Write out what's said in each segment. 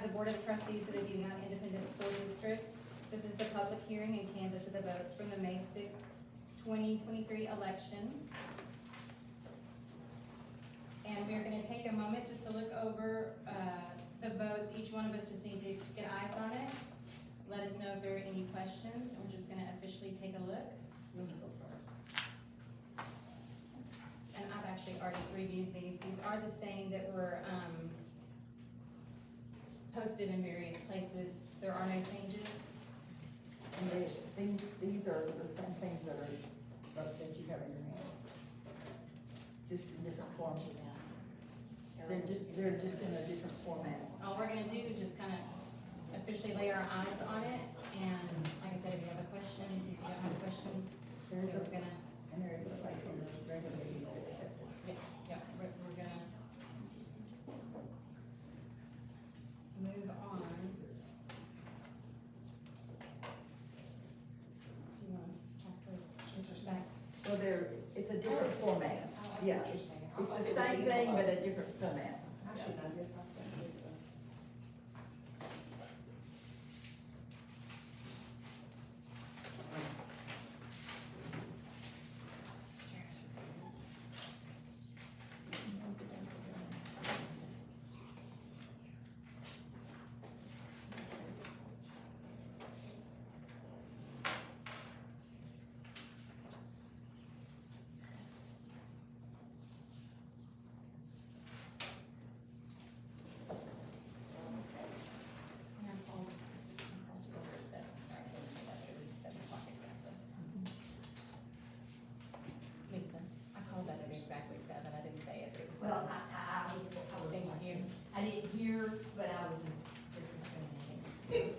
have the Board of Trustees of the Union Independent School District. This is the public hearing and canvass of the votes from the May 6, 2023 election. And we're gonna take a moment just to look over the votes. Each one of us just need to get eyes on it. Let us know if there are any questions. We're just gonna officially take a look. And I've actually already reviewed these. These are the same that were posted in various places. There are no changes. And these are the same things that you have in your hands, just in different forms. They're just in a different format. All we're gonna do is just kind of officially lay our eyes on it, and like I said, if you have a question, if you don't have a question, then we're gonna, And there is a place on the regular meeting to accept it. yes, yeah, we're gonna move on. Do you wanna pass those papers back? Well, it's a different format. Yeah, it's the same thing, but a different format. Actually, I guess I've got it. And I called you over at 7, sorry, I didn't say that, but it was at 7 o'clock exactly. Lisa, I called that at exactly 7, I didn't say it, it was 7. Well, I was Thank you. watching. I didn't hear, but I was in different thing.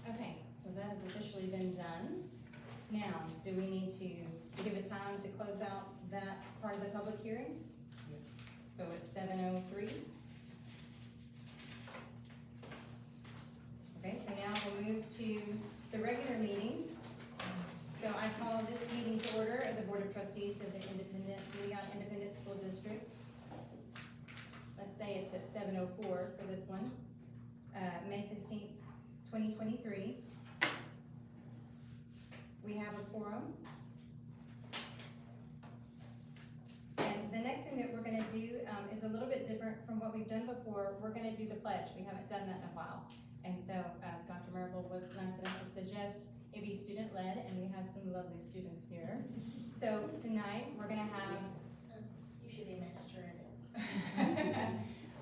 Okay, so that has officially been done. Now, do we need to give it time to close out that part of the public hearing? So it's 7:03. Okay, so now we'll move to the regular meeting. So I call this meeting to order of the Board of Trustees of the Leon Independent School District. Let's say it's at 7:04 for this one, May 15th, 2023. We have a quorum. And the next thing that we're gonna do is a little bit different from what we've done before. We're gonna do the pledge. We haven't done that in a while. And so Dr. Miracle was nice enough to suggest it be student-led, and we have some lovely students here. So tonight, we're gonna have You should be master in it.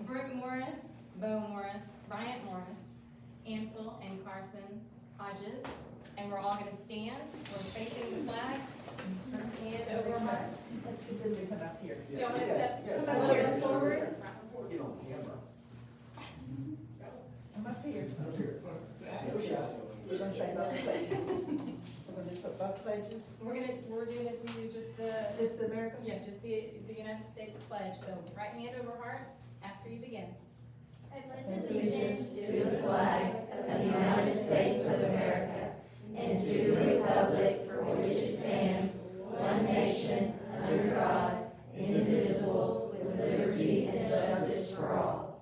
Brooke Morris, Bo Morris, Bryant Morris, Ansel and Carson Hodges, and we're all gonna stand, we're facing the flag, hand over heart. Let's get them to come up here. Do you want to step Yes. a little bit forward? Get on camera. Come up here. We're gonna say both pledges. We're gonna put both pledges, We're gonna do just the, just the American. yes, just the United States pledge, so right hand over heart after you begin. Allegiance to the flag of the United States of America and to the republic for which it stands, one nation, under God, indivisible, with liberty and justice for all.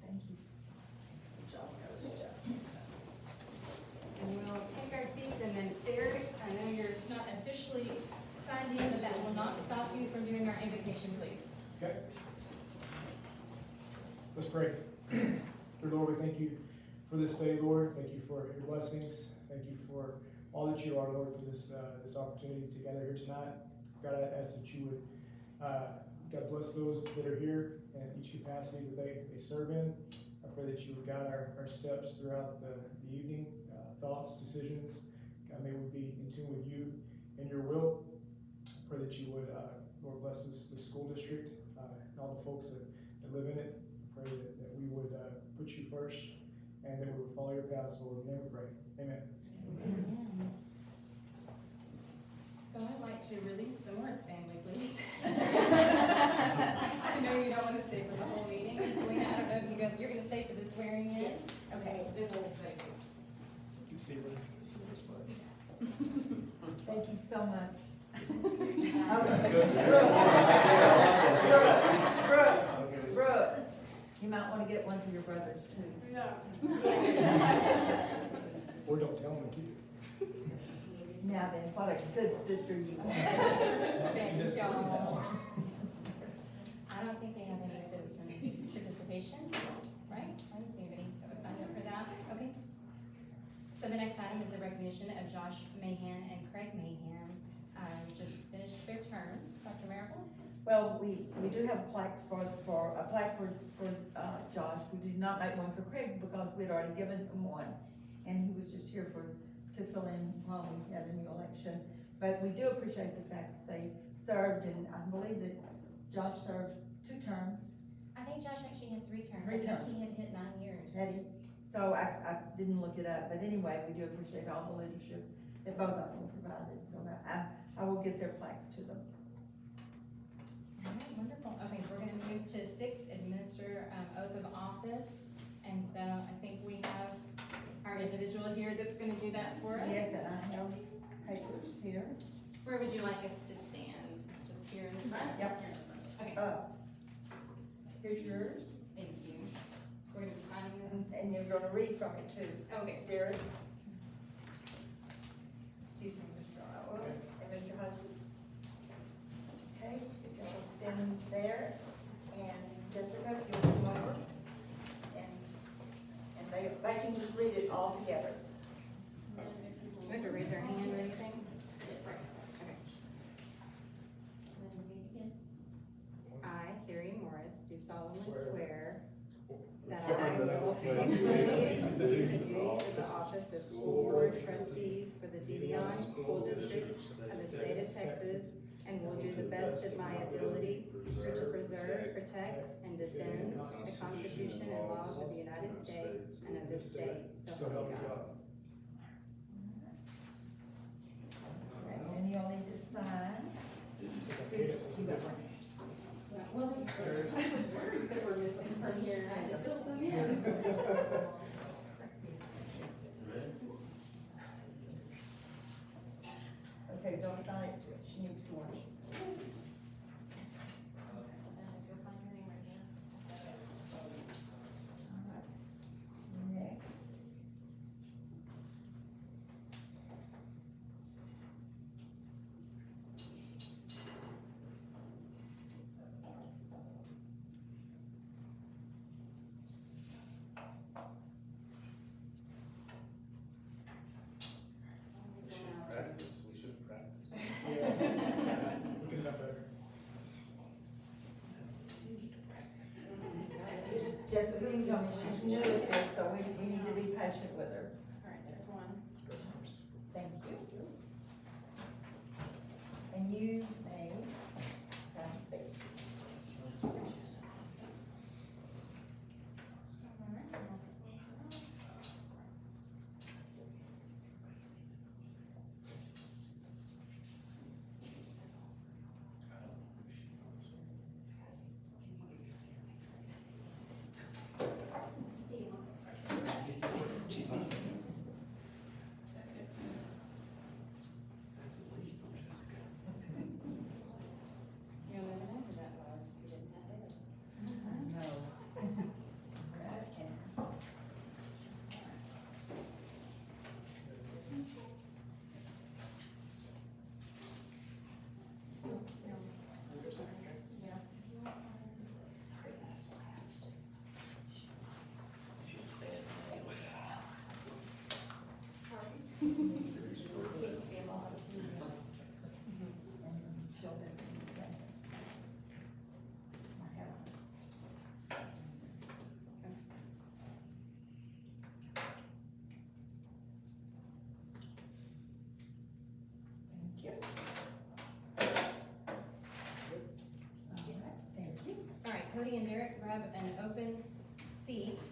Thank you. And we'll take our seats, and then Derek, I know you're not officially signed in, but that will not stop you from doing our invocation, please. Okay. Let's pray. Dear Lord, we thank you for this day, Lord. Thank you for your blessings. Thank you for all that you are, Lord, for this opportunity to gather here tonight. God, I ask that you would, God bless those that are here in each capacity that they serve in. I pray that you would guide our steps throughout the evening, thoughts, decisions. God, may we be in tune with you and your will. I pray that you would, Lord, bless the school district and all the folks that live in it. I pray that we would put you first and that we would follow your paths, Lord. In your name we pray. Amen. So I'd like to release the Morris family, please. I know you don't want to stay for the whole meeting. Selena, I don't know if you guys, you're gonna stay for the swearing in? Yes. Okay. It will take. You can Stephen. Thank you so much. Brooke, you might wanna get one for your brothers too. Or don't tell him to keep it. Now then, what a good sister you are. Thank y'all. I don't think they have any citizen participation, right? I didn't see anybody that was signed up for that. Okay. So the next item is the recognition of Josh Mahan and Craig Mahan, just finished their terms. Dr. Marable? Well, we do have plaques for Josh. We did not make one for Craig because we'd already given him one. And he was just here to fill in while we had a new election. But we do appreciate the fact that they served, and I believe that Josh served 2 terms. I think Josh actually had 3 terms. 3 I think terms. he had hit 9 years. So I didn't look it up, but anyway, we do appreciate all the leadership that both of them provided. So I will get their plaques to them. All right, wonderful. Okay, we're gonna move to 6, administer oath of office. And so I think we have our individual here that's gonna do that for us. Yes, and I have papers here. Where would you like us to stand? Just here in the front? Yep. Just here in the front. Okay, Here's yours, thank you. We're gonna be signing this. and you're gonna read from it too. Okay. Derek. Excuse me, Mr. Iowa, and Mr. Hudson. Okay, so y'all stand there, and Jessica, you'll come over, and they can just read it all together. We have to raise our hand or anything? Okay. I, Carrie Morris, do solemnly swear that I will faithfully execute the duties of the office of School Board Trustees for the Devion School District of the state of Texas, and will do the best of my ability to preserve, protect, and defend the Constitution and laws of the United States and of this state, so help me God. And then you'll need to sign. Well, there's words that we're missing from here, I just feel so in. Okay, don't sign it, she needs to watch. Next. Practice, we should practice. Look it up better. Jessica, please tell me she's new at this, so we need to be patient with her. All right, there's one. Thank you. And you may have a seat. You'll never know who that was if you didn't have this. No. Right, and she'll do it in a second. I have Thank you. All right, thank you. All right, Cody and Derek, grab an open seat.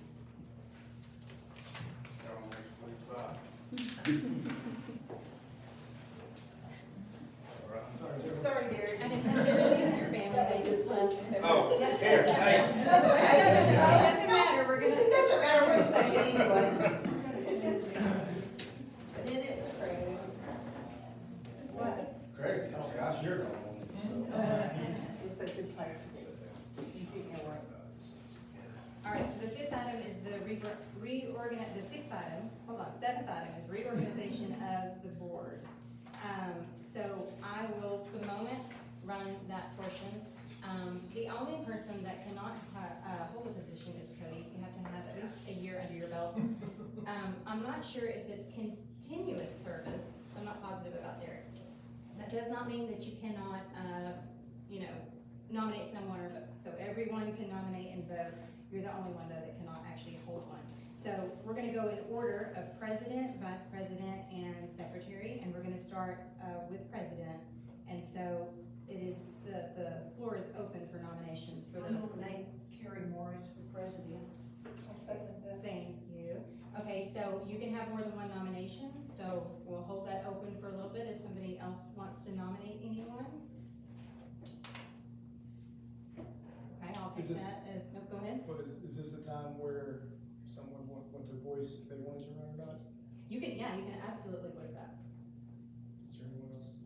Sorry, Derek. I didn't have to release your family, they just left. Oh, here, hey. It doesn't matter, we're gonna set your hours section anyway. seventh item is reorganization of the board. So I will, for the moment, run that portion. The only person that cannot, hold a position is Cody. You have to have at least a year under your belt. I'm not sure if it's continuous service, so I'm not positive about Derek. That does not mean that you cannot, nominate someone or vote. So everyone can nominate and vote. You're the only one though that cannot actually hold one. So we're gonna go in order of president, vice president, and secretary, and we're gonna start, with president. And so it is, the floor is open for nominations for the. nominate Carrie Morris for president. I'll second that. Thank you. Okay, so you can have more than one nomination, so we'll hold that open for a little bit if somebody else wants to nominate anyone. Okay, I'll take Is this- that as, no, go ahead. But is this a time where someone want their voice if they wanted to run or not? You can, yeah, you can absolutely voice that. Is there anyone else?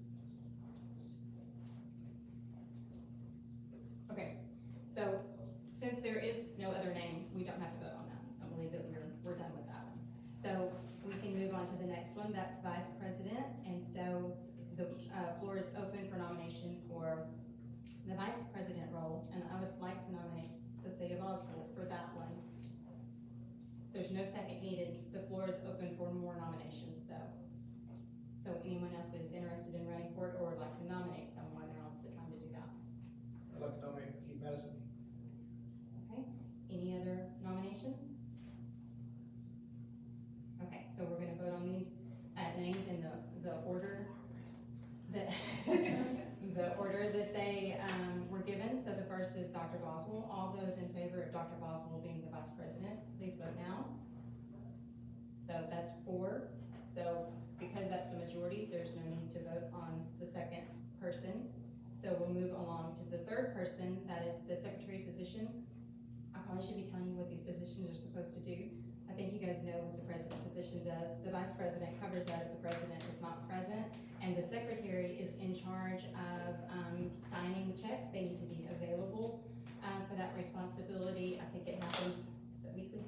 Okay, so since there is no other name, we don't have to vote on that. I believe that we're done with that one. So we can move on to the next one, that's vice president. And so the floor is open for nominations for the vice president role. And I would like to nominate Cecilia Boswell for that one. There's no second needed. The floor is open for more nominations though. So anyone else that is interested in running for it or would like to nominate someone, now's the time to do that. I'd like to nominate Keith Madison. Okay, any other nominations? Okay, so we're gonna vote on these, names in the order that, the order that they, were given. So the first is Dr. Boswell. All those in favor of Dr. Boswell being the vice president, please vote now. So that's 4. So because that's the majority, there's no need to vote on the second person. So we'll move along to the third person, that is the secretary position. I probably should be telling you what these positions are supposed to do. I think you guys know what the president position does. The vice president covers that if the president is not present. And the secretary is in charge of signing checks. They need to be available for that responsibility. I think it happens, is it weekly?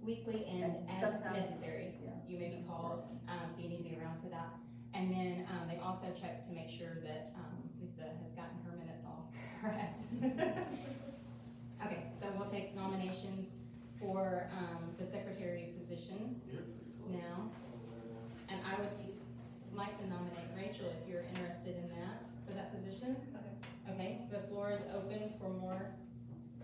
Weekly and as Sometimes, necessary. yeah. You may be called, so you need to be around for that. And then they also check to make sure that Lisa has gotten her minutes all correct. Okay, so we'll take nominations for the secretary position You're pretty close. now. And I would like to nominate Rachel if you're interested in that, for that position. Okay, the floor is open for more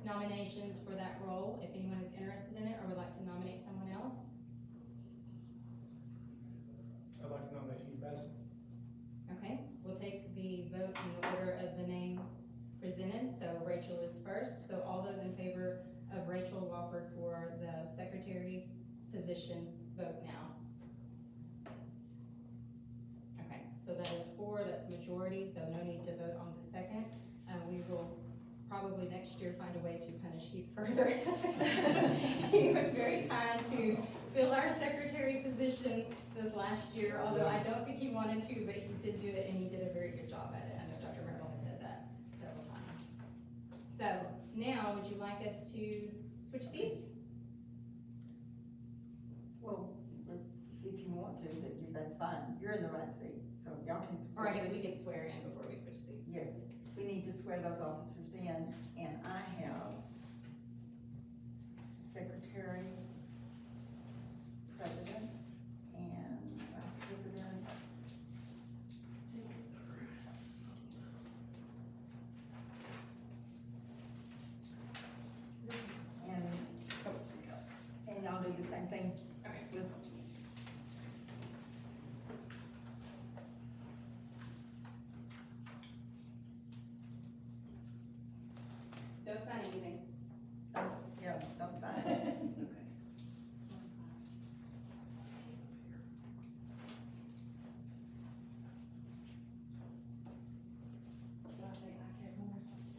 nominations for that role, if anyone is interested in it or would like to nominate someone else. I'd like to nominate Keith Madison. Okay, we'll take the vote in the order of the name presented, so Rachel is first. So all those in favor of Rachel Walford for the secretary position, vote now. Okay, so that is 4, that's majority, so no need to vote on the second. We will probably next year find a way to punish Heath further. He was very kind to fill our secretary position this last year, although I don't think he wanted to, but he did do it and he did a very good job at it. I know Dr. Merrill has said that several times. So now, would you like us to switch seats? Well, if you want to, that's fine. You're in the right seat, so y'all can. Or I guess we could swear in before we switch seats. Yes, we need to swear those officers in, and I have secretary, president, and vice president. And y'all do the same thing Okay. with. Don't sign anything. Yeah, don't sign it.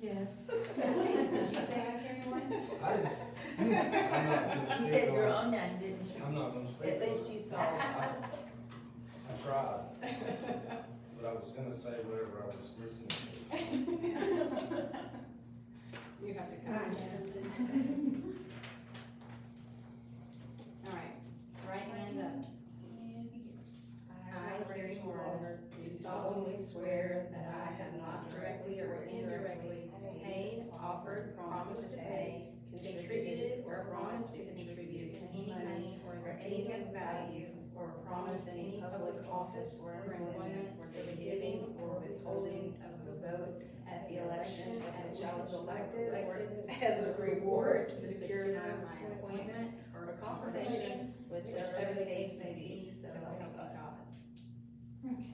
Yes. Did you say I carry Morris? I just, I'm not gonna She speak said you're on, on that, didn't she? I'm not gonna speak At on least it. you thought. I tried, but I was gonna say whatever I was listening to. You have to come in. All right, of office or employment for the giving or withholding of a vote at the election at which I was elected or as a reward to secure my appointment or confirmation, whichever the case may be, so help me God. Okay.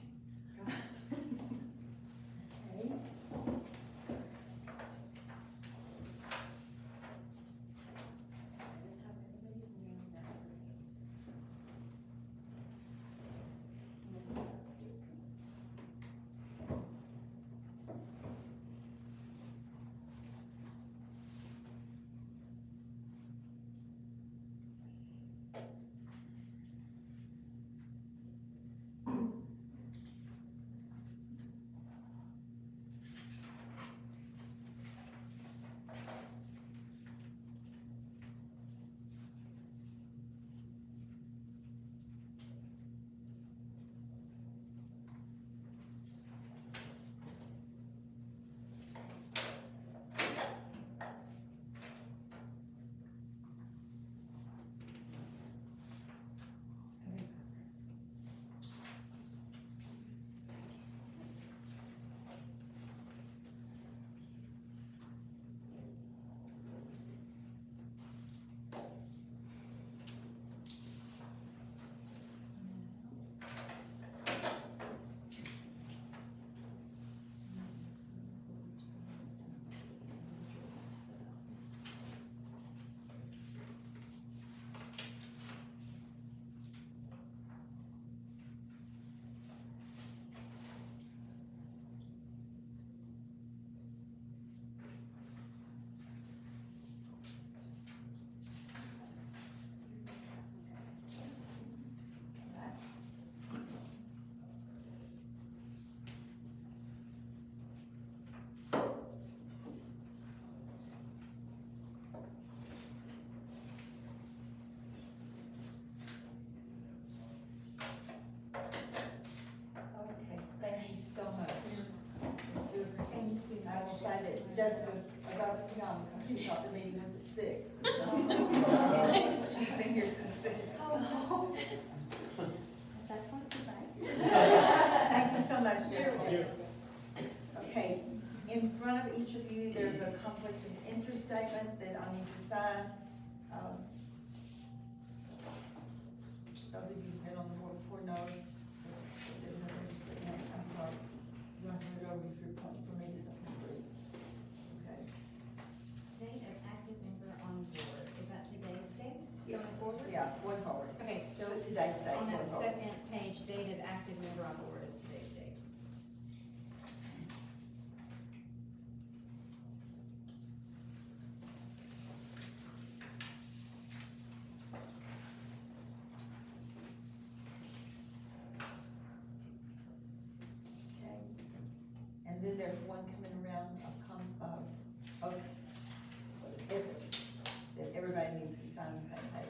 Okay, thank you so much. I will say that Jessica's about to be on because she thought the meeting was at 6. She's been here since 6. Thank you so much, Jessica. Okay, in front of each of you, there's a conflict of interest statement that I need to sign. Those of you who've been on the board before know. I'm sorry. You want to turn it over if you're pointing for me to something through? Okay. Date of active member on board, is that today's date going forward? Yeah, going forward. Okay, so So today's date, on going that forward. second page, date of active member on board is today's date. Okay. And then there's one coming around of ethics, that everybody needs to sign the same page.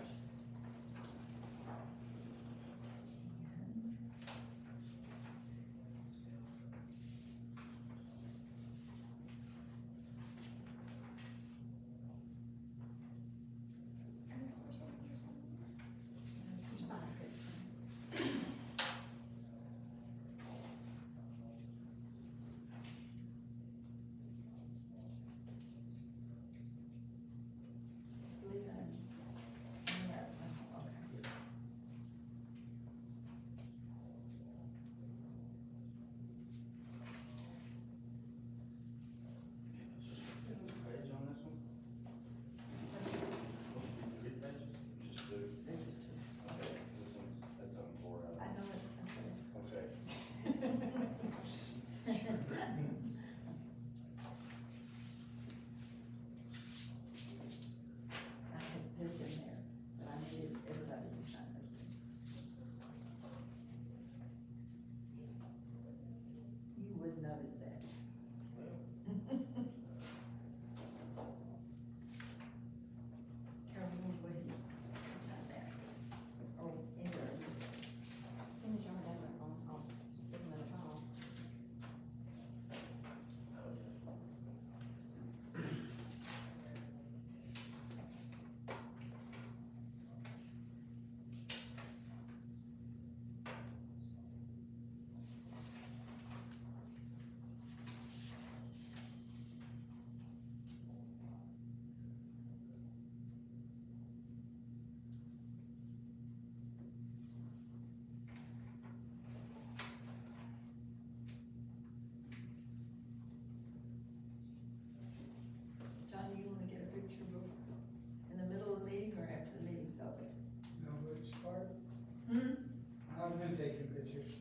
I'm gonna take your pictures.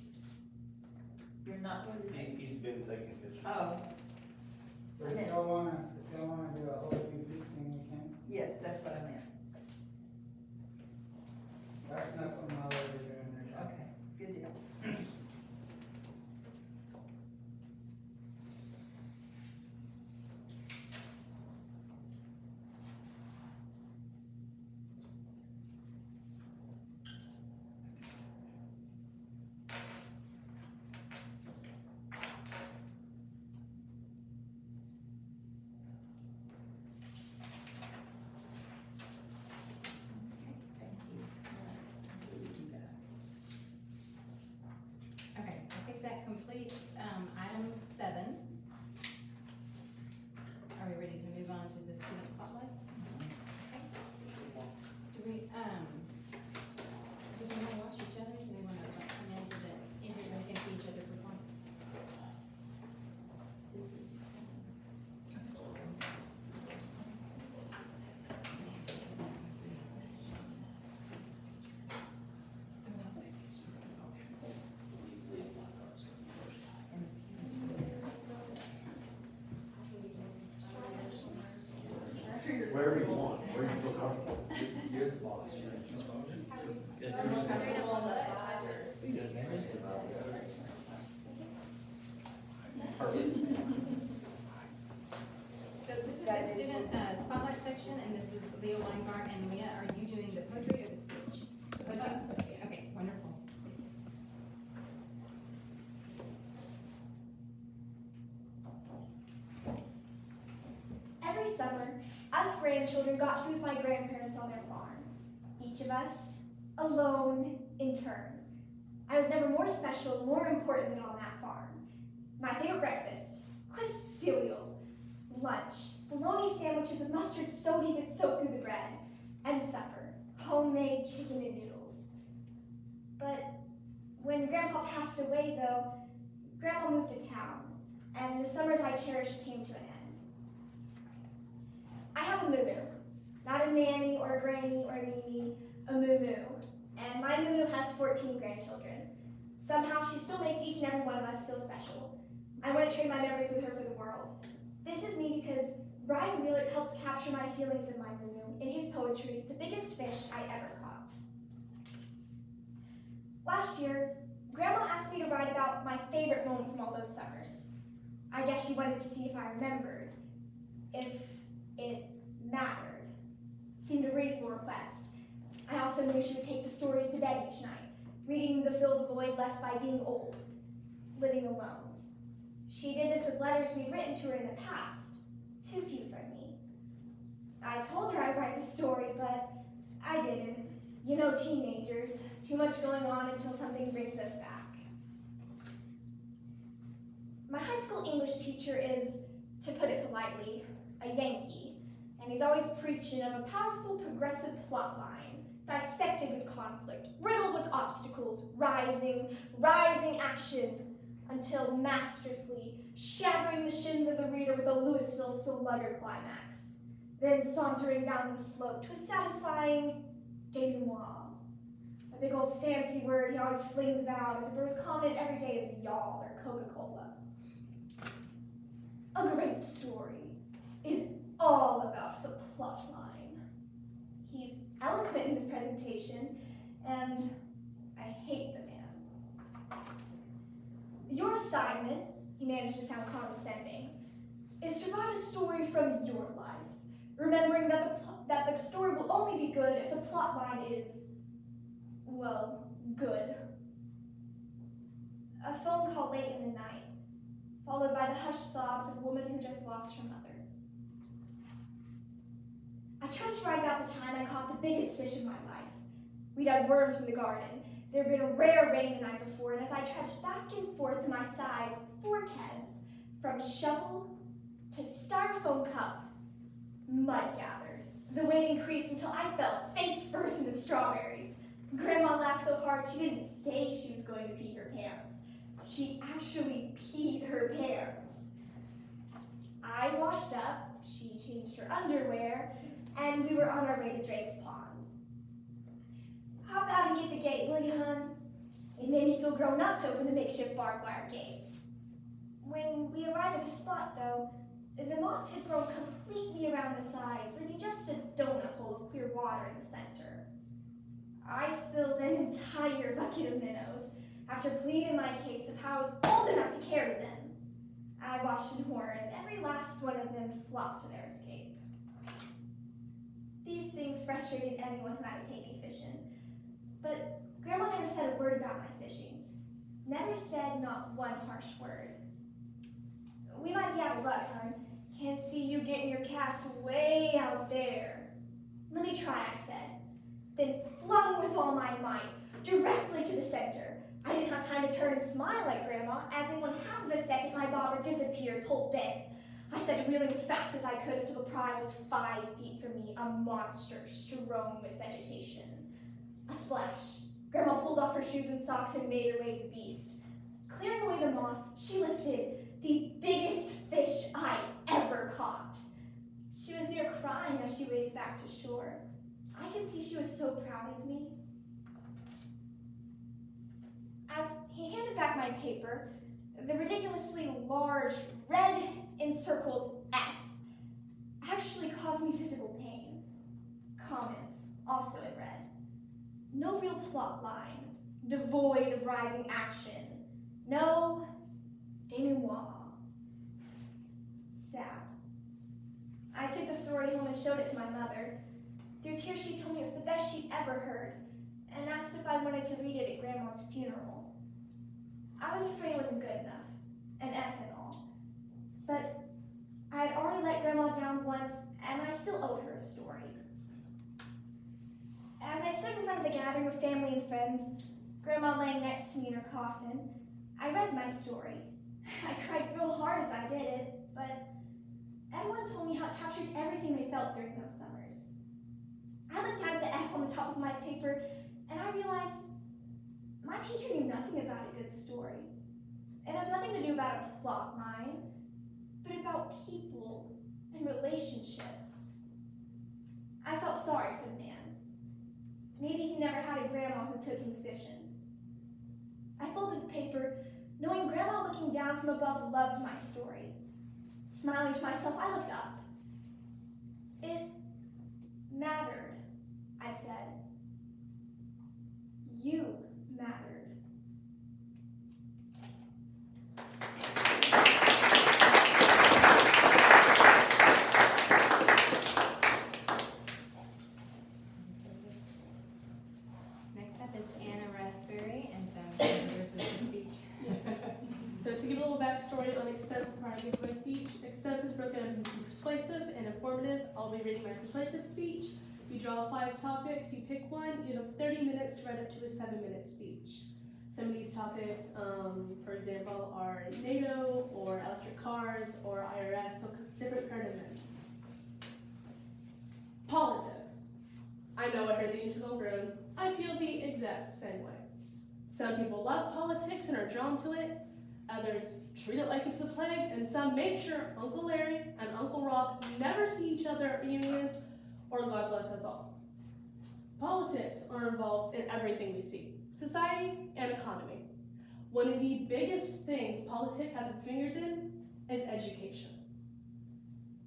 You're not going to take. He's been taking pictures. Oh, But if y'all wanna do a whole new thing, we can. yes, that's what I meant. That's not what my lawyers are doing there. Okay, good deal. Thank you. Okay, I think that completes, item 7. Are we ready to move on to the student spotlight? Okay. Do we want to watch each other? Do we want to come into the, in here so we can see each other perform? Wherever you want, where you feel comfortable. You're the boss. So this is the student spotlight section, and this is Leah Weingart, and Leah, are you doing the poetry or the speech? Poetry? Okay, wonderful. Every summer, us grandchildren got to be with my grandparents on their farm. Each of us, alone in turn. I was never more special, more important than on that farm. My favorite breakfast, crisp cereal. Lunch, bologna sandwiches with mustard so deep it soaked through the bread. And supper, homemade chicken and noodles. But when Grandpa passed away, though, Grandma moved to town, and the summers I cherished came to an end. I have a moo-moo, not a nanny or a granny or a Mimi, a moo-moo. And my moo-moo has 14 grandchildren. Somehow she still makes each and every one of us feel special. I wouldn't trade my memories with her for the world. This is me because Brian Wheeler helps capture my feelings in my moo-moo in his poetry, The Biggest Fish I Ever Caught. Last year, Grandma asked me to write about my favorite moment from all those summers. I guess she wanted to see if I remembered, if it mattered. Seemed a reasonable request. I also knew she would take the stories to bed each night, reading them to fill the void left by being old, living alone. She did this with letters we'd written to her in the past, too few from me. I told her I'd write the story, but I didn't. You know, teenagers, too much going on until something brings us back. My high school English teacher is, to put it politely, a Yankee, and he's always preaching of a powerful progressive plot line, dissected with conflict, riddled with obstacles, rising action, until masterfully shattering the shins of the reader with a Louisville slugger climax, then sauntering down the slope to a satisfying denouement. A big old fancy word he always flings about as if it was commented every day as y'all or Coca-Cola. A great story is all about the plot line. He's eloquent in his presentation, and I hate the man. Your assignment, he managed to sound condescending, is to write a story from your life, remembering that the story will only be good if the plot line is, well, good. A phone call late in the night, followed by the hushed sobs of a woman who just lost her mother. I chose to write about the time I caught the biggest fish of my life. We dug worms from the garden. There had been a rare rain the night before, and as I trudged back and forth in my size fork heads, from shovel to styrofoam cup, mud gathered. The weight increased until I fell face first into the strawberries. Grandma laughed so hard she didn't say she was going to pee her pants. She actually peed her pants. I washed up, she changed her underwear, and we were on our way to Drake's Pond. Hop out and get the gate, will you, feel grown up to open the makeshift barbed wire gate. When we arrived at the spot, though, the moss had grown completely around the sides, leaving just a donut hole of clear water in the center. I spilled an entire bucket of minnows after pleading my case of how I was old enough to carry them. I watched in horror as every last one of them flopped to their escape. These things frustrated anyone who had to take me fishing, but Grandma never said a word about my fishing. Never said not one harsh word. We might be out of luck, hon. Can't see you getting your cast way out there. Let me try, I said, then flung with all my might, directly to the center. I didn't have time to turn and smile like Grandma, as in 1/2 of a second my bobber disappeared whole bit. I started reeling as fast as I could until the prize was 5 feet from me, a monster strewn with vegetation. A splash. Grandma pulled off her shoes and socks and made her way to the beast. Clearing away the moss, she lifted the biggest fish I ever caught. She was near crying as she waded back to shore. I could see she was so proud of me. As he handed back my paper, the ridiculously large, red encircled F actually caused me physical pain. Comments, also in red. No real plot line, devoid of rising action. No denouement. Sad. I took the story home and showed it to my mother. Through tears, she told me it was the best she'd ever heard, and asked if I wanted to read it at Grandma's funeral. I was afraid it wasn't good enough, an F and all. But I had already let Grandma down once, and I still owed her a story. As I stood in front of the gathering of family and friends, Grandma laying next to me in her coffin, I read my story. I cried real hard as I did it, but everyone told me how it captured everything they felt during those summers. I looked down at the F on the top of my paper, and I realized my teacher knew nothing about a good story. It has nothing to do about a plot line, but about people and relationships. I felt sorry for the man. Maybe he never had a grandma who took him fishing. I folded the paper, knowing Grandma looking down from above loved my story. Smiling to myself, I looked up. It mattered, I said. You mattered. Next up is Anna Raspberry, and so I'm going to versus the speech. So to give a little backstory on Extent before I give my speech, Extent is broken up into persuasive and informative. I'll be reading my persuasive speech. You draw 5 topics, you pick one, you have 30 minutes to write up to a 7-minute speech. Some of these topics, for example, are NATO or electric cars or IRS, so different current events. Politics. I know I heard the internal groan. I feel the exact same way. Some people love politics and are drawn to it. Others treat it like it's the plague, and some make sure Uncle Larry and Uncle Rob never see each other at reunions, or God bless us all. Politics are involved in everything we see, society and economy. One of the biggest things politics has its fingers in is education.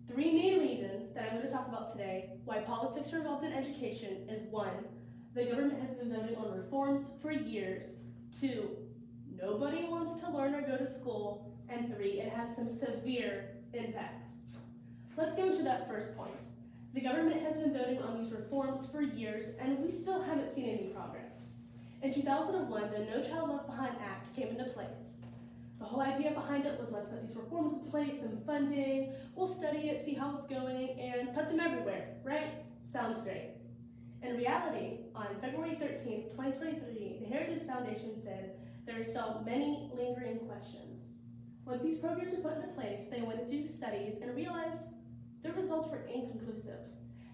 3 main reasons that I'm going to talk about today why politics are involved in education is 1, the government has been voting on reforms for years. 2, nobody wants to learn or go to school. And 3, it has some severe impacts. Let's go into that first point. The government has been voting on these reforms for years, and we still haven't seen any progress. In 2001, the No Child Left Behind Act came into place. The whole idea behind it was let's put these reforms in place, some funding, we'll study it, see how it's going, and put them everywhere, right? Sounds great. In reality, on February 13th, 2023, the Heritage Foundation said there are still many lingering questions. Once these programs were put into place, they went to do studies and realized the results were inconclusive.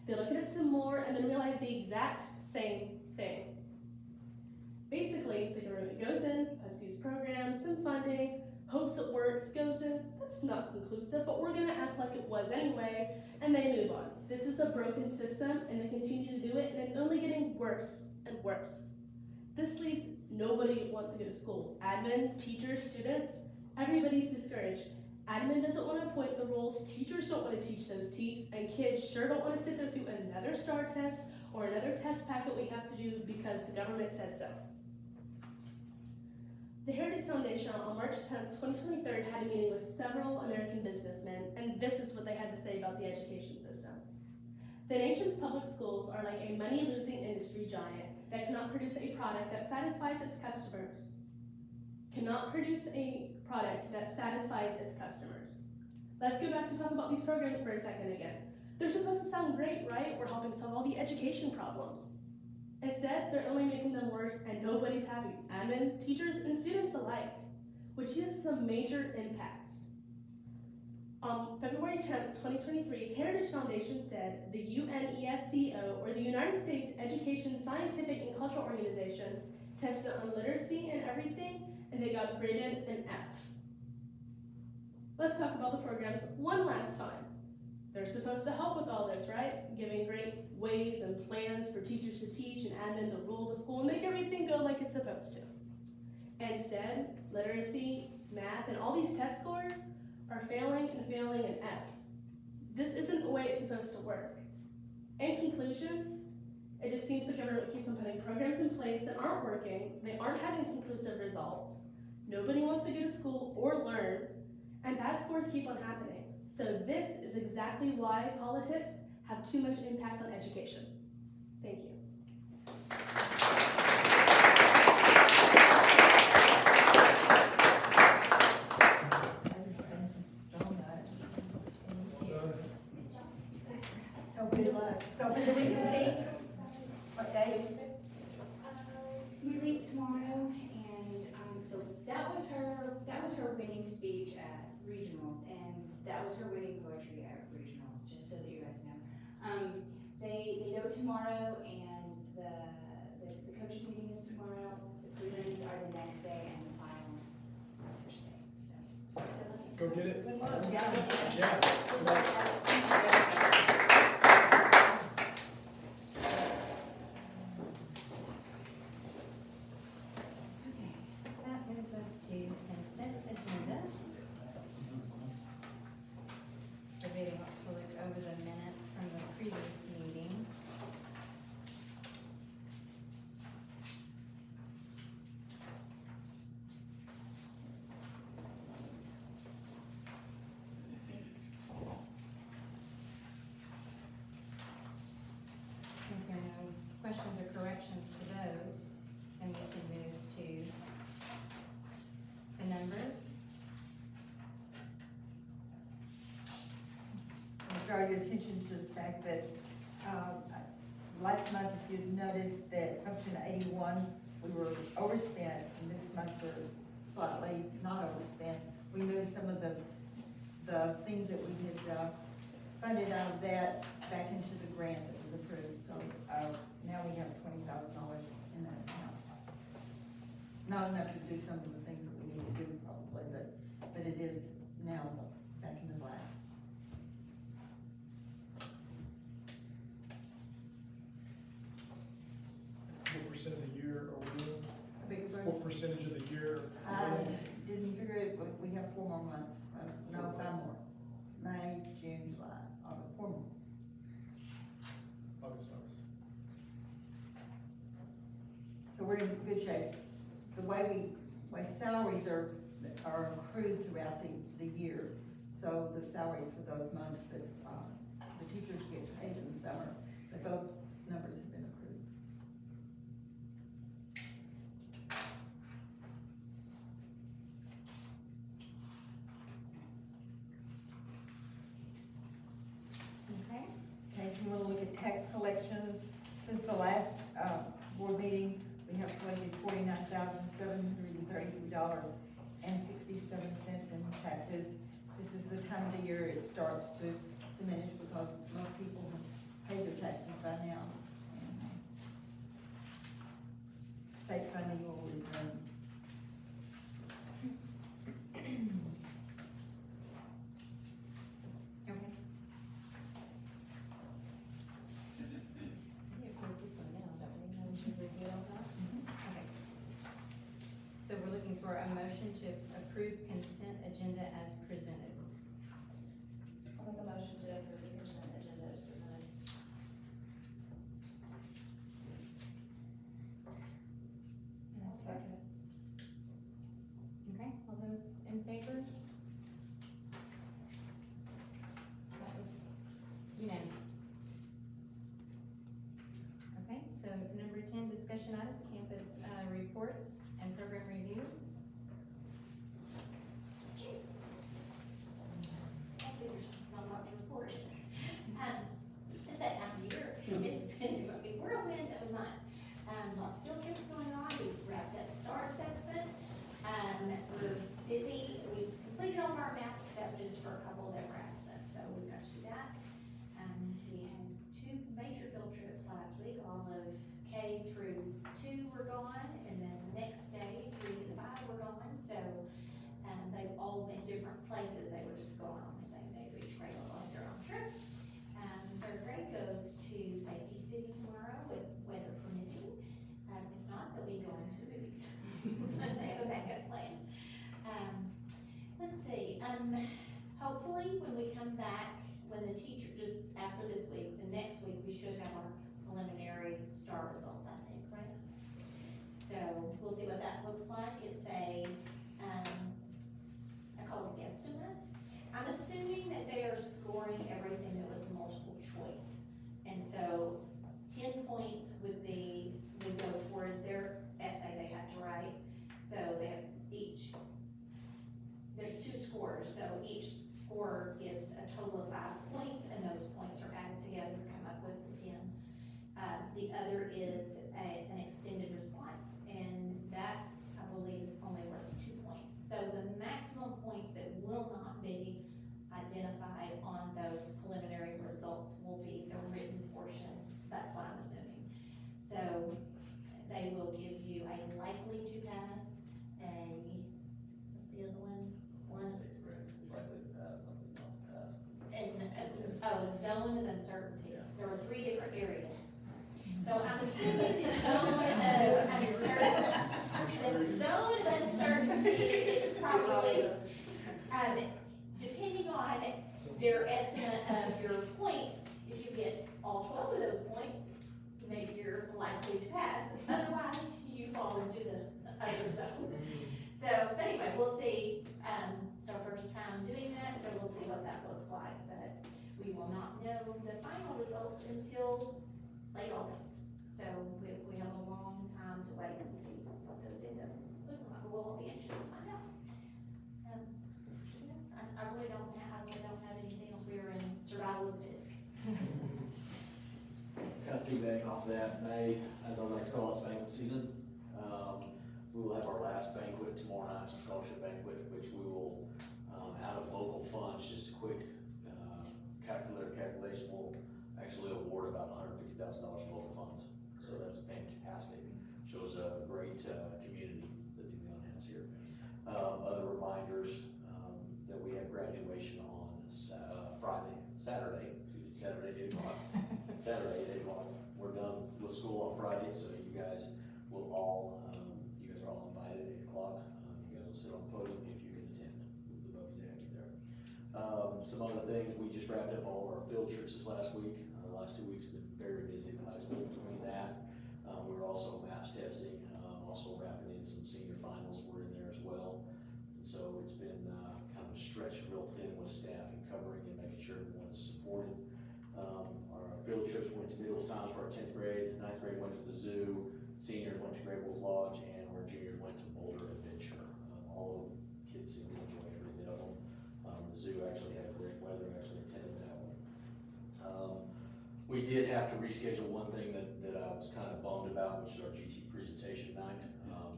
They looked at it some more and then realized the exact same thing. Basically, the government goes in, puts these programs, some funding, hopes it works, goes in, that's not conclusive, but we're gonna act like it was anyway, and they move on. This is a broken system, and they continue to do it, and it's only getting worse and worse. This leads nobody wants to go to school. Admin, teachers, students, everybody's discouraged. Admin doesn't want to appoint the rules, teachers don't want to teach those teats, and kids sure don't want to sit there through another STAR test or another test packet we have to do because the government said so. The Heritage Foundation on March 10th, 2023 had a meeting with several American businessmen, and this is what they had to say about the education system. The nation's public schools are like a money-losing industry giant that cannot produce a product that satisfies its customers. Let's go back to talk about these programs for a second again. They're supposed to sound great, right? We're helping solve all the education problems. Instead, they're only making them worse and nobody's happy. Admin, teachers, and students alike, which has some major impacts. On February 10th, 2023, Heritage Foundation said the UNESCO, or the United States Education, Scientific, and Cultural Organization, tested on literacy and everything, and they got graded an F. Let's talk about the programs one last time. They're supposed to help with all this, right? Giving great ways and plans for teachers to teach and admin to rule the school and make everything go like it's supposed to. Instead, literacy, math, and all these test scores are failing and failing in Fs. This isn't the way it's supposed to work. In conclusion, it just seems the government keeps on putting programs in place that aren't working, they aren't having conclusive results, nobody wants to go to school or learn, and bad scores keep on happening. So this is exactly why politics have too much impact on education. Thank you. So when do we meet? What day? We leave tomorrow, and, so that was her winning speech at regionals, and that was her winning poetry at regionals, just so that you guys know. They go tomorrow, and the coaches meeting is tomorrow, the prelims are the next day, and the finals are Thursday, so. Go get it. Good luck. That moves us to consent agenda. Everybody wants to look over the minutes from the previous meeting. If there are no questions or corrections to those, then we can move to the numbers. I'll draw your attention to the fact that, last month, if you'd noticed that function 81, we were overspent, and this month we're slightly not overspent. We moved some of the things that we had, funded out of that back into the grant that was approved, so, now we have $20,000 in that account. Not enough to do some of the things that we need to do probably, but it is now back in the black. What percent of the year are we doing? I beg your pardon? What percentage of the year? Didn't figure it, but we have 4 more months, no, 5 more. May, June, July, August, 4 more. August. So we're in good shape. The way salaries are accrued throughout the year, so the salaries for those months that, the teachers get paid in the summer, but those numbers have been accrued. Okay. Okay, if you wanna look at tax collections, since the last, board meeting, we have collected $49,733.67 in taxes. This is the time of the year it starts to diminish because most people have paid their taxes by now. And, state funding will return. Okay. We approve this one now, don't we? Now we should review all that? Okay. for a motion to approve consent agenda as presented. I'll make a motion to approve the consent agenda as presented. And a second. Okay, all those in favor? That was unanimous. Okay, so number 10, discussion items, campus reports and program reviews. There's not much to report. It's just that time of year. It's been a whirlwind of a month. Lots of field trips going on. We've wrapped up STAR assessment. We're busy. We've completed all of our math except just for a couple of FRAPs, so we've got to do that. We had 2 major field trips last week. All of K through 2 were gone, and then the next day, 3 to 5 were gone. So they all went different places. They were just going on the same day, so each grade will go on their own trip. Third grade goes to Safety City tomorrow with weather permitting. If not, they'll be going to movies. They have a backup plan. Let's see, hopefully when we come back, when the teacher, just after this week, the next week, we should have our preliminary STAR results, I think, right? So we'll see what that looks like. It's I call it a guesstimate. I'm assuming that they are scoring everything that was multiple choice. And so 10 points would go toward their essay they have to write. So they have there's 2 scores, so each score gives a total of 5 points, and those points are added together to come up with the 10. The other is an extended response, and that, I believe, is only worth 2 points. So the maximum points that will not be identified on those preliminary results will be the written portion. That's what I'm assuming. So they will give you a likely to pass, what's the other one? Likely to pass, likely not to pass. And, a zone of uncertainty. There were 3 different areas. So I'm assuming the zone of uncertainty is probably, depending on their estimate of your points, if you get all 12 of those points, maybe you're likely to pass. Otherwise, you fall into the other zone. So, but anyway, we'll see. It's our first time doing that, so we'll see what that looks like. But we will not know the final results until late August. So we have a long time to wait and see what those end up looking like. We'll all be anxious to find out. I really don't have anything else. We're in survival of the fittest. Kind of piggybacking off of that, May, as I like to call it, it's banquet season. We will have our last banquet tomorrow night, some scholarship banquet, which we will, out of local funds, just a quick calculation, will actually award about $150,000 in local funds. So that's fantastic. Shows a great community that Leon has here. Other reminders that we have graduation on Saturday at 8 o'clock. Saturday at 8 o'clock. We're done with school on Friday, so you guys will all, you guys are all invited at 8 o'clock. You guys will sit on the podium if you can attend. We'd love you to have you there. Some other things, we just wrapped up all of our field trips this last week. The last 2 weeks have been very busy at the high school. Between that, we were also MAPS testing, also wrapping in some senior finals were in there as well. And so it's been kind of stretched real thin with staff and covering and making sure everyone is supported. Our field trips went to Middle Times for our 10th grade, 9th grade went to the zoo, seniors went to Great Wolf Lodge, and our juniors went to Boulder Adventure. All of the kids seemed to enjoy every bit of them. The zoo actually had great weather, actually attended that one. We did have to reschedule one thing that I was kind of bummed about, which is our GT presentation night.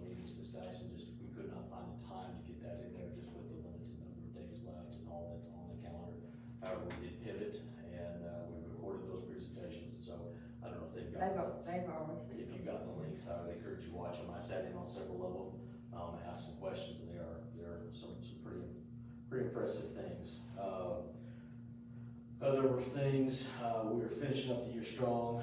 Me and Ms. Dyson we could not find the time to get that in there just with the limited number of days left and all that's on the calendar. However, we did pivot and we recorded those presentations, and so I don't know if they've already seen if you've gotten the links, I would encourage you to watch them. I sat in on several of them, and asked some questions, and there are some pretty impressive things. Other things, we are finishing up the year strong.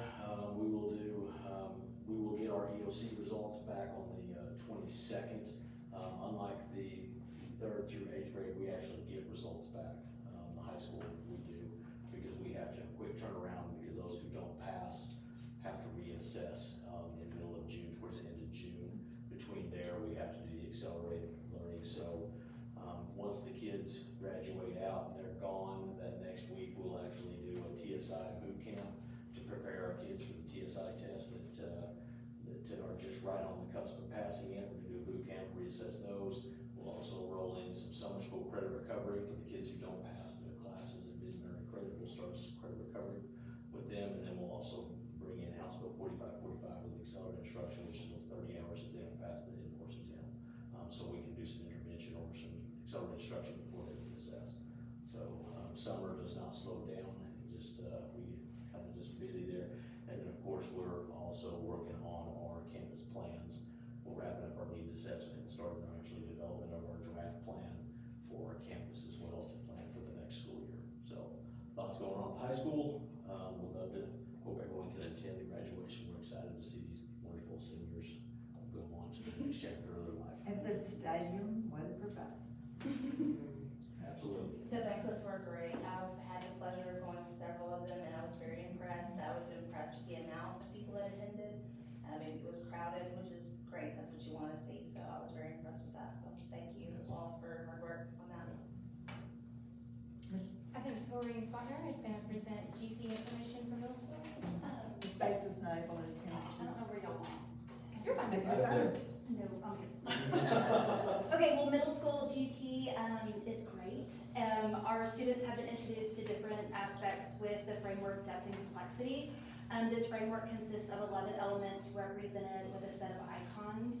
We will get our EOC results back on the 22nd. Unlike back. The high school, we do, because we have to have quick turnaround, because those who don't pass have to reassess, in the middle of June, towards the end of June. Between there, we have to do the accelerated learning, so, once the kids graduate out and they're gone, that next week, we'll actually do a TSI boot camp to prepare our kids for the TSI test that are just right on the cusp of passing it. We're gonna do a boot camp, reassess those. We'll also roll in some summer school credit recovery for the kids who don't pass the classes in mid-merit credit. We'll start some credit recovery with them, and then we'll also bring in House Bill 4545 with accelerated instruction, which is those 30 hours if they don't pass the in-course exam. So we can do some intervention or some accelerated instruction before they reassess. So, summer does not slow down, it just, we kind of just busy there. And then, of course, we're also working on our campus plans. We're wrapping up our needs assessment and starting our actually development of our draft plan for our campus as well to plan for the next school year. So, lots going on at high school. We'd love to, hope everyone can attend the graduation. We're excited to see these wonderful seniors go on to the next chapter of their life. At the stadium, weather provided. Absolutely. The banquets were great. I've had the pleasure of going to several of them, and I was very impressed. I was impressed with the amount of people that attended. I mean, it was crowded, which is great. That's what you want to see. So I was very impressed with that. So thank you all for hard work on that. I think Tori Faulkner is gonna present GT information for middle school. Basis Naval I don't know where y'all want. You're fine. No, I'm good. Okay, well, middle school GT is great. Our students have been introduced to different aspects with the framework Depth and Complexity. This framework consists of 11 elements represented with a set of icons.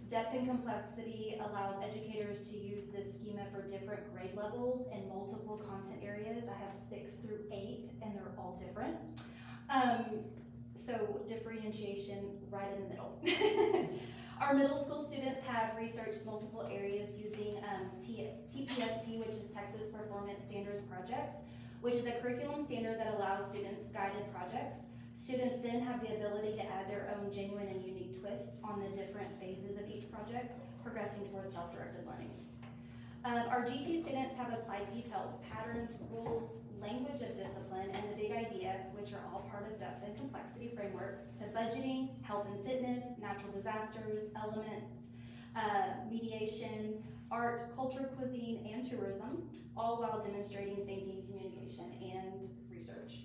Depth and Complexity allows educators to use this schema for different grade levels and multiple content areas. I have 6th through 8th, and they're all different. So differentiation right in the middle. Our middle school students have researched multiple areas using TPSP, which is Texas Performance Standards Projects, which is a curriculum standard that allows students guided projects. Students then have the ability to add their own genuine and unique twist on the different phases of each project, progressing towards self-directed learning. Our GT students have applied details, patterns, rules, language of discipline, and the big idea, which are all part of Depth and Complexity framework, to budgeting, health and fitness, natural disasters, elements, mediation, art, culture, cuisine, and tourism, all while demonstrating thinking, communication, and research.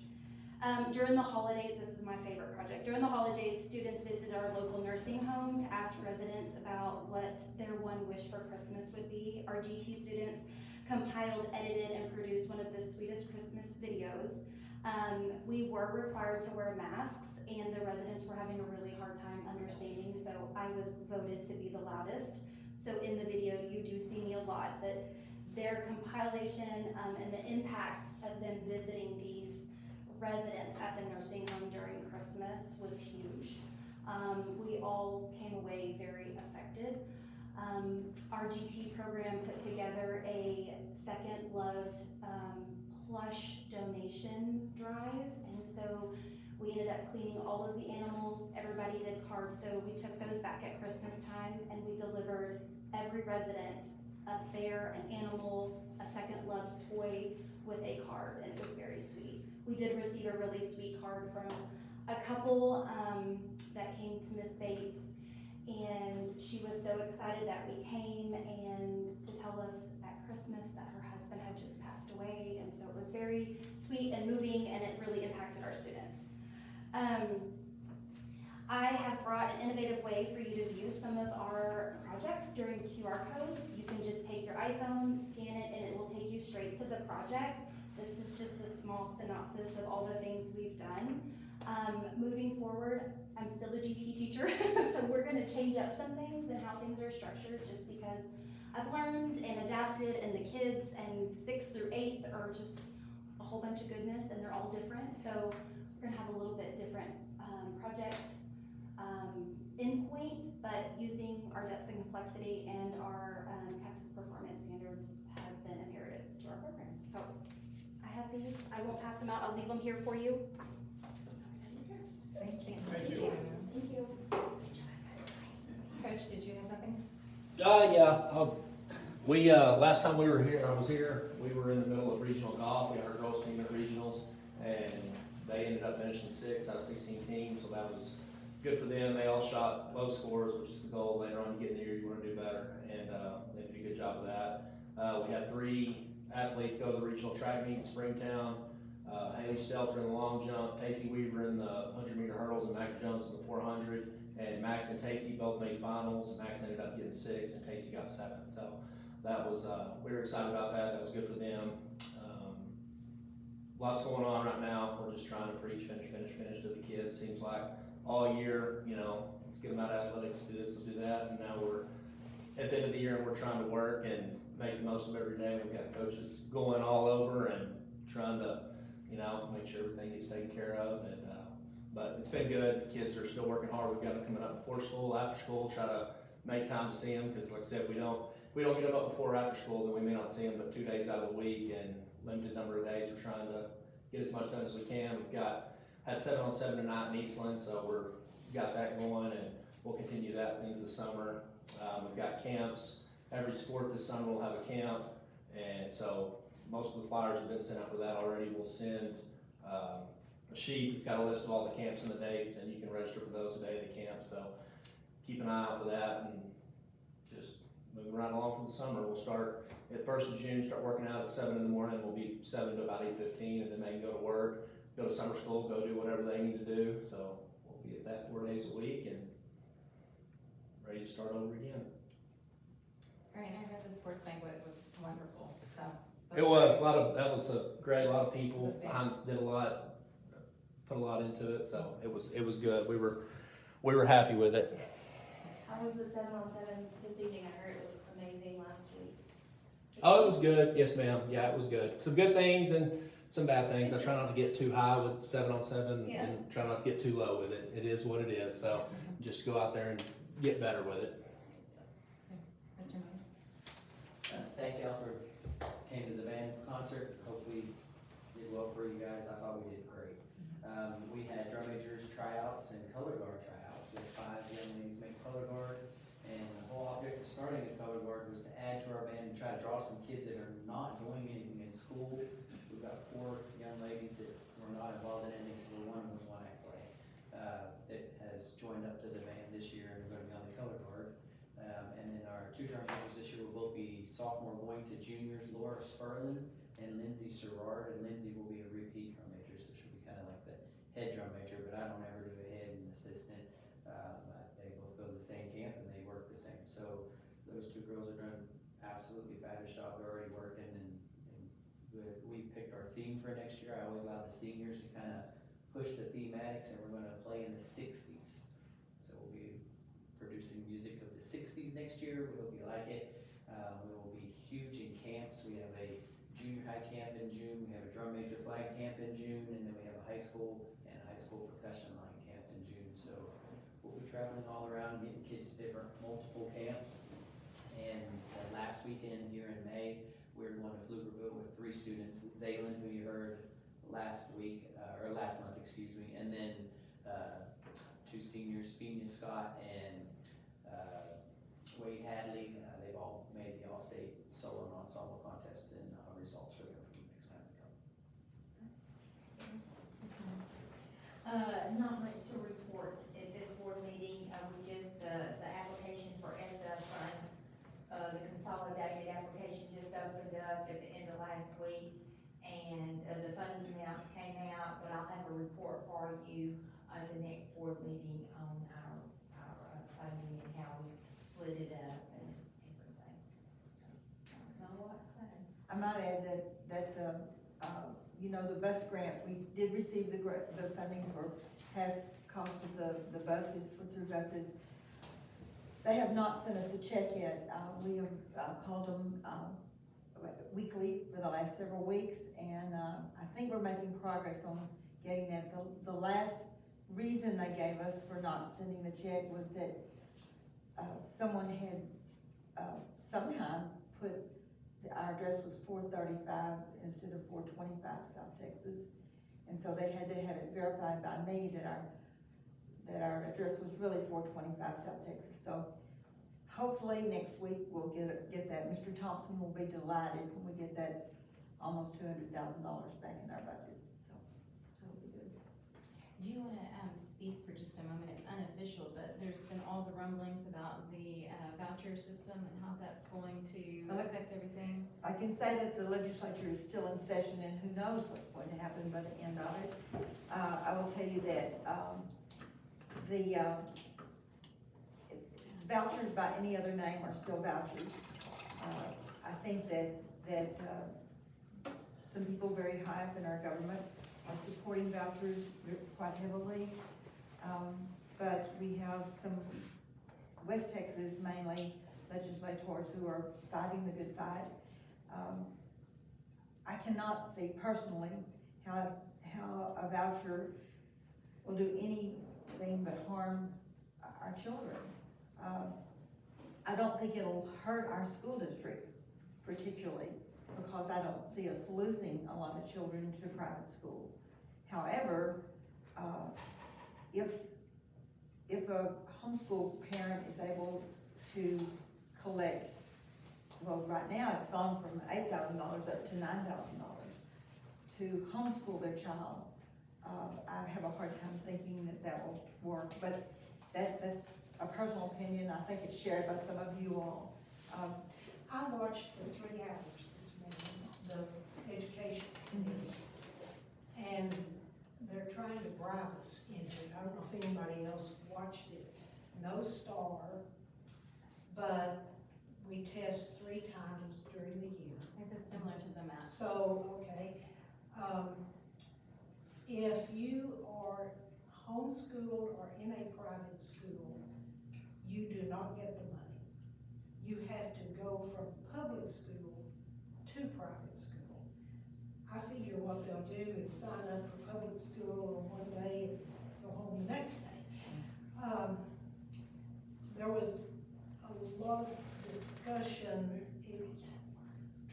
During the holidays, this is my favorite project. During the holidays, students visited our local nursing home to ask residents about what their one wish for Christmas would be. Our GT students compiled, edited, and produced one of the sweetest Christmas videos. We were required to wear masks, and the residents were having a really hard time understanding, so I was voted to be the loudest. So in the video, you do see me a lot, but their compilation and the impact of them visiting these residents at the nursing home during Christmas was huge. We all came away very affected. Our GT program put together a Second Loved plush donation drive, and so we ended up cleaning all of the animals. Everybody did cards, so we took those back at Christmas time, and we delivered every resident a bear, an animal, a Second Loved toy with a card, and it was very sweet. We did receive a really sweet card from a couple that came to Miss Bates, and she was so excited that we came and to tell us at Christmas that her husband had just passed away, and so it was very sweet and moving, and it really impacted our students. I have brought an innovative way for you to view some of our projects during QR codes. You can just take your iPhone, scan it, and it will take you straight to the project. This is just a small synopsis of all the things we've done. Moving forward, I'm still a GT teacher, so we're gonna change up some things and how things are structured just because I've learned and adapted, and the kids and 6th through 8th are just a whole bunch of goodness, and they're all different. So we're gonna have a little bit different project endpoint, but using our Depth and Complexity and our Texas Performance Standards has been imperative to our program. So I have these. I won't pass them out. I'll leave them here for you. Thank you. Thank you. Thank you. Coach, did you have something? Yeah, We, last time we were here, I was here, we were in the middle of regional golf. We had our girls team at regionals, and they ended up finishing 6 out of 16 teams, so that was good for them. They all shot low scores, which is the goal. Later on, you get in the year, you want to do better, and they did a good job of that. We had 3 athletes go to the regional track meet in Springtown. Haley Stelter in the long jump, Tacey Weaver in the 100-meter hurdles, and Max Jones in the 400. And Max and Tacey both made finals. Max ended up getting 6, and Tacey got 7. So that was, we were excited about that. That was good for them. Lots going on right now. We're just trying to preach, finish to the kids. Seems like all year, you know, let's get them out of athletics, do this, let's do that. And now we're at the end of the year, and we're trying to work and make the most of every day. We've got coaches going all over and trying to, you know, make sure everything gets taken care of. And but it's been good. Kids are still working hard. We've got them coming up before school, after school, try to make time to see them, because like I said, if we don't get them up before or after school, then we may not see them but 2 days out of the week, and limited number of days. We're trying to get as much done as we can. We've had 7-on-7 tonight in Eastland, so we've got that going, and we'll continue that into the summer. We've got camps. Every sport this summer will have a camp, and so most of the flyers have been sent out for that already. We'll send a sheet that's got a list of all the camps and the dates, and you can register for those the day of the camp. So keep an eye out for that, and just moving right along for the summer. We'll start at 1st of June, start working out at 7 in the morning. We'll be 7 to about 8:15, and then they can go to work, go to summer school, go do whatever they need to do. So we'll be at that 4 days a week and ready to start over again. It's great. I heard the sports banquet was wonderful, so. It was that was a great, a lot of people did a lot, put a lot into it, so it was good. We were happy with it. How was the 7-on-7 this evening? I heard it was amazing last week. Oh, it was good. Yes, ma'am. Yeah, it was good. Some good things and some bad things. I try not to get too high with 7-on-7 and try not to get too low with it. It is what it is. So just go out there and get better with it. Mr. Miller? Thank y'all for came to the band concert. Hope we did well for you guys. I thought we did great. We had drum majors tryouts and color guard tryouts. We had 5 young ladies make color guard, and the whole object of starting the color guard was to add to our band and try to draw some kids that are not doing anything in school. We've got 4 young ladies that were not involved in anything. So one was one act play that has joined up to the band this year, and we're going to be on the color guard. And then our 2 drum majors this year will both be sophomore going to juniors, Laura Sperlin and Lindsay Serrard. And Lindsay will be a repeat drum major, so she'll be kind of like the head drum major, but I don't ever do a head and assistant. They both go to the same camp and they work the same. So those 2 girls are doing absolutely fabulous job. They're already working, and we picked our theme for next year. I always allow the seniors to kind of push the thematics, and we're going to play in the 60s. So we'll be producing music of the 60s next year. We hope you like it. We will be huge in camps. We have a junior high camp in June. We have a drum major flag camp in June, and then we have a high school and high school percussion line camp in June. So we'll be traveling all around, getting kids to multiple camps. And last weekend here in May, we're going to Pflugerville with 3 students. Zaylin, who you heard last month, excuse me, and then 2 seniors, Femia Scott and Wade Hadley. They've all made the All-State Solo and Ensemble contest, and results are there for the next time to come. Not much to report at this board meeting. We just, the application for ESSA funds, the consolidated application just opened up at the end of last week, and the funding amounts came out, but I'll have a report for you at the next board meeting on our funding and how we split it up and everything. Know what's that? I might add that you know, the bus grant, we did receive the funding for half cost of the buses, for 3 buses. They have not sent us a check yet. We have called them weekly for the last several weeks, and I think we're making progress on getting that. The last reason they gave us for not sending the check was that someone had sometime put our address was 435 instead of 425 South Texas, and so they had to have it verified by me that our address was really 425 South Texas. So hopefully next week we'll get that. Mr. Thompson will be delighted when we get that almost $200,000 back in our budget, so it'll be good. Do you wanna, speak for just a moment? It's unofficial, but there's been all the rumblings about the, voucher system and how that's going to affect everything. I can say that the legislature is still in session and who knows what's going to happen by the end of it. I will tell you that, vouchers by any other name are still vouchers. I think that some people very high up in our government are supporting vouchers quite heavily. But we have some West Texas mainly legislators who are fighting the good fight. I cannot see personally how a voucher will do anything but harm our children. I don't think it'll hurt our school district particularly, because I don't see us losing a lot of children to private schools. However, if a homeschool parent is able to collect, well, right now it's gone from $8,000 up to $9,000 to homeschool their child, I have a hard time thinking that will work, but that's a personal opinion. I think it's shared by some of you all. I watched for 3 hours this morning, the education committee, and they're trying to bribe us into it. I don't know if anybody else watched it. No star, but we test 3 times during the year. I said similar to the math. So, okay, if you are homeschooled or in a private school, you do not get the money. You have to go from public school to private school. I figure what they'll do is sign up for public school on one day and go home the next day. There was a lot of discussion,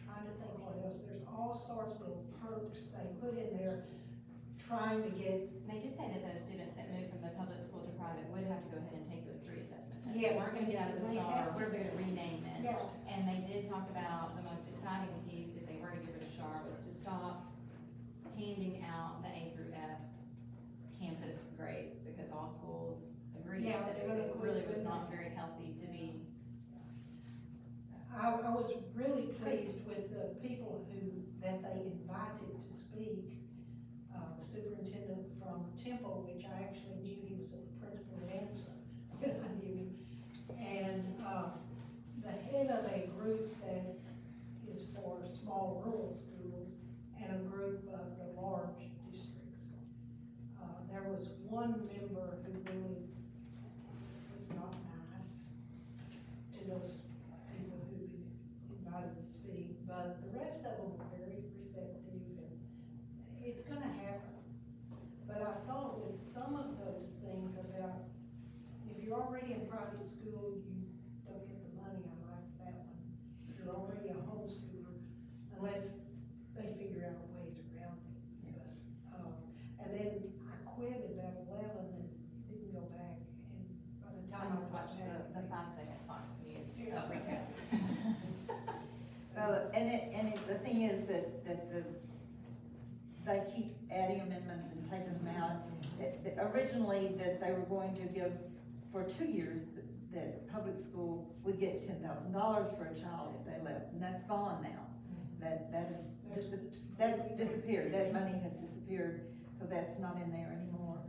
trying to think what else. There's all sorts of little perks they put in there trying to get. They did say that those students that moved from the public school to private would have to go ahead and take those 3 assessment tests. They Yes. weren't gonna get out of the They STAR, have to. whatever they're gonna rename it. Yeah. And they did talk about the most exciting piece, if they were to get rid of STAR, was to stop handing out the A through F campus grades, because all schools agreed Yeah, that it they're gonna really quit was doing not that. very healthy to be. I was really pleased with the people that they invited to speak. The superintendent from Temple, which I actually knew, he was a principal at Anson when I knew him. And, the head of a group that is for small rural schools and a group of the large districts. There was one member who really was not nice to those people who invited to speak, but the rest of them were very receptive, and it's gonna happen. But I thought with some of those things about, if you're already in private school, you don't get the money. I like that one. If you're already a homeschooler, unless they figure out ways around it. But, and then I quit at about 11 and didn't go back, and by the time I just got watched back, the 5-second Fox News Yeah. recap. Well, the thing is that they keep adding amendments and taking them out. Originally, that they were going to give for 2 years, that public school would get $10,000 for a child if they left, and that's gone now. That's disappeared, that money has disappeared, so that's not in there anymore.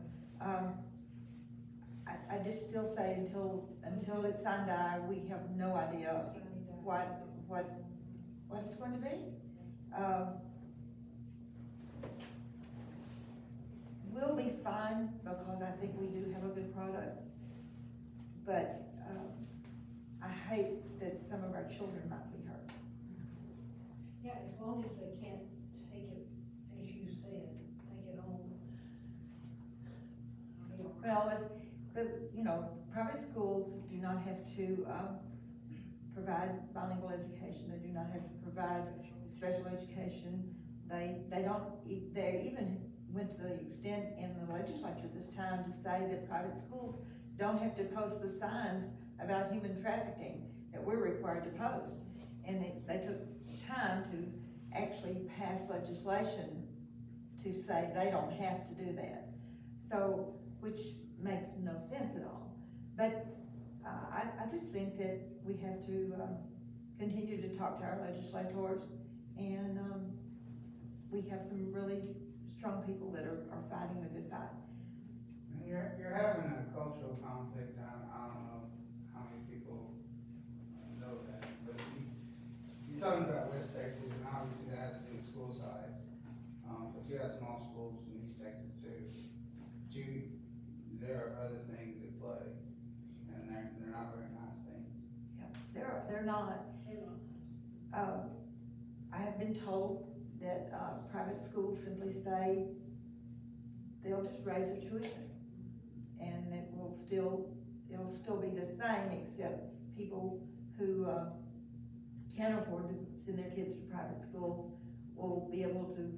I just still say until it's signed, we have no idea what it's going to be. We'll be fine, because I think we do have a good product, but, I hate that some of our children might be hurt. yeah, as long as they can't take it, as you said, take it home. I'll be all right. Well, private schools do not have to, provide bilingual education, they do not have to provide special education. They even went to the extent in the legislature this time to say that private schools don't have to post the signs about human trafficking that we're required to post. And they took time to actually pass legislation to say they don't have to do that. So, which makes no sense at all. But I just think that we have to continue to talk to our legislators, and we have some really strong people that are fighting the good fight. You're having a cultural conflict. I don't know how many people know that, but you're talking about West Texas, and obviously that has to do with school size. But you have small schools in East Texas too. There are other things at play, and they're not very nice things. Yep, they're not. I have been told that private schools simply say they'll just raise their tuition, and it'll still be the same, except people who can't afford to send their kids to private schools will be able to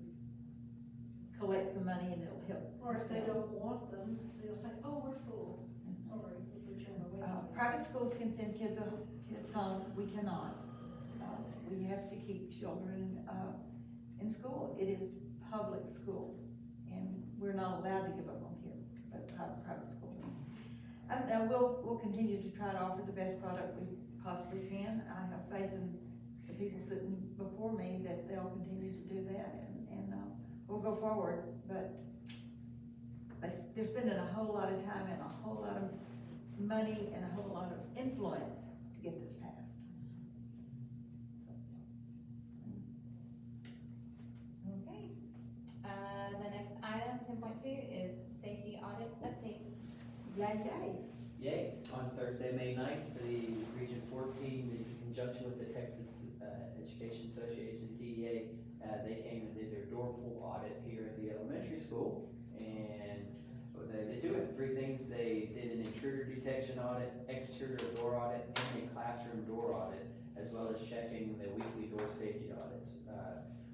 collect some money, and it'll help. Or if they don't want them, they'll say, oh, we're full. Sorry, we'll turn away. Private schools can send kids home, we cannot. We have to keep children in school. It is public school, and we're not allowed to give up on kids, but private school is. I don't know, we'll continue to try to offer the best product we possibly can. I have faith in the people sitting before me that they'll continue to do that, and we'll go forward, but they're spending a whole lot of time and a whole lot of money and a whole lot of influence to get this passed. Okay. The next item, 10.2, is safety audit update. Yay. Yay, on Thursday, May 9th, for the Region 14, in conjunction with the Texas Education Association, TEA, they came and did their door pull audit here at the elementary school. And they do it, 3 things. They did an intruder detection audit, exterior door audit, and a classroom door audit, as well as checking the weekly door safety audits.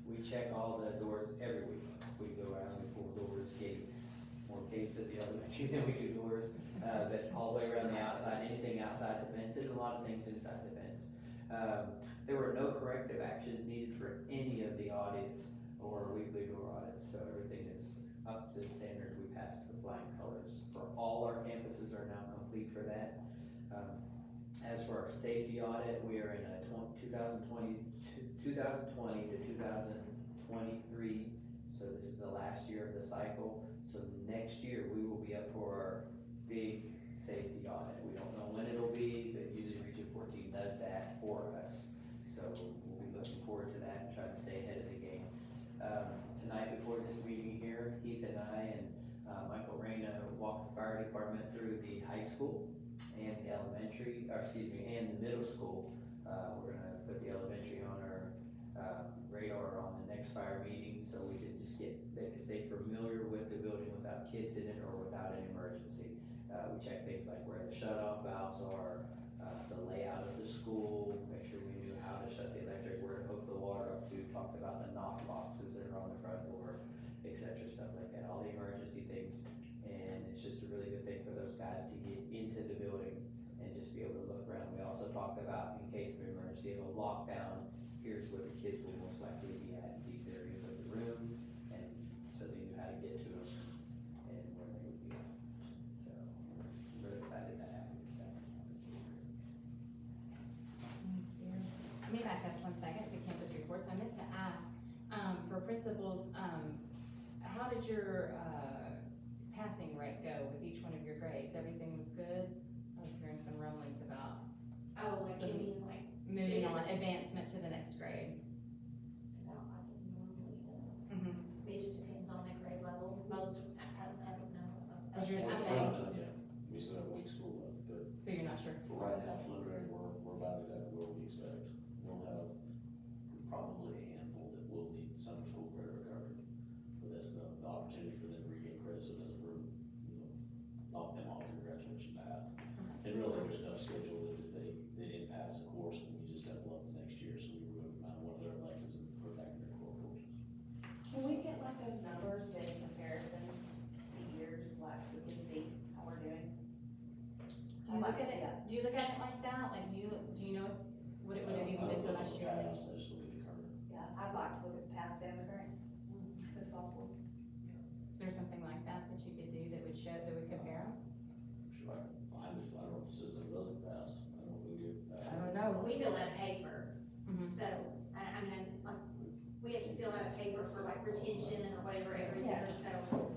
We check all the doors every week. We go around, we pull doors, gates, more gates at the elementary than we do doors. But all the way around the outside, anything outside the fence, and a lot of things inside the fence. There were no corrective actions needed for any of the audits or weekly door audits, so everything is up to the standard we passed with flying colors. For all our campuses are now complete for that. As for our safety audit, we are in a 2020 to 2023, so this is the last year of the cycle. So next year, we will be up for our big safety audit. We don't know when it'll be, but usually Region 14 does that for us. So we'll be looking forward to that and trying to stay ahead of the game. Tonight before this meeting here, Heath and I and Michael Reyna walked the fire department through the high school and the elementary, and the middle school. We're gonna put the elementary on our radar on the next fire meeting, so they can stay familiar with the building without kids in it or without an emergency. We check things like where the shut-off valves are, the layout of the school, make sure we knew how to shut the electric, where to hook the water up to, talked about the knock boxes that are on the front door, etc., stuff like that, all the emergency things. And it's just a really good thing for those guys to get into the building and just be able to look around. We also talked about, in case of emergency of a lockdown, here's where the kids will most likely be at in these areas of the room, and so they knew how to get to them and where they would be. So I'm really excited that happened this second. Let me back up 1 second to campus reports. I meant to ask, for principals, how did your passing rate go with each one of your grades? Everything was good? I was hearing some rumblings about Oh, like, you mean like moving on, students? advancement to the next grade. No, I think normally it is. Mm-hmm. It just depends on the grade level. Most, I don't know. Was yours the We're same? not done yet. We still have a week school left, but So you're not sure? for right now, preliminary, we're about exactly where we expect. We'll have probably a handful that will need summer school credit recovery. But that's the opportunity for them to regain credit, so it doesn't, knock them off their graduation path. And really, there's no schedule that if they didn't pass a course, then you just double up the next year, so we remove them out of one of their electives and put back in their core courses. Can we get like those numbers in comparison to years, like so we can see look at it, do you look at it like that? Like, do you know what it would have even been for last year? I just look at the current. Yeah, I'd like to look at the past and the current, if it's possible. Is there something like that that you could do that would show, that would compare them? Sure, I can find it, I don't know what the system does in the past, I don't know if we do. I don't know. We fill out a paper, Mm-hmm. so, I mean, like, we have to fill out a paper for like retention or whatever every year, so.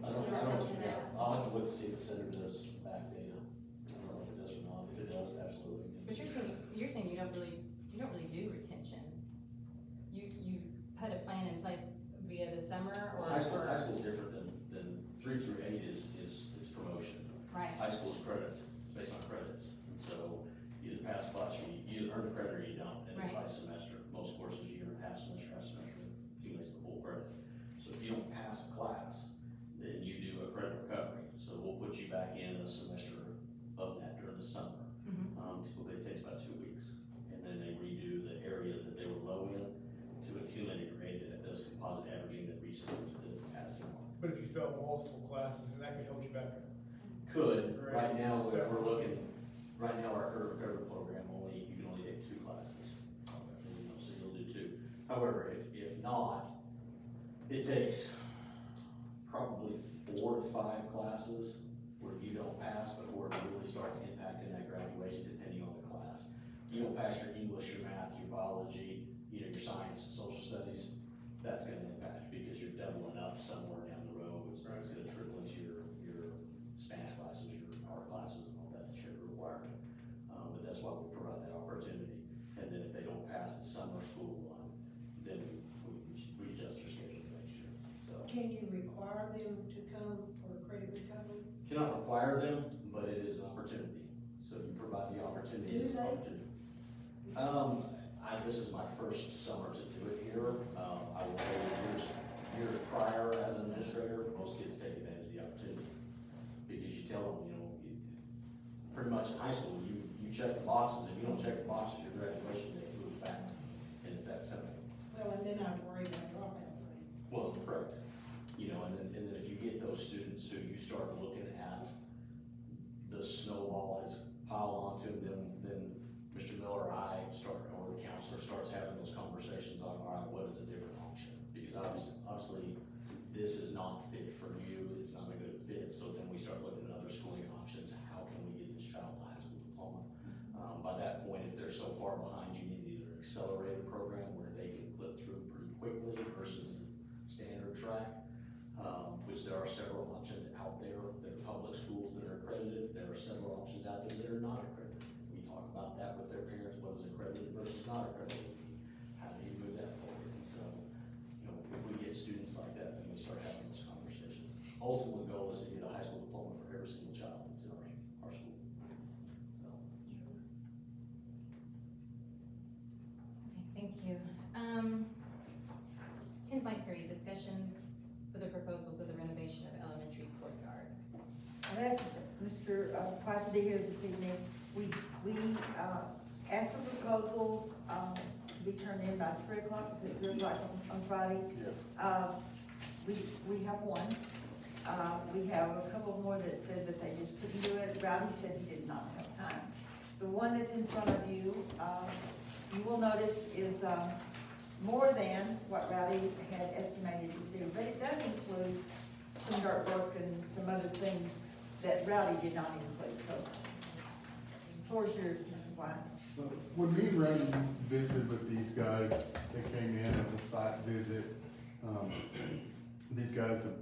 I just don't, wanna I touch on don't, that. I'll have to look to see if the center does back data, I don't know if it does or not, if it does, absolutely. But you're saying you don't really do retention. You put a plan in place via the summer or? High school's different than 3 through 8 is promotion. Right. High school's credit, it's based on credits, and so you either pass class, or you either earn the credit or you don't, and it's Right. by semester. Most courses, you earn half semester, accumulates the full credit. So if you don't pass a class, then you do a credit recovery, so we'll put you back in a semester of that during the summer. Typically it takes about 2 weeks, and then they redo the areas that they were low in to accumulate a grade that does composite averaging that reaches the passing mark. But if you fail multiple classes, then that could hold you back. Could, right Right. now, So- we're looking, right now, our credit recovery program you can only take 2 classes. So you'll do 2. However, if not, it takes probably 4 to 5 classes where you don't pass before it really starts impacting that graduation, depending on the class. You don't pass your English, your math, your biology, your science, social studies, that's gonna impact, because you're doubling up somewhere down the road. It's gonna trickle into your Spanish classes, your art classes, and all that you're required. But that's why we provide that opportunity. And then if they don't pass the summer school one, then we adjust their schedule to make sure, so. Can you require them to come for credit recovery? Cannot require them, but it is an opportunity, so you provide the opportunity. Do it's an they? opportunity. This is my first summer to do it here. I will tell you, years prior as an administrator, most kids take advantage of the opportunity. Because you tell them, pretty much in high school, you check the boxes. If you don't check the boxes, your graduation day moves back, and it's that simple. Well, and then I'd worry about dropout rate. Well, correct. And then if you get those students who you start looking at, the snowball has piled onto them, then Mr. Miller or I or the counselor starts having those conversations on, all right, what is a different option? Because obviously, this is not fit for you, it's not a good fit, so then we start looking at other schooling options. How can we get this child a high school diploma? By that point, if they're so far behind, you need either accelerate a program where they can clip through pretty quickly versus the standard track, which there are several options out there that are public schools that are accredited. There are several options out there that are not accredited. We talk about that with their parents, what is accredited versus not accredited. How do you move that forward? And so, if we get students like that, then we start having those conversations. Ultimate goal is to get a high school diploma for every single child that's in our school. So. Okay, thank you. 10.3, discussions for the proposals of the renovation of elementary courtyard. And as Mr. Price to be here this evening, we asked for proposals, to be turned in by 3 o'clock, is it 3 o'clock on Friday? Yes. We have one. We have a couple more that said that they just couldn't do it. Rowdy said he did not have time. The one that's in front of you, you will notice is, more than what Rowdy had estimated to do, but it does include some dirt work and some other things that Rowdy did not include, so. Floor's yours, Mr. White. When me and Randy visited with these guys, they came in as a site visit. These guys have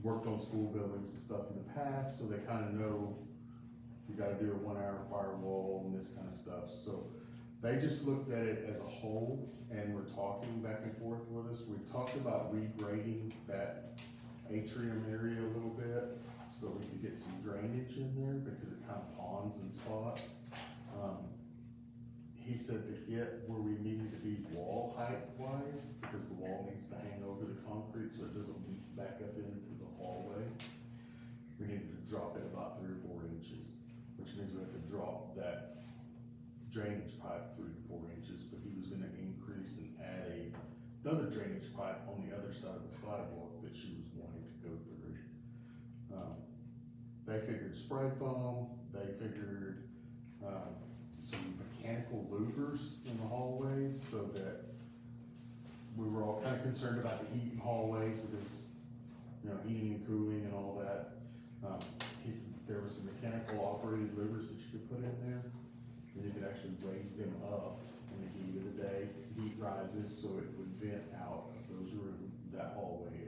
worked on school buildings and stuff in the past, so they kind of know you gotta do a 1-hour firewall and this kind of stuff. So they just looked at it as a whole and were talking back and forth with us. We talked about regrading that atrium area a little bit so we could get some drainage in there because it kind of ponds in spots. He said to get where we needed to be wall height wise, because the wall needs to hang over the concrete so it doesn't leak back up into the hallway. We needed to drop it about 3 or 4 inches, which means we have to drop that drainage pipe 3 to 4 inches, but he was gonna increase and add another drainage pipe on the other side of the sidewalk that she was wanting to go through. They figured spray foam, they figured some mechanical louvers in the hallways so that we were all kind of concerned about the heat in hallways because, you know, heating and cooling and all that. He said there was some mechanical operated louvers that you could put in there, and you could actually raise them up in the heat of the day. Heat rises, so it would vent out of those rooms, that hallway area.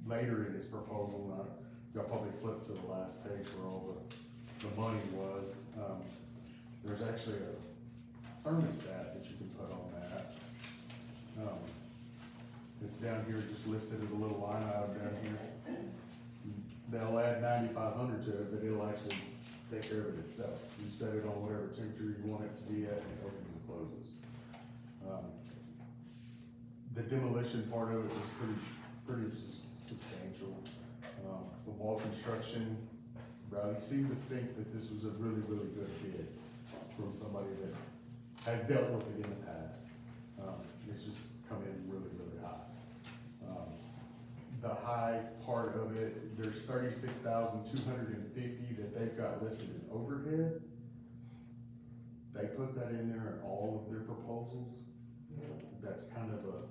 Later in his proposal, y'all probably flip to the last page where all the money was. There's actually a thermostat that you can put on that. It's down here, just listed as a little line item down here. They'll add 9,500 to it, but it'll actually take care of it itself. You set it on whatever temperature you want it to be at, and it opens and closes. The demolition part of it was pretty substantial. The wall construction, Rowdy seemed to think that this was a really, really good bid from somebody that has dealt with it in the past. It's just come in really, really high. The high part of it, there's 36,250 that they've got listed as overhead. They put that in there in all of their proposals. That's kind of a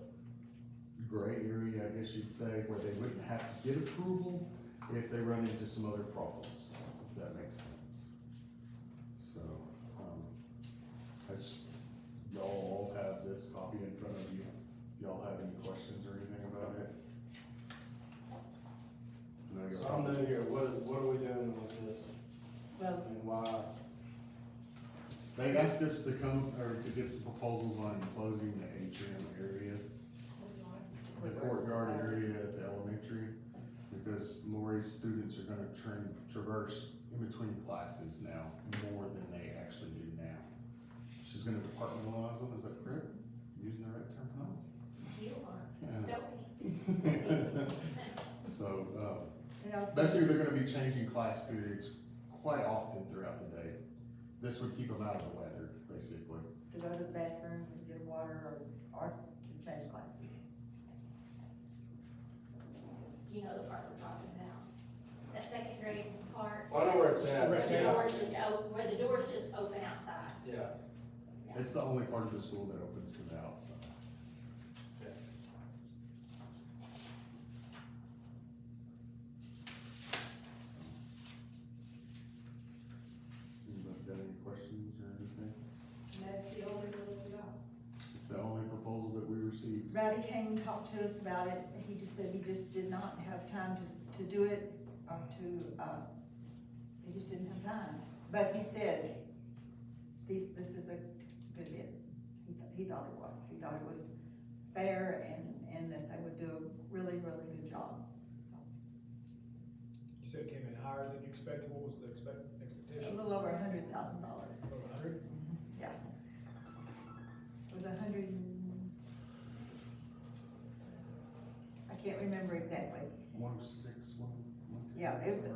gray area, I guess you'd say, where they wouldn't have to get approval if they run into some other problems, if that makes sense. So, y'all all have this copy in front of you. Y'all have any questions or anything about it? No, So I'm new here, what are we doing with this? Well, And why? They asked us to come, or to get some proposals on enclosing the atrium area, the courtyard area at the elementary, because Lori's students are gonna traverse in between classes now, more than they actually do now. She's gonna departmentalize them, is that correct? Using the right terminology? You are Yeah. so fancy. So, and also. basically, they're gonna be changing class periods quite often throughout the day. This would keep them out of the weather, basically. To go to the bathroom, to get water, or to change classes. You know the part we're talking about, that second grade part. I know where it's at. Where the doors just where the doors just open outside. Yeah. It's the only part of the school that opens to the outside. Anybody got any questions or anything? And that's the only one we got. It's the only proposal that we received. Rowdy came and talked to us about it, he just said he just did not have time to do it, or he just didn't have time. But he said, this is a good bid, he thought it was fair and that they would do a really, really good job, so. You said it came in higher than you expected, what was the A expectation? little over $100,000. Over 100? Yeah. It was 100 I can't remember exactly. 106, Yeah, it was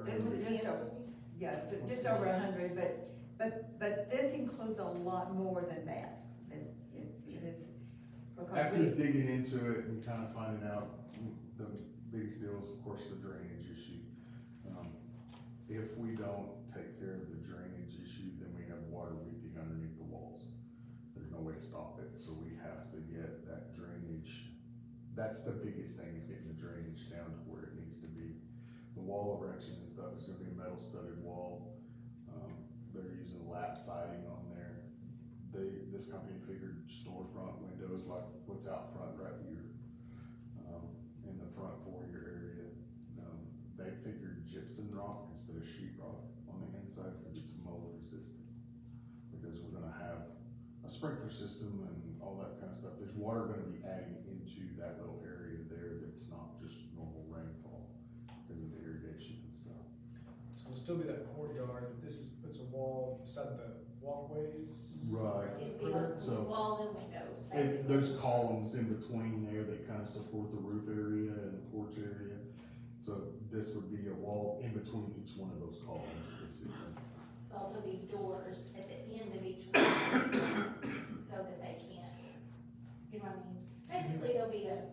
just over, yeah, just over 100, but this includes a lot more than that. It is, because After digging into it and kind of finding out, the biggest deal is, of course, the drainage issue. If we don't take care of the drainage issue, then we have water leaking underneath the walls. There's no way to stop it, so we have to get that drainage. That's the biggest thing, is getting the drainage down to where it needs to be. The wall erection and stuff is gonna be a metal studded wall. They're using lap siding on there. This company figured storefront windows like what's out front right here, in the front foyer area. They figured gypsum rock instead of sheet rock on the inside because it's mold resistant. Because we're gonna have a sprinkler system and all that kind of stuff. There's water gonna be adding into that little area there that's not just normal rainfall because of the irrigation and stuff. So it'll still be that courtyard, but this puts a wall beside the walkways? Right. It'd be Perimeter? So- walls and windows, And basically. there's columns in between there that kind of support the roof area and the porch area. So this would be a wall in between each one of those columns, basically. There'll also be doors at the end of each one, so that they can't, you know what I mean? Basically, there'll be a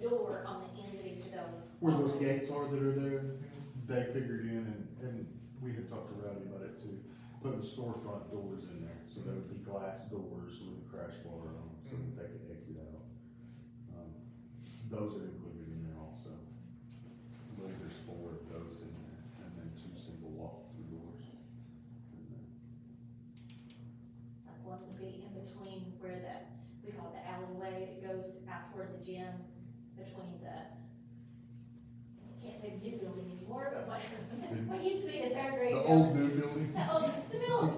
door on the end of each of those. Where those gates are that are there, they figured in, and we had talked to Rowdy about it too. putting storefront doors in there, so there would be glass doors with a crash bar on them, so that they could exit out. Those are included in there also. I believe there's 4 of those in there, and then 2 single walk-through doors in there. Like one would be in between where we call it the alleyway that goes out toward the gym, between can't say the new building anymore, but what used to be the third grade The building. old new building? The middle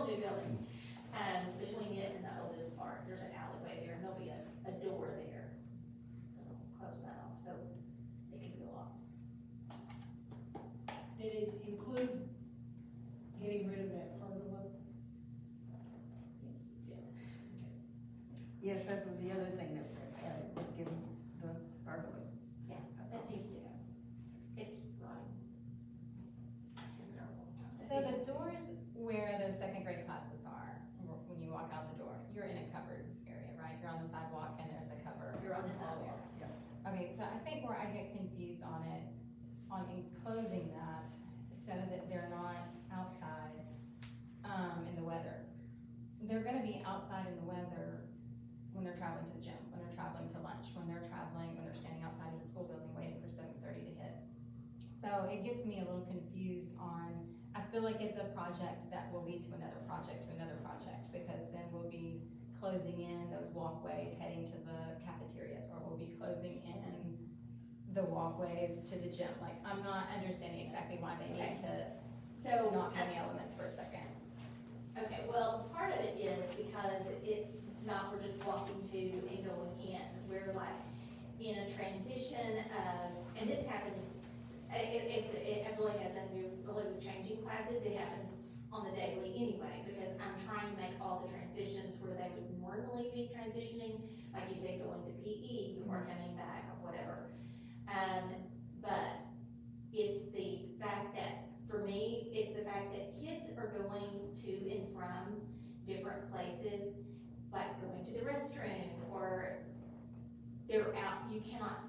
new building. Between it and the oldest part, there's an alleyway there, and there'll be a door there. That'll close that off, so it can go off. Did it include getting rid of that pergola? Yes, that was the other thing that was given the pergola. Yeah, that needs to go. It's rotting. So the doors where those second grade classes are, when you walk out the door, you're in a covered area, right? You're on the sidewalk and there's a cover. You're on the sidewalk. Okay, so I think where I get confused on it, on enclosing that, so that they're not outside, in the weather. They're gonna be outside in the weather when they're traveling to the gym, when they're traveling to lunch, when they're standing outside of the school building waiting for 7:30 to hit. So it gets me a little confused on, I feel like it's a project that will lead to another project, because then we'll be closing in those walkways heading to the cafeteria, or we'll be closing in the walkways to the gym. Like, I'm not understanding exactly why they need to not have any elements for a second. Okay, well, part of it is because it's not, we're just walking to and going in. We're like in a transition of, and this happens, it really has nothing to do really with changing classes. It happens on the daily anyway, because I'm trying to make all the transitions where they would normally be transitioning, like you say, going to PE or coming back or whatever. But it's the fact that, for me, it's the fact that kids are going to and from different places, like going to the restroom, or they're out, you cannot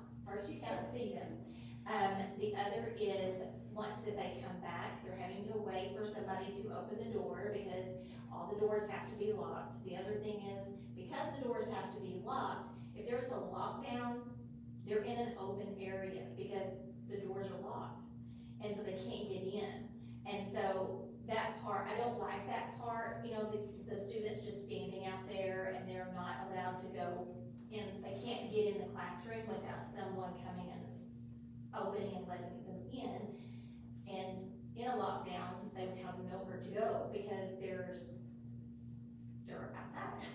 see them. The other is, once that they come back, they're having to wait for somebody to open the door, because all the doors have to be locked. The other thing is, because the doors have to be locked, if there's a lockdown, they're in an open area, because the doors are locked, and so they can't get in. And so that part, I don't like that part, the students just standing out there and they're not allowed to go in, they can't get in the classroom without someone coming and opening and letting them in. And in a lockdown, they would have nowhere to go because they're outside.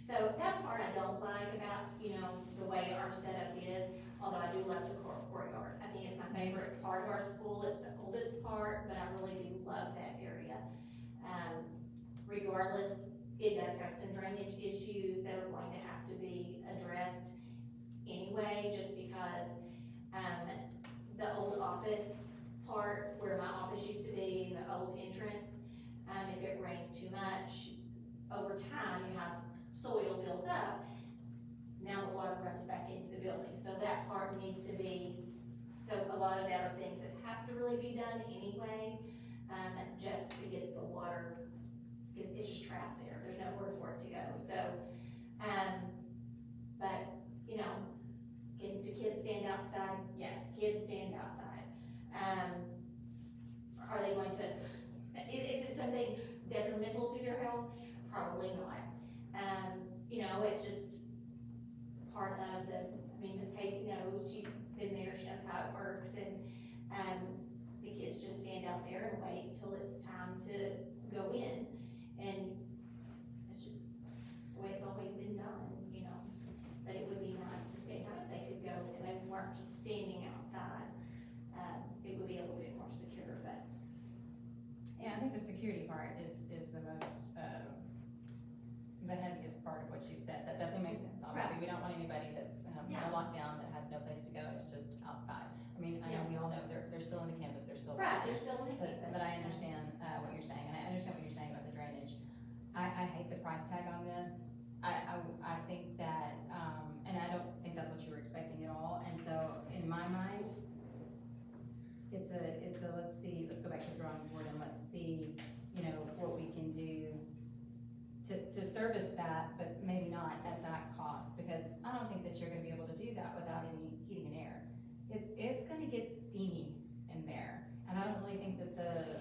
So that part I don't like about, the way our setup is, although I do love the courtyard. I think it's my favorite part of our school. It's the oldest part, but I really do love that area. Regardless, it does have some drainage issues that are going to have to be addressed anyway, just because the old office part where my office used to be, the old entrance, if it rains too much, over time you have soil built up. Now the water runs back into the building, so that part needs to be, so a lot of that are things that have to really be done anyway, just to get the water, because it's just trapped there, there's nowhere for it to go, so, but, do kids stand outside? Yes, kids stand outside. Are they going to, is it something detrimental to their health? Probably not. It's just part of because Casey knows, she's been there, she knows how it works, and the kids just stand out there and wait till it's time to go in, and it's just the way it's always been done, but it would be nice to stand out if they could go, and they weren't just standing outside. It would be a little bit more secure, but. Yeah, I think the security part is the most, the heaviest part of what you said. That definitely makes sense. Obviously, we don't want anybody that's in a lockdown that has no place to go, it's just outside. I mean, I know we all know they're still on the campus, they're still. Right, they're still on the campus. But I understand, what you're saying, and I understand what you're saying about the drainage. I hate the price tag on this. I think that, and I don't think that's what you were expecting at all, and so, in my mind, it's a, let's go back to the drawing board and let's see, to service that, but maybe not at that cost, because I don't think that you're gonna be able to do that without any heating and air. It's gonna get steamy in there, and I don't really think that the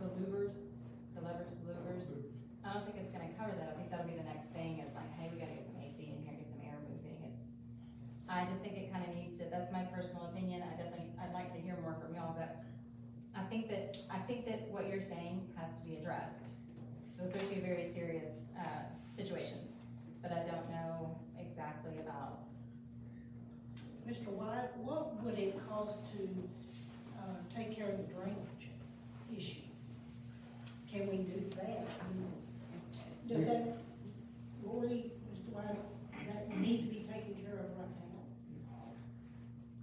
louvers, I don't think it's gonna cover that. I think that'll be the next thing, is like, hey, we gotta get some AC in here, get some air moving. I just think it kinda needs to, that's my personal opinion. I'd like to hear more from y'all, but I think that what you're saying has to be addressed. Those are two very serious, situations, but I don't know exactly about. Mr. White, what would it cost to, take care of the drainage issue? Can we do that? I mean, does that, Lori, Mr. White, does that need to be taken care of right now?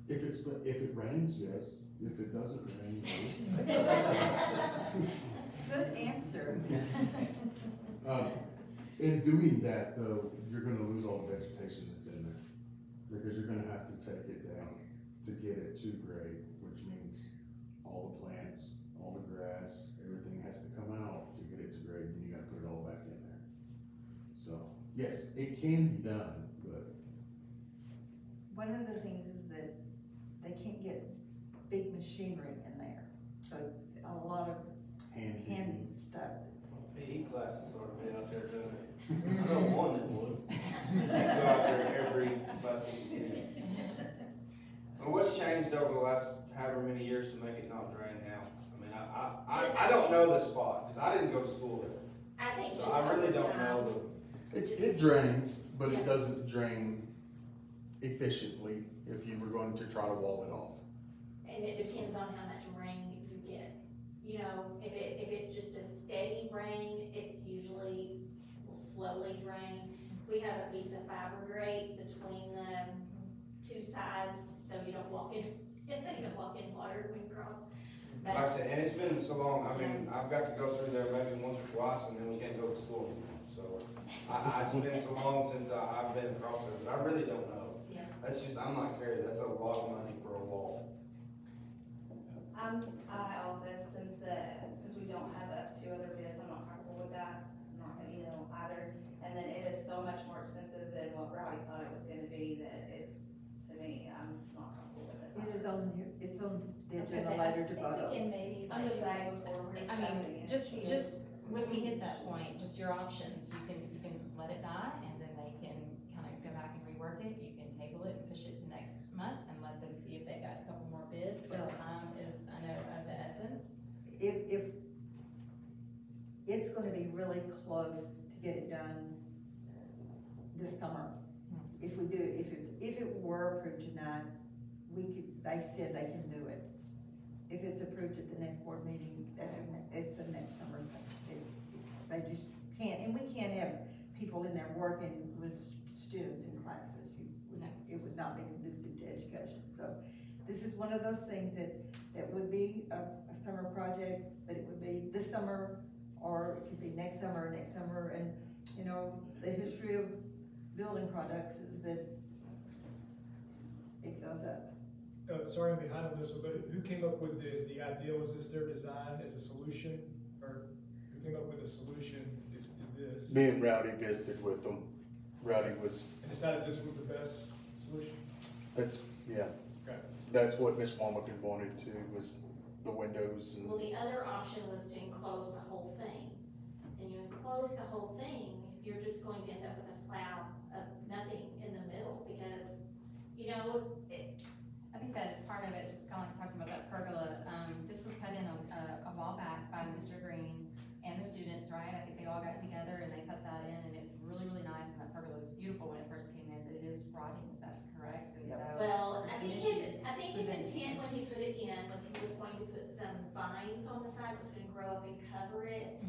If it rains, yes. If it doesn't rain, no. Good answer. In doing that, though, you're gonna lose all the vegetation that's in there, because you're gonna have to take it down to get it to grade, which means all the plants, all the grass, everything has to come out to get it to grade, then you gotta put it all back in there. So, yes, it can be done, but One of the things is that they can't get big machinery in there, so it's a lot of handy stuff. PE classes ought to be out there doing it. I know one that would. They go out there every class that you can. Well, what's changed over the last however many years to make it not drain now? I mean, I don't know the spot, cause I didn't go to school there. I think So just I really over don't time. know it drains, but it doesn't drain efficiently if you were going to try to wall it off. And it depends on how much rain you get. You know, if it's just a steady rain, it's usually will slowly drain. We have a piece of fiber grate between the two sides, so you don't walk in water when you cross. Like I said, and it's been so long, I mean, I've got to go through there maybe once or twice, and then we can't go to school anymore, so. It's been so long since I've been across there, but I really don't know. Yeah. That's just, I'm not Carrie, that's a lot of money for a wall. I also, since we don't have two other bids, I'm not comfortable with that, I'm not gonna, either. And then it is so much more expensive than what Rowdy thought it was gonna be, that it's, to me, I'm not comfortable with it. It is on here, it's on the I was gonna agenda say, later to I think vote we on. can maybe, I'm like, just saying before we're discussing it. just when we hit that point, just your options, you can let it die, and then they can kind of go back and rework it. You can table it and push it to next month and let them see if they got a couple more bids, but time is, I know, of the essence. If it's gonna be really close to get it done this summer. If it were approved tonight, they said they can do it. If it's approved at the next board meeting, it's the next summer. They just can't, and we can't have people in there working with students in classes. It would not be conducive to education. So this is one of those things that would be a summer project, but it would be this summer, or it could be next summer, and, the history of building products is that it goes up. Sorry, I'm behind on this one, but who came up with the idea? Was this their design as a solution? Or who came up with the solution is this? Me and Rowdy visited with them. Rowdy was, And decided this was the best solution? yeah, Okay. that's what Miss Walmington wanted to, was the windows and. Well, the other option was to enclose the whole thing. And you enclose the whole thing, you're just going to end up with a slab of nothing in the middle, because, I think that's part of it, just talking about that pergola. This was cut in a while back by Mr. Green and the students, right? I think they all got together and they put that in, and it's really, really nice, and that pergola was beautiful when it first came in, but it is rotting, is that correct? And so well, there's I some think issues his presented. intent when he put it in was he was going to put some vines on the side, that was gonna grow up and cover it.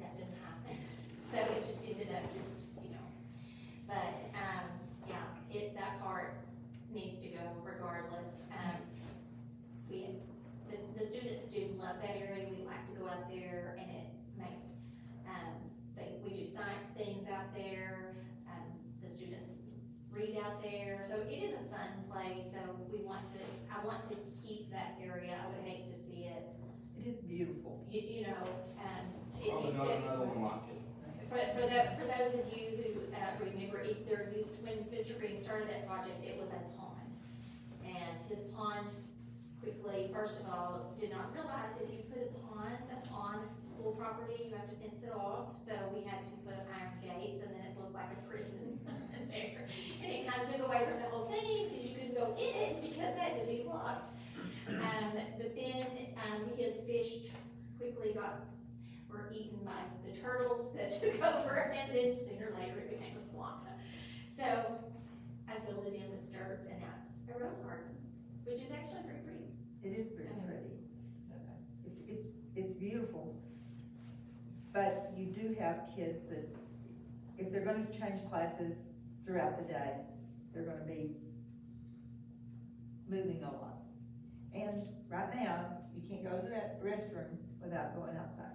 That didn't happen. So it just ended up but, that part needs to go regardless. The students do love that area. We like to go out there, and it makes, we do science things out there. The students read out there, so it is a fun place. So I want to keep that area. I would hate to see it. It is beautiful. It Probably used not to. another one like it. for those of you who, remember, when Mr. Green started that project, it was a pond. And his pond quickly, first of all, did not realize if you put a pond on school property, you have to fence it off. So we had to put up iron gates, and then it looked like a prison there. And it kind of took away from the whole thing, because you couldn't go in it because it had to be locked. But then, his fish quickly were eaten by the turtles that took over, and then sooner or later it became a swamp. So I filled it in with dirt, and now it's a rose garden, which is actually very pretty. It is very pretty. It's beautiful. But you do have kids that, if they're gonna change classes throughout the day, they're gonna be moving a lot. And right now, you can't go to the restroom without going outside.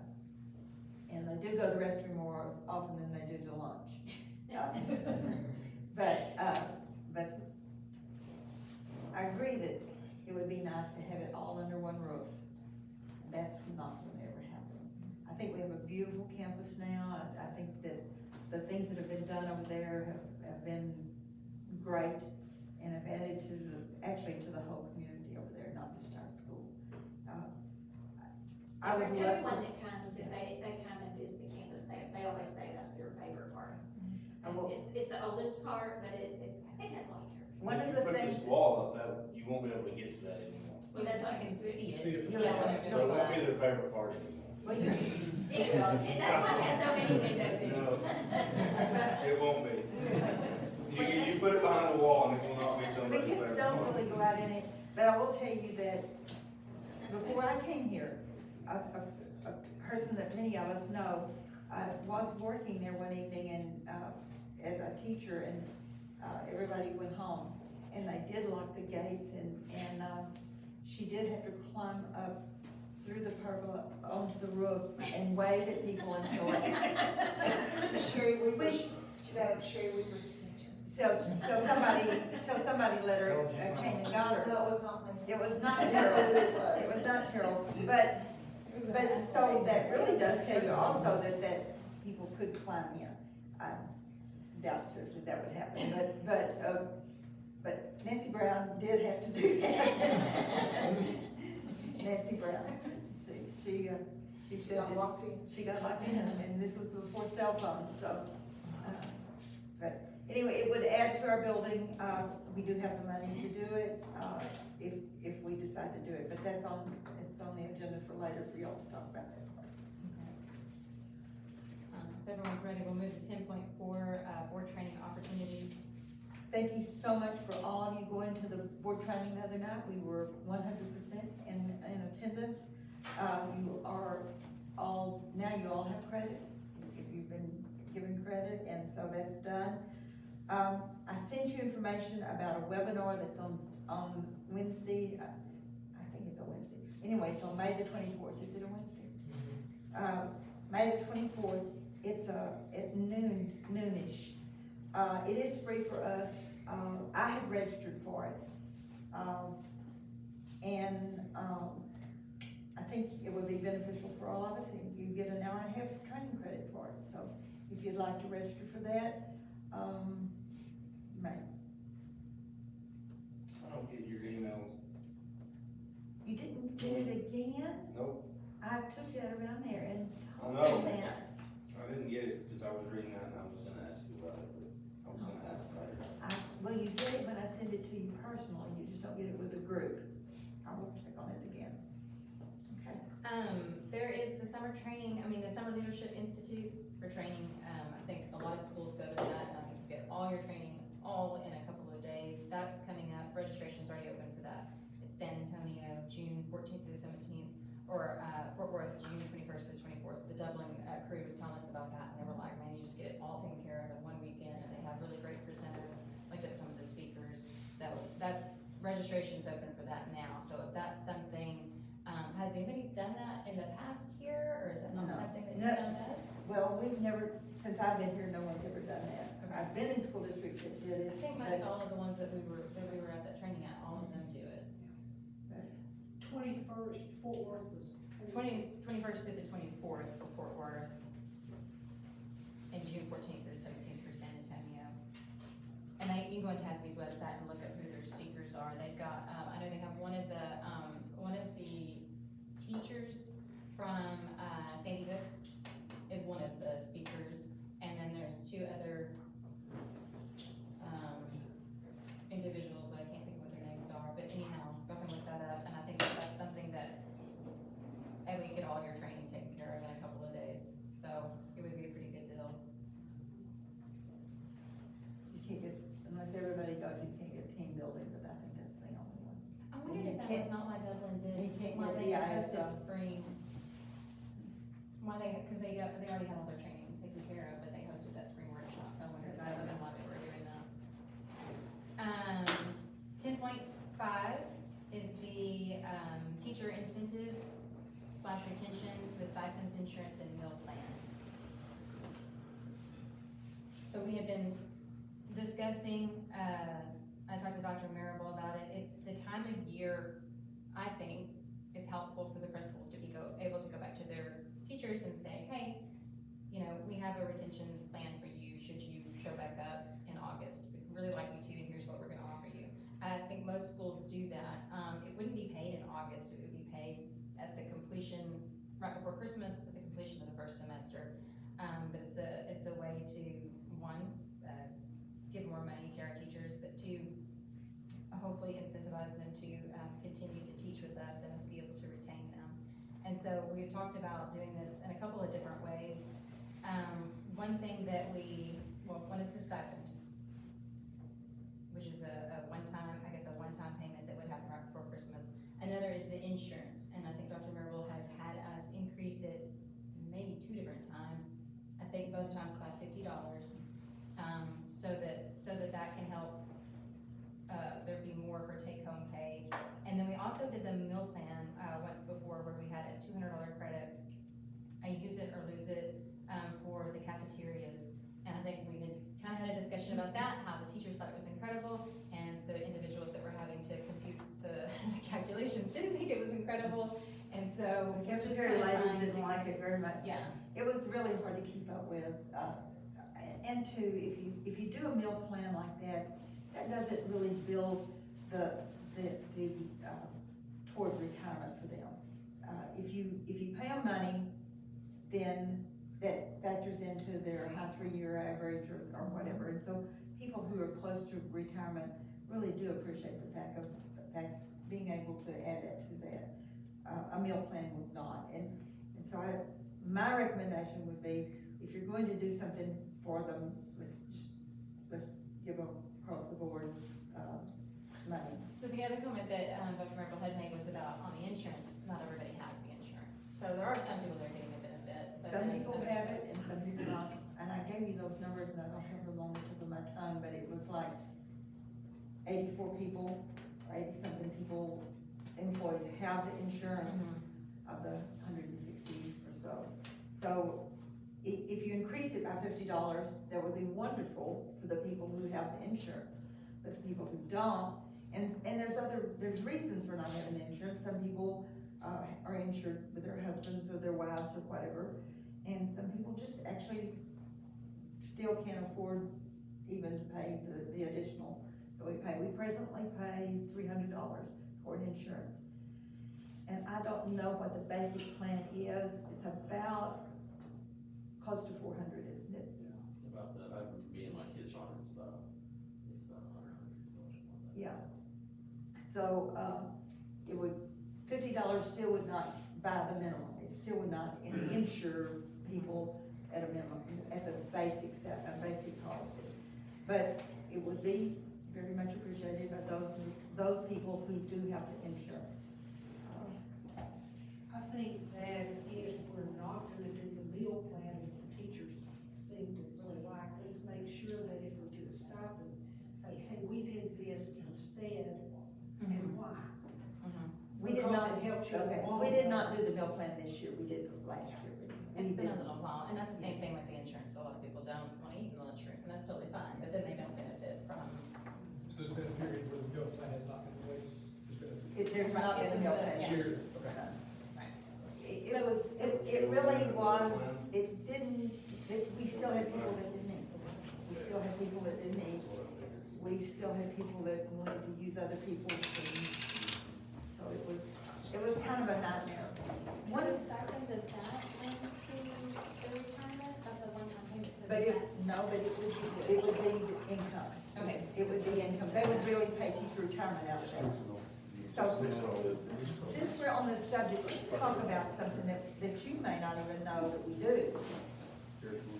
And they do go to the restroom more often than they do to lunch. But I agree that it would be nice to have it all under one roof. That's not gonna ever happen. I think we have a beautiful campus now. I think that the things that have been done over there have been great and have added to the whole community over there, not just our school. I would love Everyone to. that comes, if they come and visit the campus, they always say that's their favorite part. I will- It's the oldest part, but it has a lot of character. One If of you the put this things. wall up, that, you won't be able to get to that anymore. Well, that's what you can see See it. You'll- So it won't be their favorite part anymore. Well, you- It will, and that's why it has so many windows in No, it. it won't be. You put it behind the wall and it will not be The somebody's kids favorite don't part. really go out in it, but I will tell you that before I came here, a person that many of us know, was working there one evening and, as a teacher, and, everybody went home. And they did lock the gates, and she did have to climb up through the pergola onto the roof and wave at people until. Sherry Weaver's, Sherry Weaver's attention. Till somebody let her, came and got her. No, it was not me. It was not terrible, it was not terrible, but so that really does tell you also that people could climb in. I doubt seriously that would happen, but Nancy Brown did have to do that. Nancy Brown, she said. got locked in. She got locked in, and this was before cell phones, so, but anyway, it would add to our building. We do have the money to do it, if we decide to do it, but it's on the agenda for later for y'all to talk about that. If everyone's ready, we'll move to 10.4, board training opportunities. Thank you so much for all of you going to the board training the other night. We were 100% in attendance. You are all, now you all have credit, if you've been given credit, and so that's done. I sent you information about a webinar that's on Wednesday. I think it's a Wednesday. Anyway, it's on May the 24th. Is it a Wednesday? May the 24th. It's at noonish. It is free for us. I have registered for it. And I think it would be beneficial for all of us, and you get an hour and a half of training credit for it. So if you'd like to register for that, May. I don't get your emails. You didn't get it again? Nope, I took that around there and I told know. them that. I didn't get it because I was reading that and I was gonna ask you about it, but I was gonna ask later. Well, you get it when I send it to you personally, you just don't get it with a group. I will check on it again. Okay. There is the summer training, the Summer Leadership Institute for training. I think a lot of schools go to that, and I think you get all your training all in a couple of days. That's coming up. Registration's already open for that. It's San Antonio, June 14th through the 17th, or Fort Worth, June 21st to the 24th. The Dublin crew was telling us about that, and they were like, man, you just get it all taken care of in one weekend, and they have really great presenters. Looked at some of the speakers. So that's, registration's open for that now. So if that's something, has anybody done that in the past year, or is that not No. something that No. UNO does? Well, we've never, since I've been here, no one's ever done that. I've been in school districts that did it. I think most all of the ones that we were at that training at, all of them do it. 21st, Fort Worth was. 21st through the 24th for Fort Worth. June 14th to the 17th for San Antonio. And you can go on TASB's website and look up who their speakers are. They've got, I know they have one of the teachers from Sandy Hook is one of the speakers, and then there's two other individuals that I can't think of what their names are, but anyhow, go and look that up, and I think that's something that, and we get all your training taken care of in a couple of days, so it would be a pretty good deal. You can't get, unless everybody goes, you can't get team building, but I think that's the only one. I wondered if that was not why Dublin did, You can't why get they EIS hosted stuff. spring. Why they already had all their training taken care of, but they hosted that spring workshop, so I wondered if that wasn't why they were doing that. 10.5 is the, teacher incentive / retention, the stipends, insurance, and meal plan. So we have been discussing, I talked to Dr. Marable about it, it's the time of year, I think, it's helpful for the principals to be able to go back to their teachers and say, hey, you know, we have a retention plan for you, should you show back up in August, we'd really like you to, and here's what we're gonna offer you. I think most schools do that. It wouldn't be paid in August, it would be paid at the completion, right before Christmas, at the completion of the first semester. But it's a way to, one, give more money to our teachers, but two, hopefully incentivize them to continue to teach with us and us be able to retain them. And so we've talked about doing this in a couple of different ways. One thing that one is the stipend, which is a one-time payment that would happen right before Christmas. Another is the insurance, and I think Dr. Marable has had us increase it maybe 2 different times. I think both times by $50, so that can help there be more for take-home pay. And then we also did the meal plan once before, where we had a $200 credit. I use it or lose it for the cafeterias. And I think we had had a discussion about that, how the teachers thought it was incredible, and the individuals that were having to compute the calculations didn't think it was incredible. And so The we're just cafeteria kinda ladies trying didn't to- like it very much. Yeah. It was really hard to keep up with, and two, if you do a meal plan like that, that doesn't really build toward retirement for them. If you pay them money, then that factors into their high 3-year average or whatever, and so people who are close to retirement really do appreciate the fact being able to add that to that. A meal plan would not, and so my recommendation would be, if you're going to do something for them, let's give them across the board, money. So the other comment that Dr. Marble had made was about on the insurance, not everybody has the insurance. So there are some people that are getting a benefit. But Some then people others have don't. it and some people don't, and I gave you those numbers and I don't have them on the tip of my tongue, but it was like 84 people, or 80-something people, employees have the insurance of the 160 or so. So if you increase it by $50, that would be wonderful for the people who have the insurance. But the people who don't, and there's reasons for not having insurance. Some people are insured with their husbands or their wives or whatever, and some people just actually still can't afford even to pay the additional that we pay. We presently pay $300 for an insurance. And I don't know what the basic plan is. It's about close to 400, isn't it? Yeah, it's about that. I remember me and my kids on it, it's about $150. Yeah. So, it would, $50 still would not buy the minimum. It still would not insure people at a minimum, at the basic policy. But it would be very much appreciated by those people who do have the insurance. I think that if we're not gonna do the meal plan that the teachers seem to really like, let's make sure that if we do a stipend, say, hey, we did this instead, and why? We did Because not, it helps you okay, along. we did not do the meal plan this year, we did it last year. It's been a little while, and that's the same thing with the insurance. A lot of people don't want to eat in the lunchroom, and that's totally fine, but then they don't benefit from. So there's been a period where the meal plan has not been in place? There's not been a meal plan. This year, okay. It really was, we still had people that didn't eat. We still had people that didn't eat. We still had people that wanted to use other people's, and so it was kind of a nightmare. What is stipend, does that link to the retirement? That's a one-time payment, so But does it, that? no, but it would be income. Okay. It would be income. They would really pay teacher retirement out of that. So, since we're on this subject, let's talk about something that you may not even know that we do.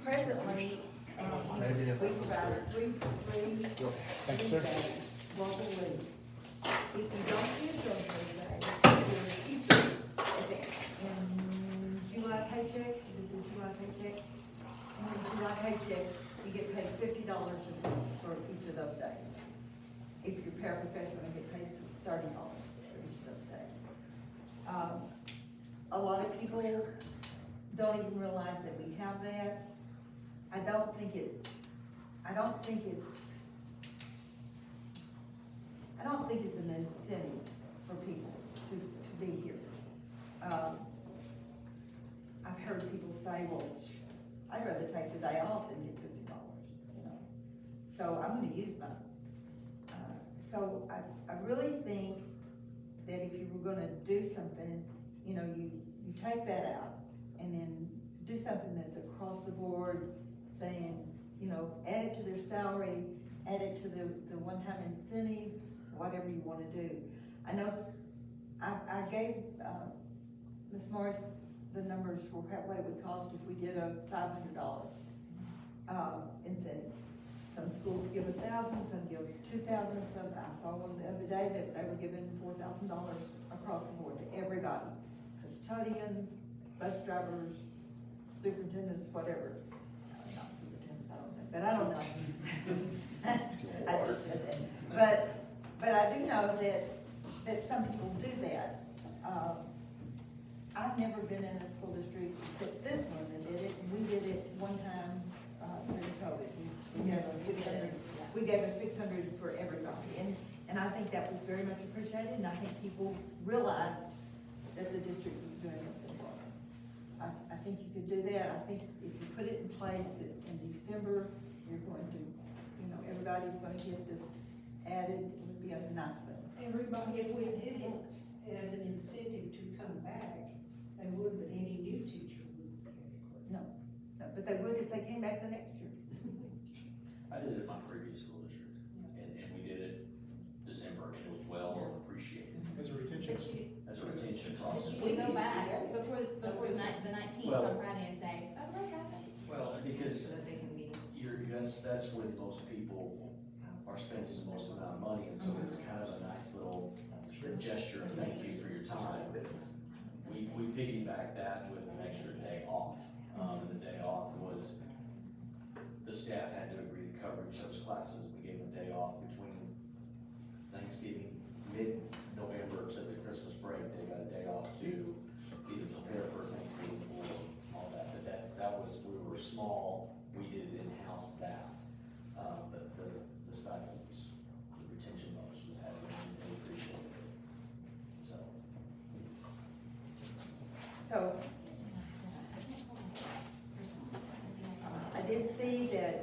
Presently, we provide free Thank you, sir. local leave. If you don't use those leave days, you're a teacher in July paycheck, is it the July paycheck? In the July paycheck, you get paid $50 for each of those days. If you're paraprofessional, you get paid $30 for each of those days. A lot of people don't even realize that we have that. I don't think it's an incentive for people to be here. I've heard people say, well, I'd rather take the day off than get $50, you know. So I'm gonna use mine. So I really think that if you were gonna do something, you know, you take that out and then do something that's across the board, saying, you know, add it to their salary, add it to the one-time incentive, whatever you wanna do. I know, I gave, Ms. Morris the numbers for what it would cost if we did a $500, incentive. Some schools give 1,000, some give 2,000, some, I saw them the other day that they were giving $4,000 across the board to everybody. Custodians, bus drivers, superintendents, whatever. Not superintendents, I don't think, but I don't know. I just said that. But I do know that some people do that. I've never been in a school district except this one that did it, and we did it one time, during COVID. We gave a 600 for everybody, and I think that was very much appreciated, and I think people realized that the district was doing it for them. I think you could do that. I think if you put it in place in December, you're going to, you know, everybody's gonna get this added, it would be a nice thing. Everybody, if we did it as an incentive to come back, they would, but any new teacher wouldn't get it. No, but they would if they came back the next year. I did it at my previous school district, and we did it December, and it was well appreciated. As a retention. As a retention process. We go back before the 19th Well- on Friday and say, oh, look, guys. Well, because So that they can be. that's when most people are spending the most amount of money, and so it's kind of a nice little gesture of thank you for your time. We piggybacked that with an extra day off, and the day off was, the staff had to agree to cover each other's classes. We gave them a day off between Thanksgiving, mid-November to the Christmas break. They got a day off to either prepare for Thanksgiving or all that. But that was, we were small, we did in-house that. But the stipend was, the retention bonus was added, and they appreciated it. So, I did see that,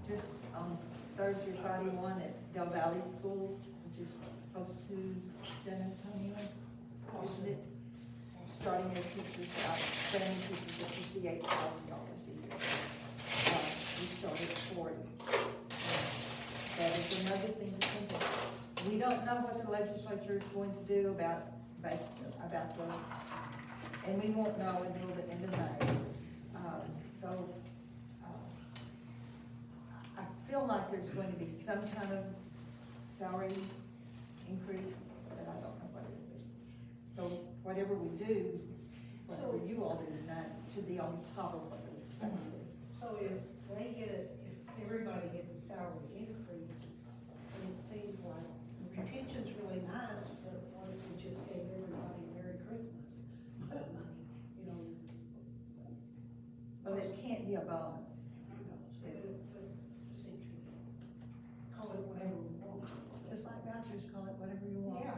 just on Thursday, Friday one at Del Valley Schools, which is close to San Antonio, isn't it? Starting their teachers, training teachers at $58,000 a year. We started at 40. That is another thing to think about. We don't know what the legislature is going to do about the, and we won't know until the end of May. I feel like there's going to be some kind of salary increase, but I don't know what it will be. So whatever we do, whatever you all do tonight, should be on top of what we're expecting. So if everybody gets a salary increase, then it seems like retention's really nice, but what if we just gave everybody Merry Christmas money, you know? But it can't be a bonus. Call it whatever we want. Just like vouchers, call it whatever you want. Yeah.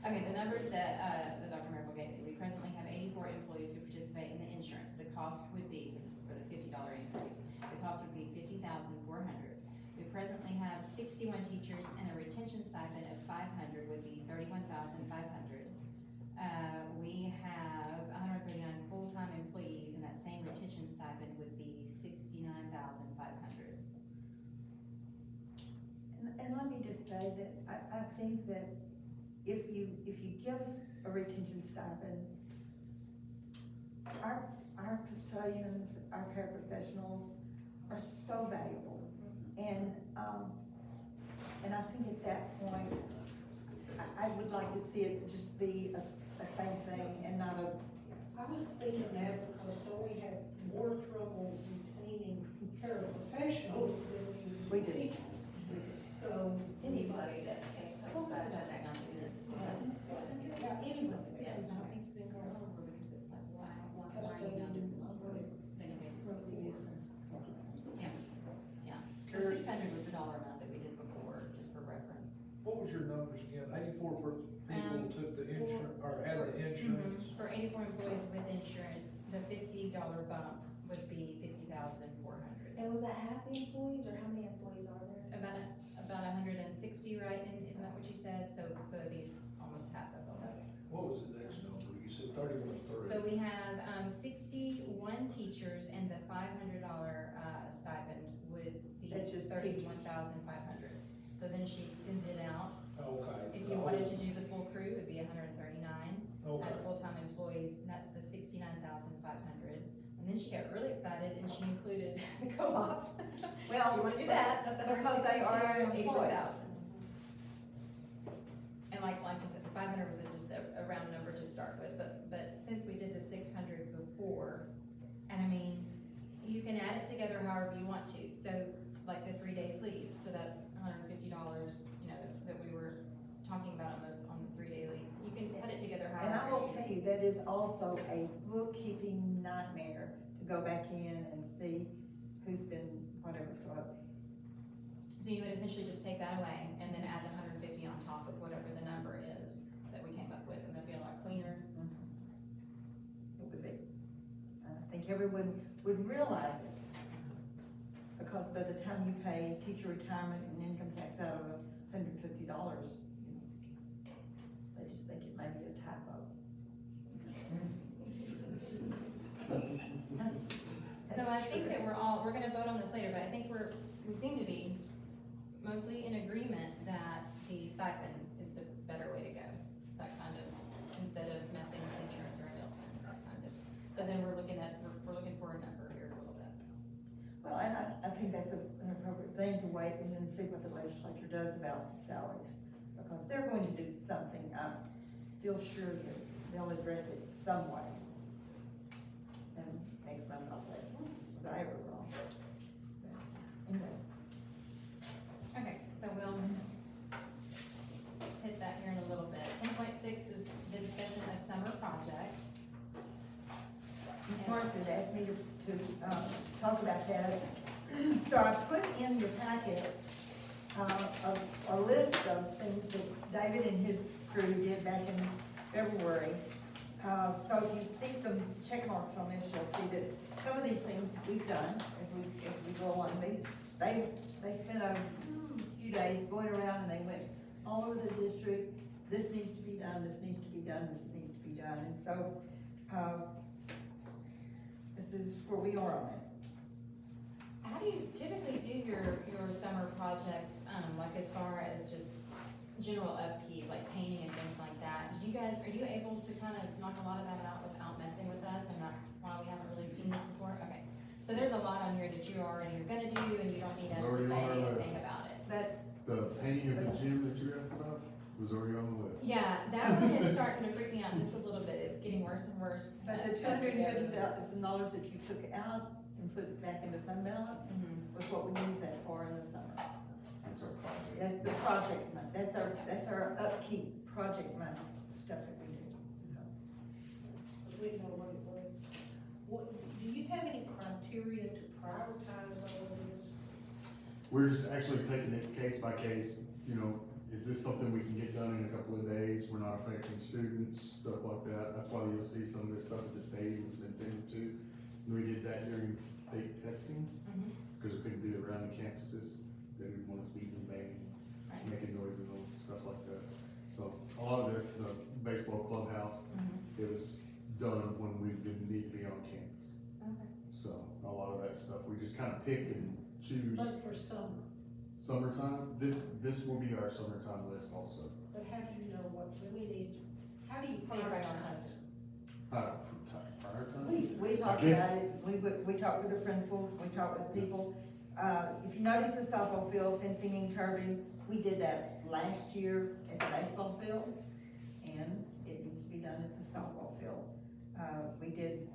Okay, the numbers that, Dr. Miracle gave, we presently have 84 employees who participate in the insurance. the cost would be, so this is for the $50 increase, the cost would be $50,400. We presently have 61 teachers and a retention stipend of 500 would be $31,500. We have 139 full-time employees and that same retention stipend would be $69,500. And let me just say that I think that if you give us a retention stipend, our custodians, our paraprofessionals are so valuable. And I think at that point, I would like to see it just be a same thing and not a. I was thinking that because don't we have more trouble retaining paraprofessionals than we do teachers? So. Anybody that comes back to that next year. Yeah, anyone. Yeah, I don't think you can go over because it's like, why are you not? Yeah, so 600 was the dollar amount that we did before, just for reference. What was your numbers again? 84 people took the insurance, or added the insurance? For 84 employees with insurance, the $50 bump would be $50,400. And was that half the employees, or how many employees are there? About 160, right? And isn't that what you said? So it'd be almost half of them. What was the next number? You said 31.3. So we have 61 teachers and the $500 stipend would be That's just 31,500. So then she extended it out. Okay. If you wanted to do the full crew, it'd be 139. Okay. Full-time employees, that's the 69,500. And then she got really excited and she included the co-op. Well, if you wanna do that, that's Because they are employees. And like you said, the 500 was just a round number to start with, but since we did the 600 before, and I mean, you can add it together however you want to. So like the 3 days leave, so that's $150, that we were talking about almost on the 3-day leave. You can put it together however. And I will tell you, that is also a bookkeeping nightmare to go back in and see who's been whatever, So you would essentially just take that away and then add the 150 on top of whatever the number is that we came up with, and that'd be a lot cleaner. It would be. I think everyone would realize it. Because by the time you pay teacher retirement and income tax out of $150, they just think it may be a typo. So I think that we're gonna vote on this later, but I think we seem to be mostly in agreement that the stipend is the better way to go. It's that kind of, instead of messing with insurance or a meal plan, it's that kind of. So then we're looking for a number here a little bit. Well, and I think that's an appropriate thing to wait and then see what the legislature does about salaries. Because they're going to do something, I feel sure that they'll address it some way. And next month I'll say, was I ever wrong? But anyway. Okay, so we'll hit that here in a little bit. 10.6 is the discussion of summer projects. Ms. Morris has asked me to talk about that. So I put in your packet a list of things that David and his crew did back in February. So if you see some check marks on this, you'll see that some of these things we've done as we go along. They spent a few days going around and they went all over the district. This needs to be done, this needs to be done, this needs to be done. And so, this is where we are on it. How do you typically do your summer projects, like as far as just general upkeep, like painting and things like that? Are you able to kind of knock a lot of that out without messing with us, and that's why we haven't really seen this before? Okay, so there's a lot on here that you already are gonna do, and you don't need us to say anything about it. But The painting of the gym that you asked about was already on the list. yeah, that one is starting to freak me out just a little bit. It's getting worse and worse. But the $250,000 that you took out and put it back into fund balance was what we use that for in the summer. That's our project. That's the project money, that's our upkeep project money, stuff that we do, so. Wait, do you have any criteria to prioritize all of this? We're just actually taking it case by case, is this something we can get done in a couple of days? We're not affecting students, stuff like that. That's why you'll see some of this stuff at the stadium has been tended to. We did that during state testing, Mhm. because we couldn't do it around the campuses. They didn't want us beating and banging, Right. making noises and stuff like that. So a lot of this, the baseball clubhouse, Mhm. it was done when we didn't need to be on campus. Okay. So a lot of that stuff, we just kind of pick and choose. But for summer, Summertime, this will be our summertime list also. but how do you know what really needs, how do you How do you prioritize? Prioritize? We I talked guess- about it, we talked with the principals, we talked with people. If you notice the softball field fencing and curbing, we did that last year at the baseball field, and it needs to be done at the softball field. We did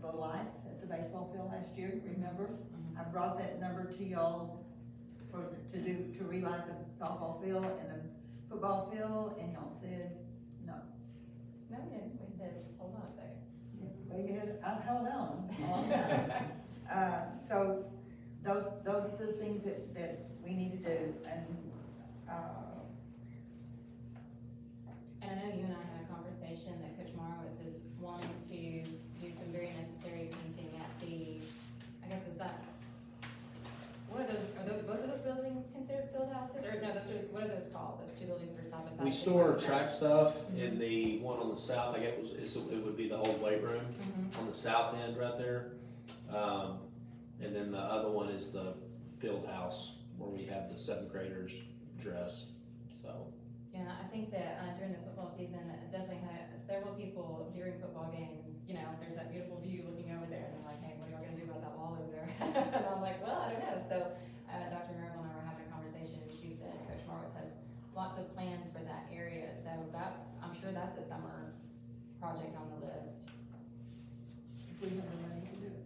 the lights at the baseball field last year, remember? I brought that number to y'all to relight the softball field and the football field, and y'all said, no. No, we didn't. We said, hold on a second. Well, you had, I've held on a long time. So those are the things that we need to do, and, And I know you and I had a conversation that Coach Marowitz is wanting to do some very necessary painting at the, I guess is that, what are those, both of those buildings considered field houses? Or no, what are those called? Those two buildings are side by side. We store track stuff in the one on the south, I guess it would be the old weight room on the south end right there. And then the other one is the field house where we have the seventh graders dress, so. Yeah, I think that during the football season, definitely had several people during football games, you know, there's that beautiful view looking over there, and they're like, hey, what are y'all gonna do about that wall over there? And I'm like, well, I don't know. So Dr. Miracle and I were having a conversation, and she said Coach Marwitz has lots of plans for that area, so that, I'm sure that's a summer project on the list. if we have the money to do it.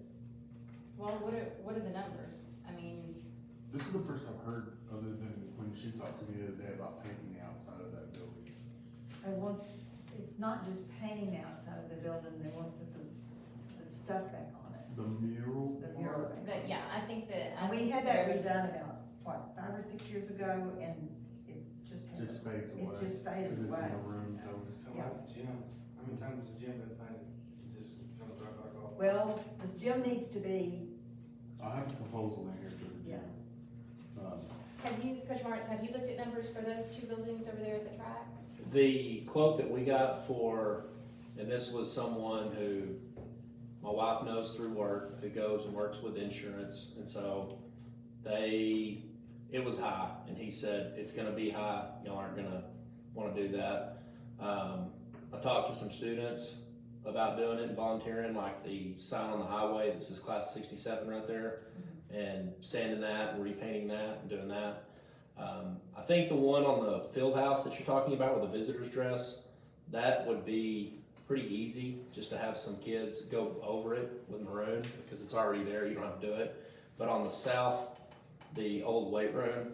Well, what are the numbers? I mean, This is the first I've heard, other than when she talked to me the other day about painting the outside of that building. It's not just painting the outside of the building, they want to put the stuff back on it. The mural? The mural back. but yeah, I think that. And we had that redone about, what, 5 or 6 years ago, and it just hasn't. Just fades away. It just faded Because it's away. in a room, so. It's kind of like the gym. How many times has the gym been painted? It just comes right back off. Well, this gym needs to be, I have a proposal in here for the gym. Have you, Coach Martz, have you looked at numbers for those two buildings over there at the track? The quote that we got for, and this was someone who my wife knows through work, who goes and works with insurance, and so it was high, and he said, it's gonna be high, y'all aren't gonna wanna do that. I talked to some students about doing it and volunteering, like the sign on the highway that says class 67 right there, and sanding that and repainting that and doing that. I think the one on the field house that you're talking about with the visitor's dress, that would be pretty easy, just to have some kids go over it with maroon, because it's already there, you don't have to do it. But on the south, the old weight room,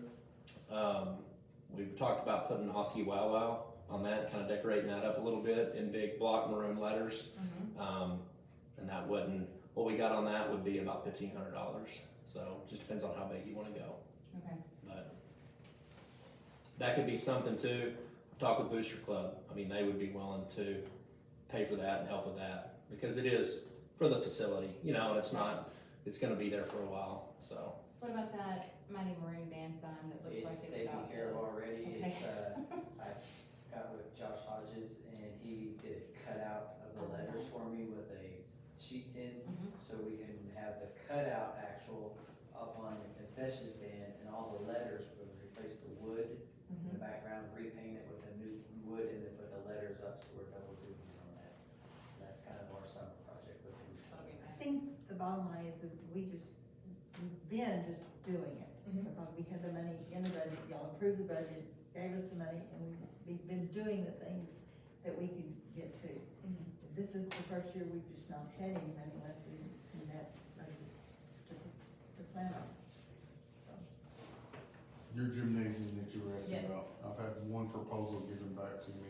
we've talked about putting Aussie Wow Wow on that, kind of decorating that up a little bit in big block maroon letters. And that wouldn't, what we got on that would be about $1,500. So just depends on how big you wanna go. Okay. But that could be something too. Talk with Booster Club. I mean, they would be willing to pay for that and help with that, because it is for the facility, you know, and it's gonna be there for a while, so. What about that Mighty Maroon band sign that looks like It's it's taken about care of to? already. Okay. It's, I got with Josh Hodges and he did a cutout of the Oh, letters nice. for me with a sheet tin. Mhm. So we can have the cutout actual up on the concession stand, and all the letters would replace the wood in the background, repaint it with a new wood, and then put the letters up so we're double duty on that. That's kind of our summer project with the I think the bottom line is that we've been just doing it. Because we had the money in the budget, y'all approved the budget, gave us the money, and we've been doing the things that we could get to. This is the first year we've just not had any money left in that budget to plan on. So, Your gymnasium that you were asking Yes. about, I've had one proposal given back to me.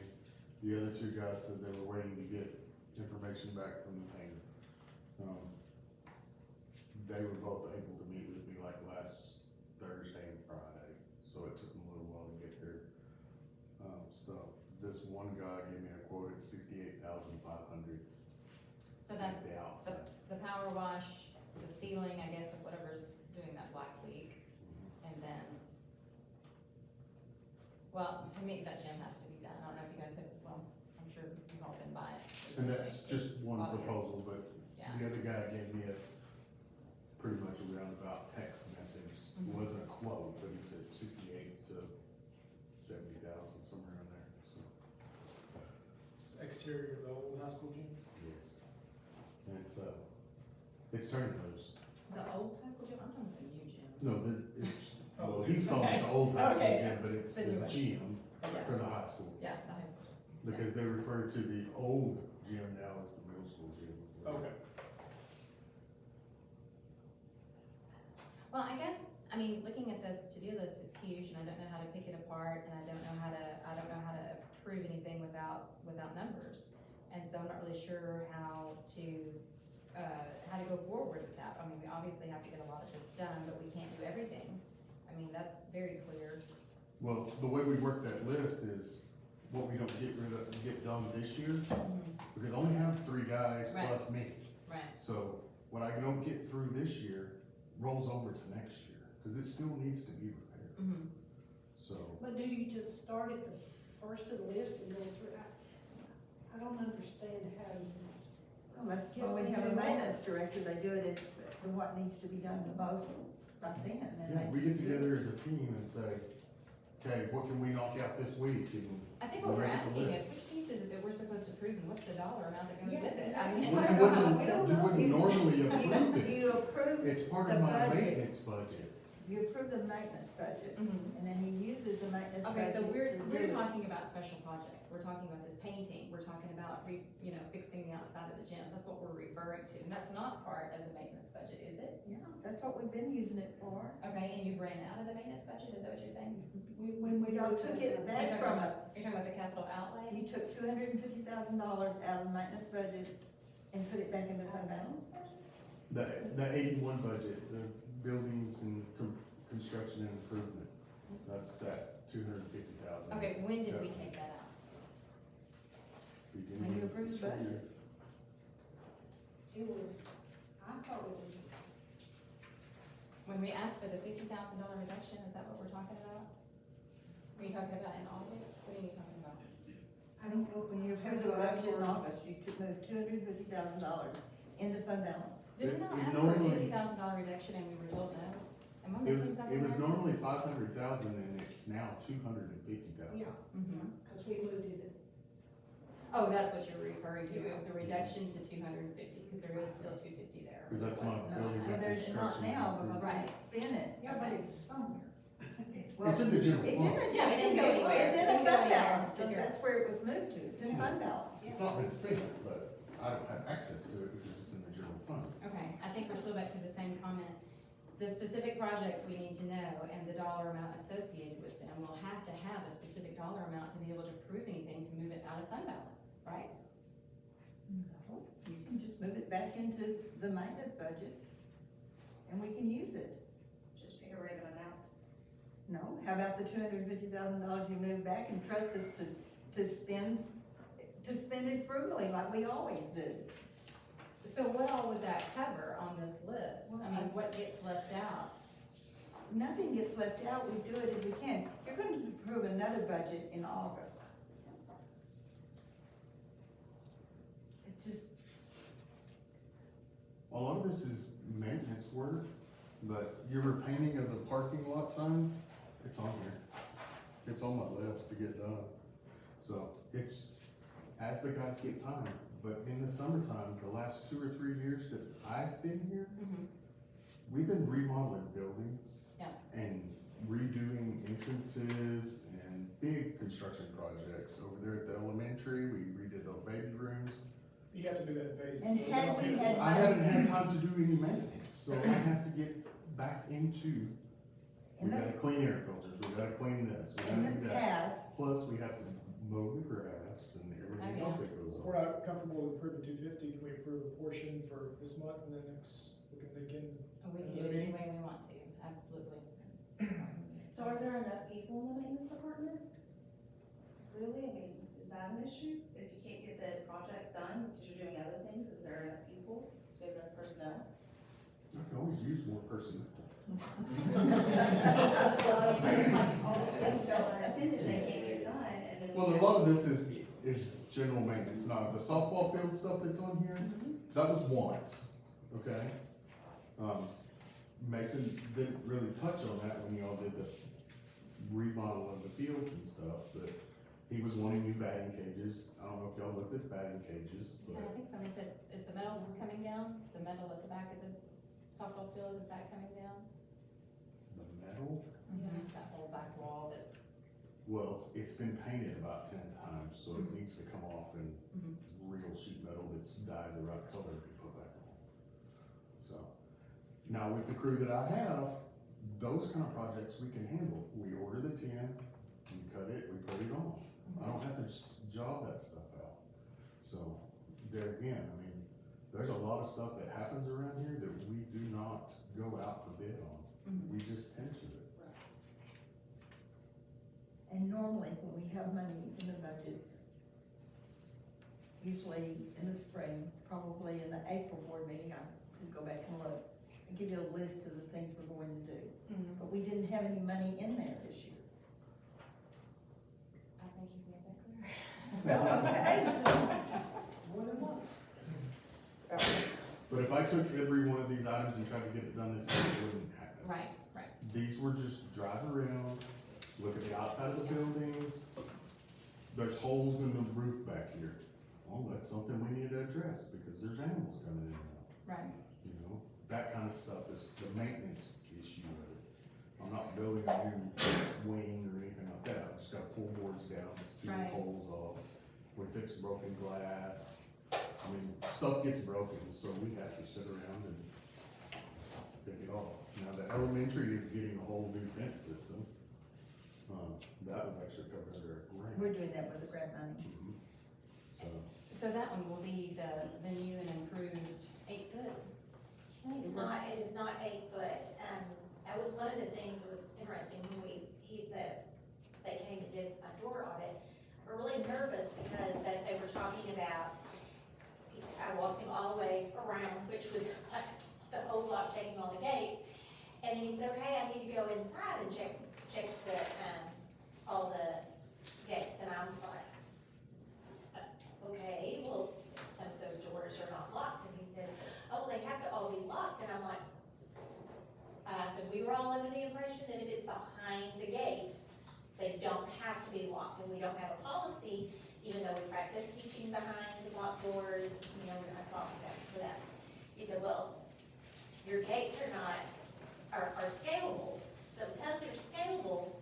The other two guys said they were waiting to get information back from the painter. They were both able to meet with me like last Thursday and Friday, so it took them a little while to get their, stuff. This one guy gave me a quote at $68,500. So that's the outside. the power wash, the ceiling, I guess, of whatever's doing that black leak, and then, well, to me, that gym has to be done. I don't know if you guys have, well, I'm sure you've all been by it. And that's just one obvious. proposal, but Yeah. the other guy gave me a pretty much a roundabout text message. It Mhm. wasn't a quote, but he said 68 to 70,000, somewhere in there, so. Just exterior of the old high school gym. Yes. And it's turning loose. The old high school gym, I'm talking about the new gym. No, it's, Oh, well, he's calling it the old high school Okay. gym, but it's The the new one. gym Yeah. for the high school. Yeah, the high school. Because they refer to the old gym now as the middle school gym. Okay. Well, I guess, I mean, looking at this to-do list, it's huge, and I don't know how to pick it apart, and I don't know how to approve anything without numbers. And so I'm not really sure how to go forward with that. I mean, we obviously have to get a lot of this done, but we can't do everything. I mean, that's very clear. Well, the way we work that list is what we don't get done this year, because I only have 3 guys Right. plus me. Right. So what I don't get through this year rolls over to next year, because it still needs to be repaired. Mm-hmm. So, But do you just start at the first of the list and go through? I don't understand how you. Well, that's why we have a maintenance director, they do it for what needs to be done the most right then. And yeah, they we get just do it. together as a team and say, okay, what can we knock out this week? And I think what we're we look at the asking is, list. which piece is it that we're supposed to approve, and what's the dollar amount that goes Yeah, with it? I exactly. mean, Well, I you don't know how wouldn't, we- you wouldn't normally approve it. You approve It's part the of my budget. maintenance budget. You approve the maintenance budget, Mhm. and then he uses the maintenance budget. Okay, so we're to do it. talking about special projects, we're talking about this painting, we're talking about fixing the outside of the gym, that's what we're referring to, and that's not part of the maintenance budget, is it? Yeah, that's what we've been using it for. Okay, and you've ran out of the maintenance budget, is that what you're saying? When we Y'all took it back from us. You're talking about the capital outlay? You took $250,000 out of the maintenance budget and put it back into fund balance. The 81 budget, the buildings and construction and improvement, that's that 250,000. Okay, when did we take that out? Beginning When you of approved the this budget. year. It was, I thought it was, When we asked for the $50,000 reduction, is that what we're talking about? Are you talking about in August? What are you talking about? I don't know. When you approved the budget in August, you moved $250,000 into fund balance. Did we not It ask for a normally- $50,000 reduction and we were told no? Am I It missing was, something? it was there? normally 500,000 and it's now 250,000. Yeah, Mhm. because we moved it. Oh, that's what you're referring to, it was a reduction to 250, because there is still 250 there. Because that's It was not not. building But and there's not construction. now and because Right. we spent it. Yeah, but it's somewhere. It's in the general It's in fund. the, Yeah, it didn't go anywhere. it's in It the didn't go fund anywhere. balance, It's so here. that's where it was moved to, it's in fund balance. It's not been spent, but I don't have access to it because it's in the general fund. Okay, I think we're still back to the same comment. The specific projects we need to know and the dollar amount associated with them, we'll have to have a specific dollar amount to be able to prove anything to move it out of fund balance, right? No, you can just move it back into the maintenance budget, and we can use it. Just pick a random amount. No, how about the $250,000 you move back and trust us to spend it frugally like we always do? So what all would that cover on this list? I mean, what gets left out? Nothing gets left out, we do it as we can. You're going to approve another budget in August. It just, A lot of this is maintenance work, but your repainting of the parking lot sign, it's on here. It's on my list to get done. So it's, as the guys get time, but in the summertime, the last 2 or 3 years that I've been here, we've been remodeling buildings. Yeah. And redoing entrances and big construction projects. Over there at the elementary, we redid the baby rooms. You have to do that in phases. And so they had don't we need to- had- I haven't had time to do any maintenance, so I have to get back into, we gotta clean air filters, we gotta clean this, we in gotta do the that. past, Plus, we have to mow the grass and everything yeah. else that goes If on. we're not comfortable with approving 250, can we approve a portion for this month and then next, we can begin? And we can do it any way we want to, absolutely. So are there enough people in the maintenance department? Really? I mean, is that an issue? If you can't get the projects done because you're doing other things, is there there enough people? Do we have enough personnel? I can always use more personnel. Well, I mean, like, all these things go unattended, they can't get done, and then. Well, a lot of this is general maintenance, not the softball field stuff that's on here. That was once, okay? Mason didn't really touch on that when y'all did the remodel of the fields and stuff, but he was wanting new batting cages. I don't know if y'all looked at batting cages, And I but think somebody said, is the metal coming down? The metal at the back of the softball field, is that coming down? the metal, That whole back wall that's, well, it's been painted about 10 times, so it needs to come off in real sheet metal that's dyed the right color to be put back on. So, now with the crew that I have, those kind of projects we can handle. We order the tin, we cut it, we put it on. I don't have to just job that stuff out. So, there again, I mean, there's a lot of stuff that happens around here that we do not go out for bid on. We just tend to it. And normally, when we have money in the budget, usually in the spring, probably in the April board meeting, I could go back and look and give you a list of the things we're going to do. But we didn't have any money in there this year. I think you can make that clear. Okay. More than once. But if I took every one of these items and tried to get it done this year, it wouldn't happen. Right, right. These were just drive around, look at the outside of the buildings. There's holes in the roof back here. Well, that's something we need to address because there's animals coming in and out. Right. You know, that kind of stuff is the maintenance issue of it. I'm not building a new wing or anything like that. I just gotta pull boards down, seal Right. holes off. We fix broken glass. I mean, stuff gets broken, so we have to sit around and pick it off. Now, the elementary is getting a whole new fence system. That was actually covered under a grant. We're doing that with the grant money. So, So that one will be the new and improved 8-foot. It is not 8 foot. That was one of the things that was interesting when they came and did a door audit. We're really nervous because that they were talking about, I walked him all the way around, which was like the whole block, checking all the gates. And then he said, okay, I need to go inside and check the, all the gates. And I'm like, okay, well, some of those doors are not locked. And he said, oh, they have to all be locked. And I'm like, so we were all under the impression that if it's behind the gates, they don't have to be locked. And we don't have a policy, even though we practice teaching behind locked doors, you know, we don't have a policy for that. He said, well, your gates are scalable. So because they're scalable,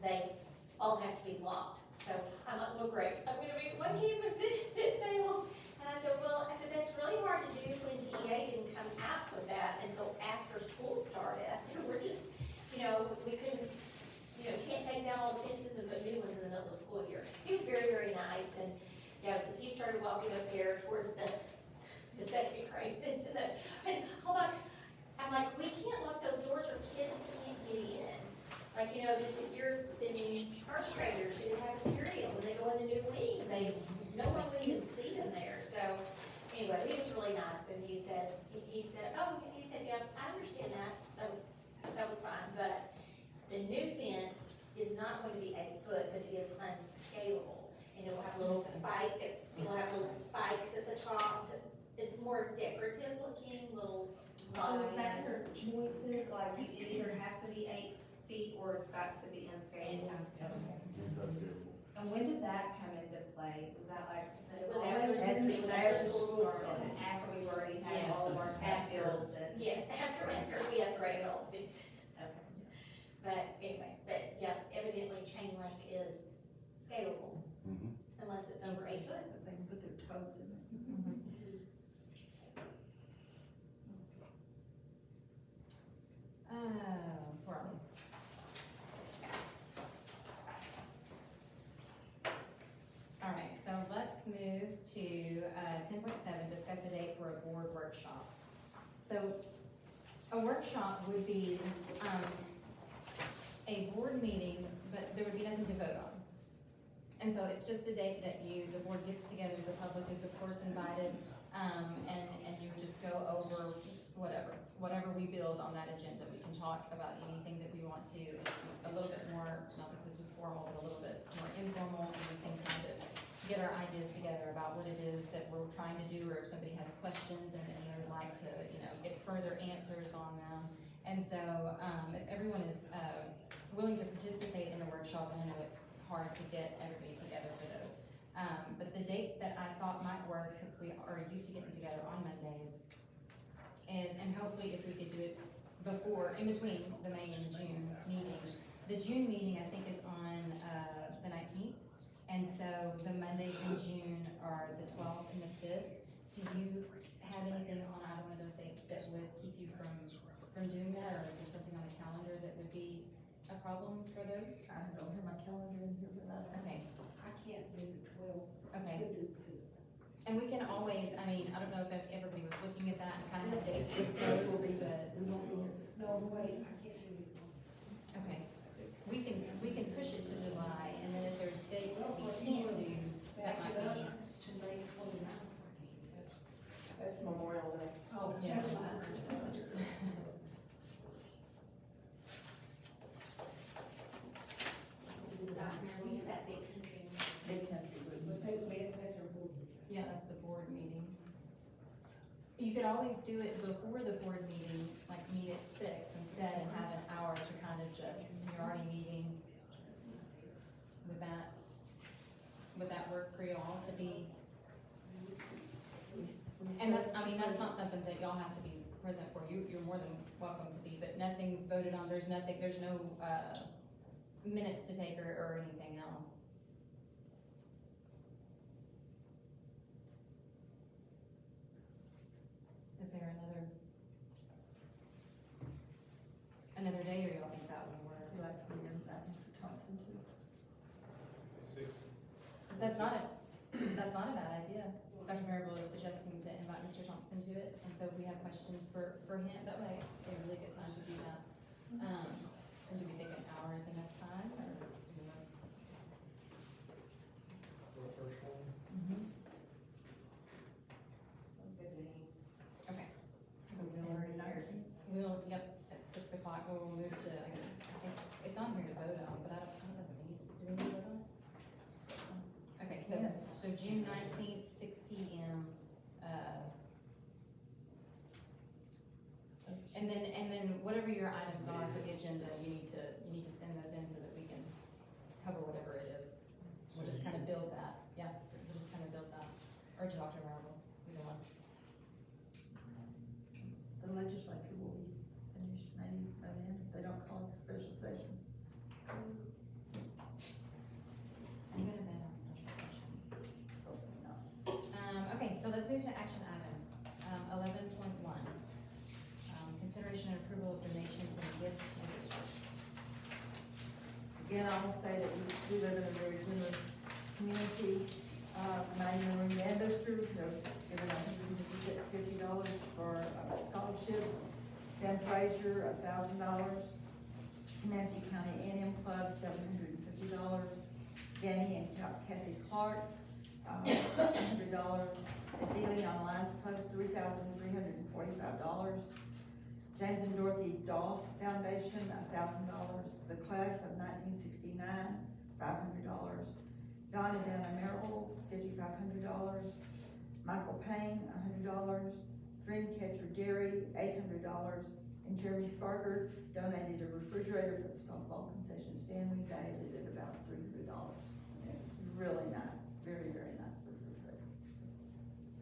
they all have to be locked. So I'm like, well, great, I'm gonna be one campus that fails. And I said, that's really hard to do when TEA didn't come out with that until after school started. I said, we're just, we couldn't, can't take down all the fences and put new ones in the middle of the school year. He was very, very nice, and, because he started walking up there towards the second grade, and hold on, I'm like, we can't lock those doors or kids can't get in. Like, just if you're sending first graders to the cafeteria, when they go in the new wing, no one will even see them there. So, anyway, he was really nice, and he said, yeah, I understand that, so that was fine, but the new fence is not going to be 8 foot, but it is unscalable. And it will have little spikes at the top, it's more decorative looking, little. So is that your choices, like it either has to be 8 feet or it's got to be unscalable? And when did that come into play? Was that like? It was after school started. After we've already had all of our staff fields and. Yes, after we upgraded all the fences. Okay. But anyway, yeah, evidently chain link is scalable, unless it's over 8 foot. But they can put their toes in it. Where are we? All right, so let's move to 10.7, discuss a date for a board workshop. So a workshop would be a board meeting, but there would be nothing to vote on. And so it's just a date that the board gets together, the public is of course invited, And you would just go over whatever we build on that agenda. We can talk about anything that we want to. It's a little bit more, not that this is formal, but a little bit more informal, and we can kind of get our ideas together about what it is that we're trying to do, or if somebody has questions and they would like to, get further answers on them. And so, if everyone is, willing to participate in the workshop, and I know it's hard to get everybody together for those. But the dates that I thought might work, since we are used to getting together on Mondays, is, and hopefully if we could do it before, in between the May and the June meetings. The June meeting, I think, is on, the 19th. And so the Mondays in June are the 12th and the 5th. Do you have anything on either one of those dates that would keep you from doing that, or is there something on the calendar that would be a problem for those? I don't have my calendar in here, but Okay, I can't do the 12. okay. Could do the 5th. And we can always, I don't know if everybody was looking at that and kind of had dates with those, but, We won't be here. No, wait, I can't do it. okay. We can push it to July, and then if there's dates that we can't do, that might be. To May 29th. That's Memorial Day. Oh, Yeah. never mind. We have that big country. Big country, But that's our board. Yeah, that's the board meeting. You could always do it before the board meeting, like meet at 6 instead, and have an hour to kind of just, you're already meeting. Would that work for you all to be? And that's not something that y'all have to be present for. You're more than welcome to be, but nothing's voted on. There's no, minutes to take or anything else. Is there another day, or y'all think that would work? I'd like to invite Mr. Thompson too. 6th. That's not a bad idea. Dr. Marable is suggesting to invite Mr. Thompson to it, and so if we have questions for him, that way, a really good time to do that. And do we think an hour is enough time, or do we want? For the first one. Sounds good to me. Okay. So yep, at 6 o'clock, we'll move to, I think, it's on here to vote on, but I don't know if we need, do we need to vote on it? Okay, so June 19th, 6 p.m. And then whatever your items are for the agenda, you need to send those in so that we can cover whatever it is. We'll just kind of build that, we'll just kind of build that, or to Dr. Marble, either one. The legislature will be finished maybe by then, if they don't call it a special session. I'm gonna bet on special session. Hopefully not. Okay, so let's move to action items. 11.1, consideration and approval of donations and gifts to the district. Again, I will say that we live in a very generous community. Mayor and boosters have given $150 for scholarships. Sam Frazier, $1,000. Comanche County A&M Club, $750. Danny and Kathy Clark, $100. The Dealing on Lions Club, $3,345. James and Dorothy Doss Foundation, $1,000. The Class of 1969, $500. Don and Dana Marable, $5,500. Michael Payne, $100. Dreamcatcher Dairy, $800. And Jeremy Sparker donated a refrigerator for the softball concession stand. We valued it at about $300. And it was really nice, very, very nice refrigerator.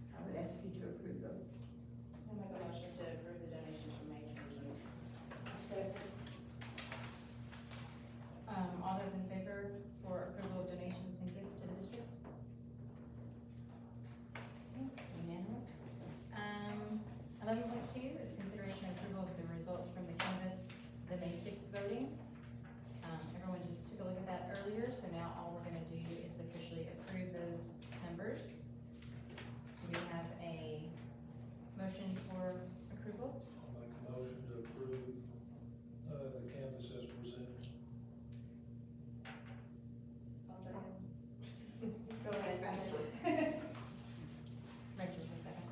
So I would ask you to approve those. I'll make a motion to approve the donations from May 2020. All those in favor for approval of donations and gifts to the district? Okay, unanimous. 11.2 is consideration and approval of the results from the canvas, the May 6th voting. Everyone just took a look at that earlier, so now all we're gonna do is officially approve those numbers. Do we have a motion for approval? I'll make a motion to approve, the canvas as presented. Go ahead, faster. Rachel's a second.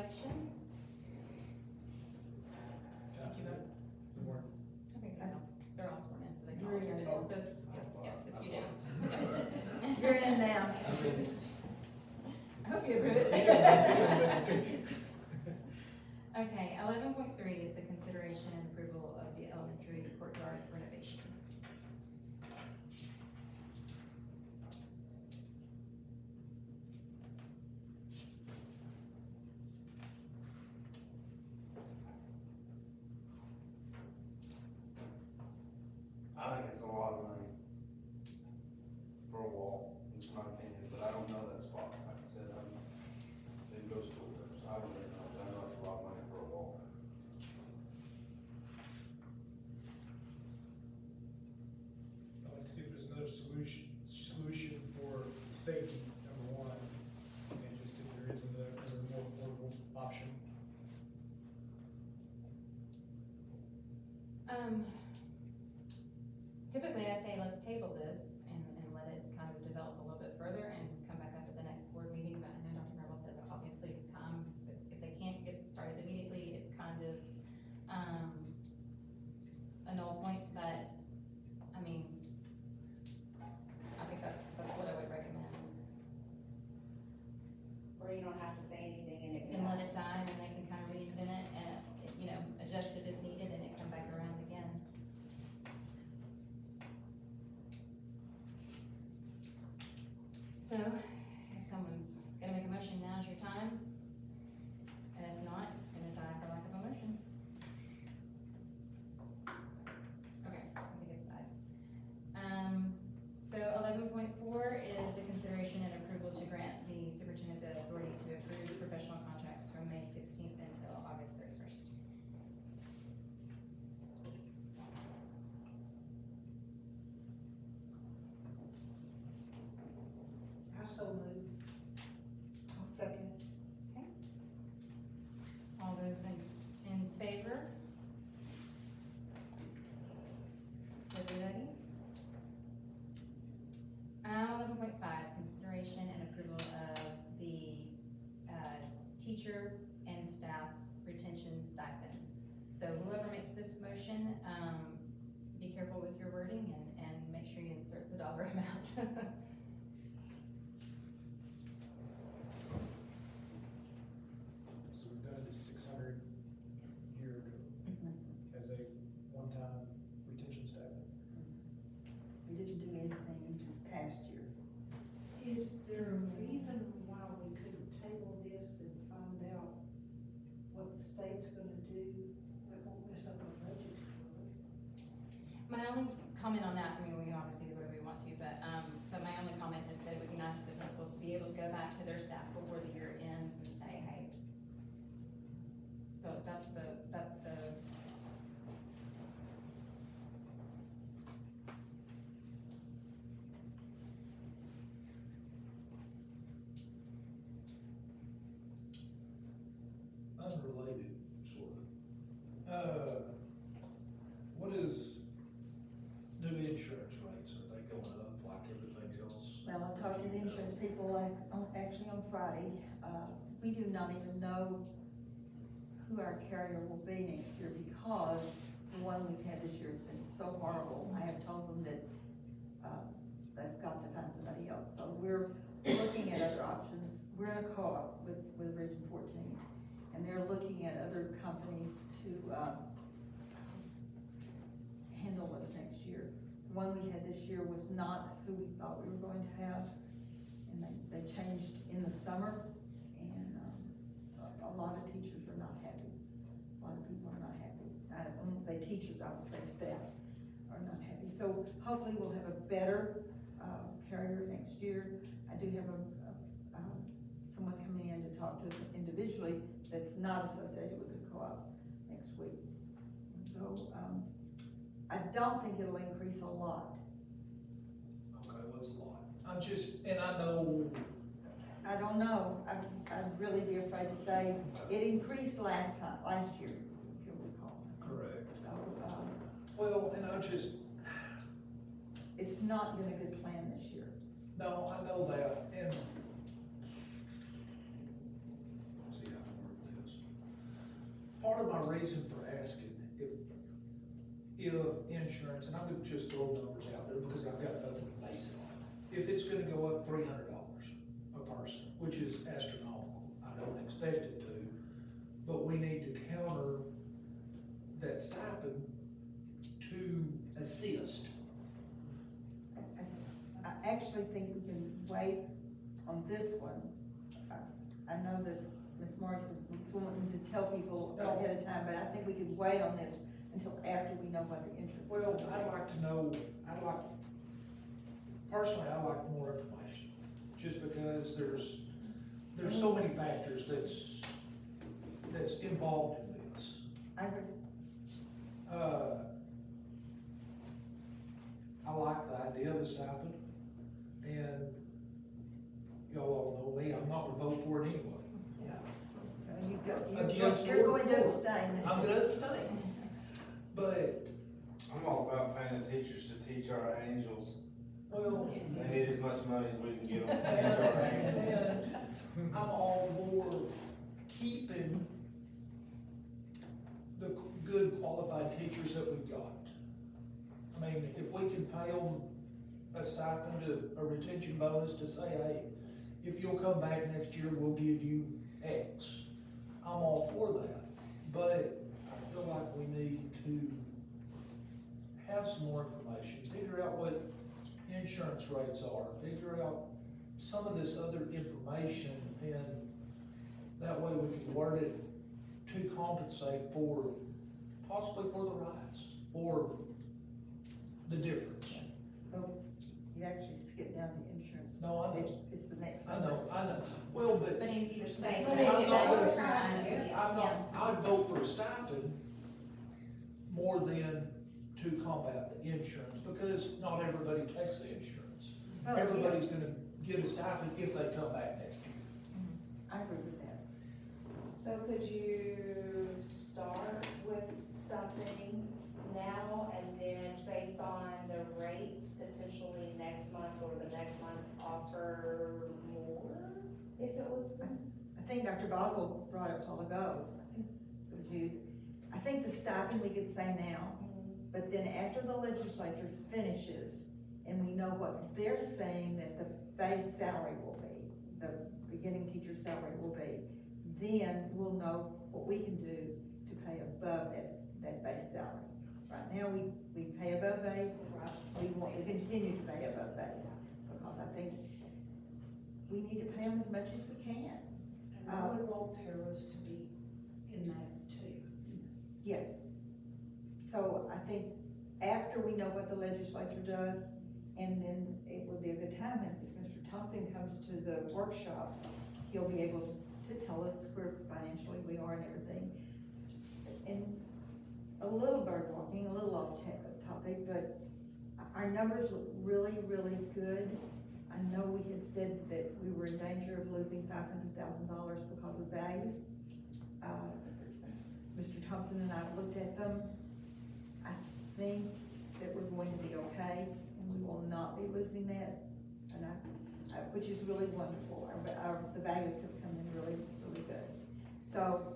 election. Did you vote? Okay, no, they're all sworn in, so they can all You're vote. in. So it's unanimous. You're in now. I hope you approve it. Okay, 11.3 is the consideration and approval of the elementary courtyard renovation. I think it's a lot of money for a wall, it's my opinion, but I don't know that spot, like I said, didn't go to school there, so I don't really know, but I know it's a lot of money for a wall. I'd like to see if there's another solution for safety, number one, and just if there is another more affordable option. Typically, I'd say let's table this and let it kind of develop a little bit further and come back up at the next board meeting, but I know Dr. Marble said that obviously time, if they can't get started immediately, it's kind of, a null point, but, I mean, I think that's what I would recommend. Or you don't have to say anything and it And let it die, and then they can kind of reinvent it and, adjust it as needed, and it come back around again. So, if someone's gonna make a motion, now's your time. And if not, it's gonna die for lack of a motion. Okay, I think it's died. So 11.4 is the consideration and approval to grant the superintendent the authority to approve professional contracts from May 16th until August 31st. I so move. I'll second. Okay. All those in favor? Is everybody? 11.5, consideration and approval of the teacher and staff retention stipend. So whoever makes this motion, be careful with your wording and make sure you insert the dollar amount. So we've done this 600 a year ago as a one-time retention stipend. We didn't do anything this past year. Is there a reason why we couldn't table this and find out what the state's gonna do that won't mess up our budget? My only comment on that, I mean, we can obviously do whatever we want to, but my only comment is that it would be nice for the principals to be able to go back to their staff before the year ends and say, hey. So that's the. Unrelated, sort of. What is new insurance rates? Are they going up like everything else? Well, I talked to the insurance people actually on Friday. We do not even know who our carrier will be next year because the one we've had this year has been so horrible. I have told them that, they've got to find somebody else. So we're looking at other options. We're in a co-op with Region 14, and they're looking at other companies to, handle us next year. The one we had this year was not who we thought we were going to have, and they changed in the summer, and a lot of teachers are not happy. A lot of people are not happy. I won't say teachers, I would say staff are not happy. So hopefully we'll have a better carrier next year. I do have someone coming in to talk to us individually that's not associated with the co-op next week. So I don't think it'll increase a lot. Okay, what's a lot? And I know. I don't know. I'd really be afraid to say it increased last year, if you'll recall. Correct. So, Well, and it's not been a good plan this year. no, I know that, and see how to word part of my reason for asking if insurance, and I'm gonna just throw numbers out there because I've got nothing to base it on. If it's gonna go up $300 a person, which is astronomical, I don't expect it to, but we need to counter that stipend to assist. I actually think we can wait on this one. I know that Ms. Morrison was wanting to tell people ahead of time, but I think we could wait on this until after we know what the insurance is. Well, I'd like to know, personally, I'd like more information, just because there's so many factors that's involved in this. I agree. I like the idea of the stipend, and y'all all know me, I'm not gonna vote for it anyway. You're going to abstain. I'm gonna abstain. But I'm all about paying the teachers to teach our angels. Well, they need as much money as we can get them to teach our angels. and I'm all for keeping the good qualified teachers that we've got. I mean, if we can pay them a stipend, a retention bonus to say, hey, if you'll come back next year, we'll give you X. I'm all for that, but I feel like we need to have some more information, figure out what insurance rates are, figure out some of this other information, and that way we can word it to compensate for, possibly for the rise, or the difference. Oh, you actually skipped down the insurance. No, I know. It's the next I one. know, well, but. But he's saying. I'd vote for a stipend more than to combat the insurance, because not everybody takes the insurance. Oh, Everybody's gonna get a stipend if they come back next year. I agree with that. So could you start with something now and then based on the rates, potentially next month or the next month, offer more if it was? I think Dr. Boswell brought it a while ago. I think the stipend we could say now, but then after the legislature finishes and we know what they're saying that the base salary will be, the beginning teacher salary will be, then we'll know what we can do to pay above that base salary. Right now, we pay above base, we want to continue to pay above base, because I think we need to pay them as much as we can. And I would want Paris to be in that too. Yes. So I think after we know what the legislature does, and then it would be a good time, and if Mr. Thompson comes to the workshop, he'll be able to tell us where financially we are and everything. And a little bird walking, a little off topic, but our numbers look really, really good. I know we had said that we were in danger of losing $500,000 because of values. Mr. Thompson and I looked at them. I think that we're going to be okay, and we will not be losing that, and which is really wonderful. The values have come in really, really good. So,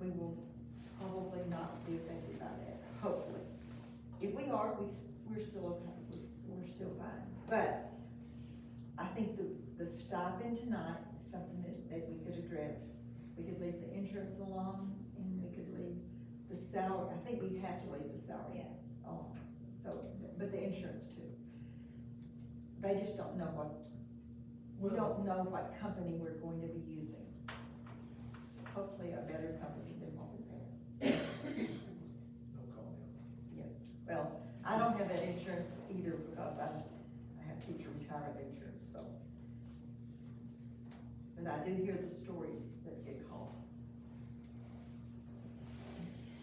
we will probably not be affected by that, hopefully. If we are, we're still okay, we're still fine. But I think the stipend tonight is something that we could address. We could leave the insurance alone, and we could leave the salary. I think we'd have to leave the salary alone. So, but the insurance too. They just don't know we don't know what company we're going to be using. Hopefully a better company than what we have. No comment. Yes, well, I don't have that insurance either, because I have teacher retirement insurance, so. But I do hear the stories that get called.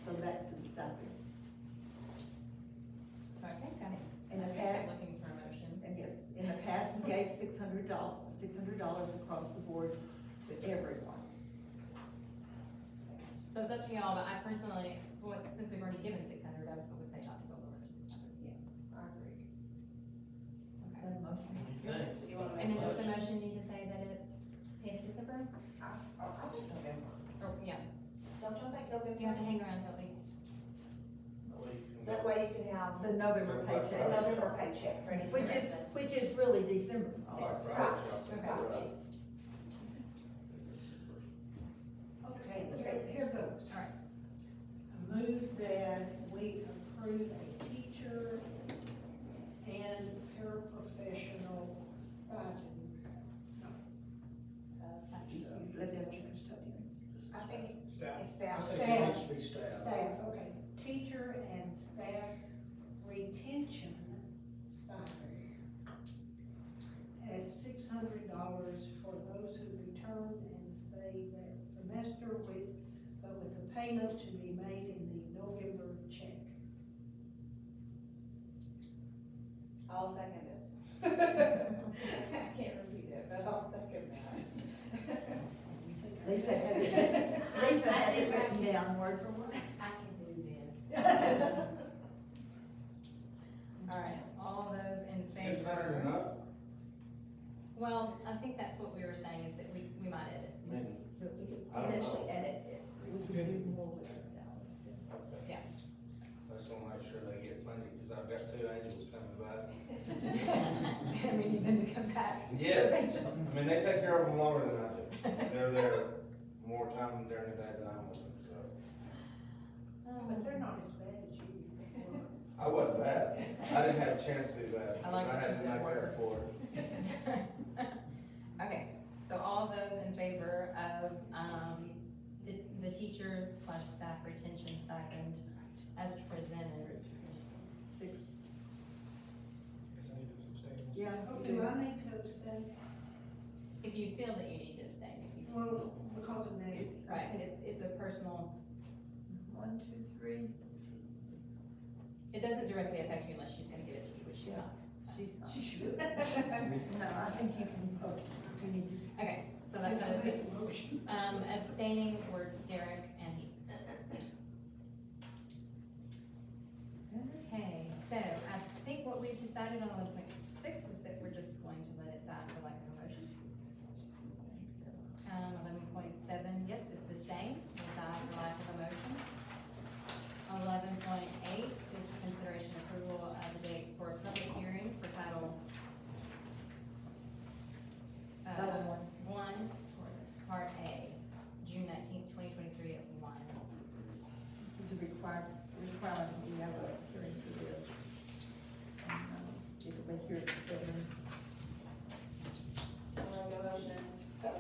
So back to the stipend. So I think In the I'm past, looking for a motion. and yes, in the past, we gave $600 across the board to everyone. So it's up to y'all, but I personally, since we've already given 600, I would say not to go lower than 600. Yeah, I agree. Okay. Is that a motion? You wanna make And then a does the motion? motion need to say that it's paid in December? I think November. Or, yeah. Don't y'all think The November Black paycheck. Friday. November paycheck, ready for Which is, Christmas. which is really December. I like Friday Right. shopping. Okay. Okay, here goes. All right. I move that we approve a teacher and paraprofessional stipend. I think Staff. it's I staff. think it needs to be staff. Staff, okay. Teacher and staff retention stipend at $600 for those who return and stay that semester but with a payment to be made in the November check. I'll second it. I can't repeat it, but I'll second that. Lisa has it, Lisa has it written down word for word. I can do this. All right, all those in favor? 600 enough? Well, I think that's what we were saying, is that we might edit. I mean, But we could I don't potentially know. edit it. We could do more with the salaries. Okay. Yeah. I just wanna make sure they get plenty, cause I've got 2 angels coming back. And we need them to come back. Yes, I mean, they take care of them longer than I do. They're there more time during the day than I'm with them, so. But they're not as bad as you. I wasn't bad. I didn't have a chance to be bad. I like what you had to said, make word. up for it. Okay, so all those in favor of, the teacher slash staff retention stipend as presented? Six. Guess I need to abstain. Yeah. Oh, do I need to abstain? If you feel that you need to abstain, if you, Well, because of that. right, it's a personal, 1, 2, 3. it doesn't directly affect you unless she's gonna give it to you, which she's not. so. She should. No, I think you can vote. You need to. Okay, so that does it. Abstaining were Derek and Heath. Okay, so I think what we've decided on 11.6 is that we're just going to let it die for lack of a motion. 11.7, yes, it's the same, will die for lack of a motion. 11.8 is the consideration approval of the date for a public hearing for title Title one, part A, June 19th, 2023 at 1. This is a requirement that we have a hearing for this. And, it'll be here at 7. I'll make a motion for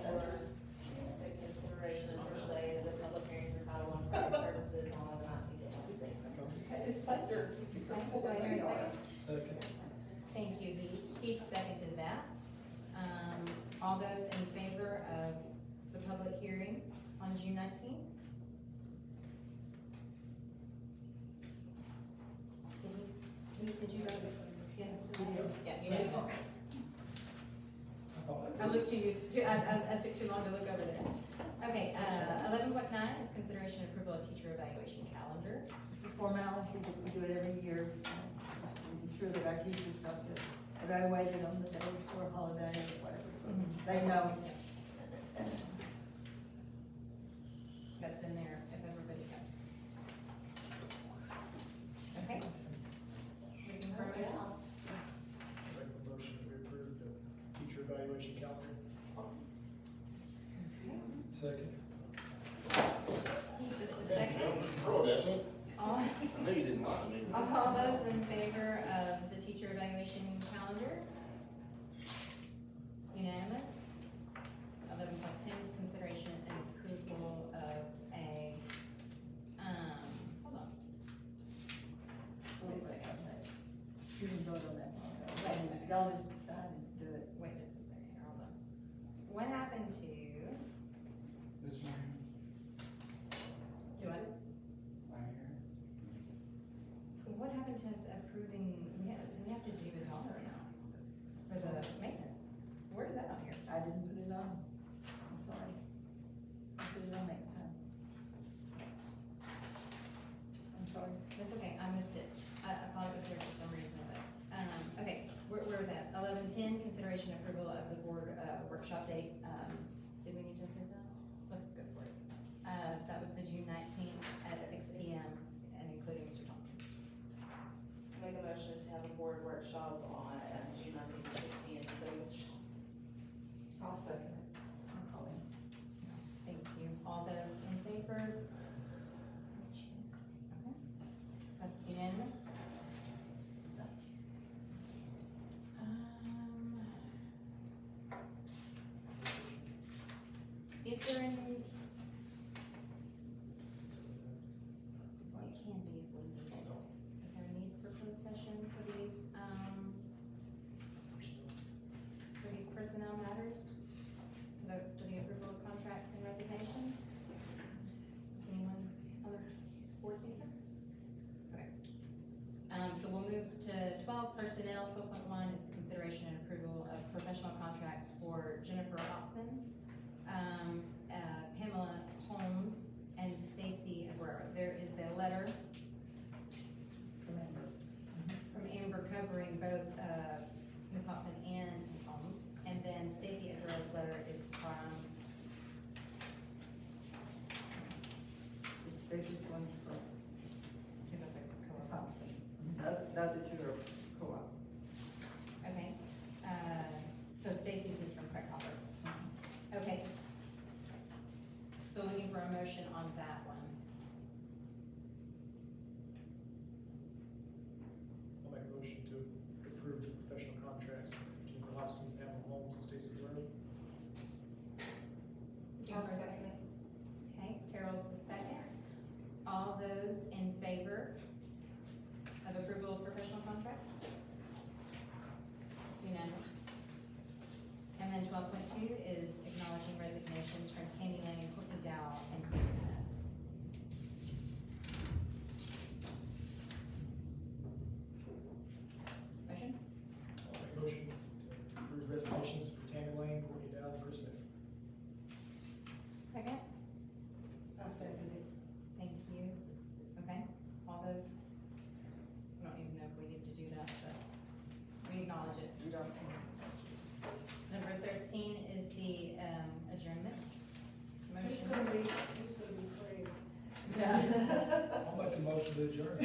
the consideration of delay of the public hearing for Title I Private Services on 11/19. It's thunder. Do I hear a second? Second. Thank you, Heath. Heath seconded that. All those in favor of the public hearing on June 19th? Did you vote? Yes? Yeah, unanimous. I looked too used to, I took too long to look over there. Okay, 11.9 is consideration approval of teacher evaluation calendar. It's a formality that we do it every year, just to ensure that our teachers don't get evaluated on the day before a holiday or whatever, so they know. Yeah. That's in there if everybody got. Okay. We confirm it all. Make a motion to approve the teacher evaluation calendar. Second. Heath is the second. Throw it at me. All, I knew you didn't like me. all those in favor of the teacher evaluation calendar? Unanimous. 11.10 is consideration and approval of a, hold on. Wait a second. You can vote on that one. Wait a second. Y'all just decided to do it. Wait just a second here, hold on. What happened to, This one, do I, right here. what happened to us approving, we have to do it all right now for the maintenance? Where is that on here? I didn't put it on. I'm sorry. I'll put it on next time. I'm sorry. That's okay, I missed it. I thought it was there for some reason, but, okay, where was that? 11.10, consideration approval of the board, workshop date. Did we need to approve that? Let's go for it. That was the June 19th at 6 PM and including Mr. Thompson. make a motion to have a board workshop on, June 19th at 6 p.m. for Mr. Schultz. I'll second it. Thank you. All those in favor? Okay, that's unanimous. Is there any? Well, it can be if we need it. Is there a need for closed session for these personnel matters? For the approval of contracts and resignations? Does anyone on the board think so? Okay. So we'll move to 12 personnel. 12.1 is the consideration and approval of professional contracts for Jennifer Hobson, Pamela Holmes, and Stacy Aguero. There is a letter from Amber covering both Ms. Hobson and Ms. Holmes, and then Stacy Aguero's letter is from. There's just one for Is that the Ms. co-op? Thompson. The other two are co-op. Okay, so Stacy's is from Craig Hopper. Okay. So looking for a motion on that one. I'll make a motion to approve the professional contracts for Jennifer Hobson, Pamela Holmes, and Stacy Guerrero. I'll second it. Okay, Terrell's the second. All those in favor of approval of professional contracts? It's unanimous. And then 12.2 is acknowledging resignations from Tammy Lane, Courtney Dow, and Chris Smith. Motion? I'll make a motion to approve resignations for Tammy Lane, Courtney Dow, and Chris Smith. Second? I second it. Thank you. Okay, all those, I don't even know if we need to do that, but we acknowledge it. You don't. Number 13 is the adjournment. Who's Motion. gonna be Craig? I'll make a motion to adjourn.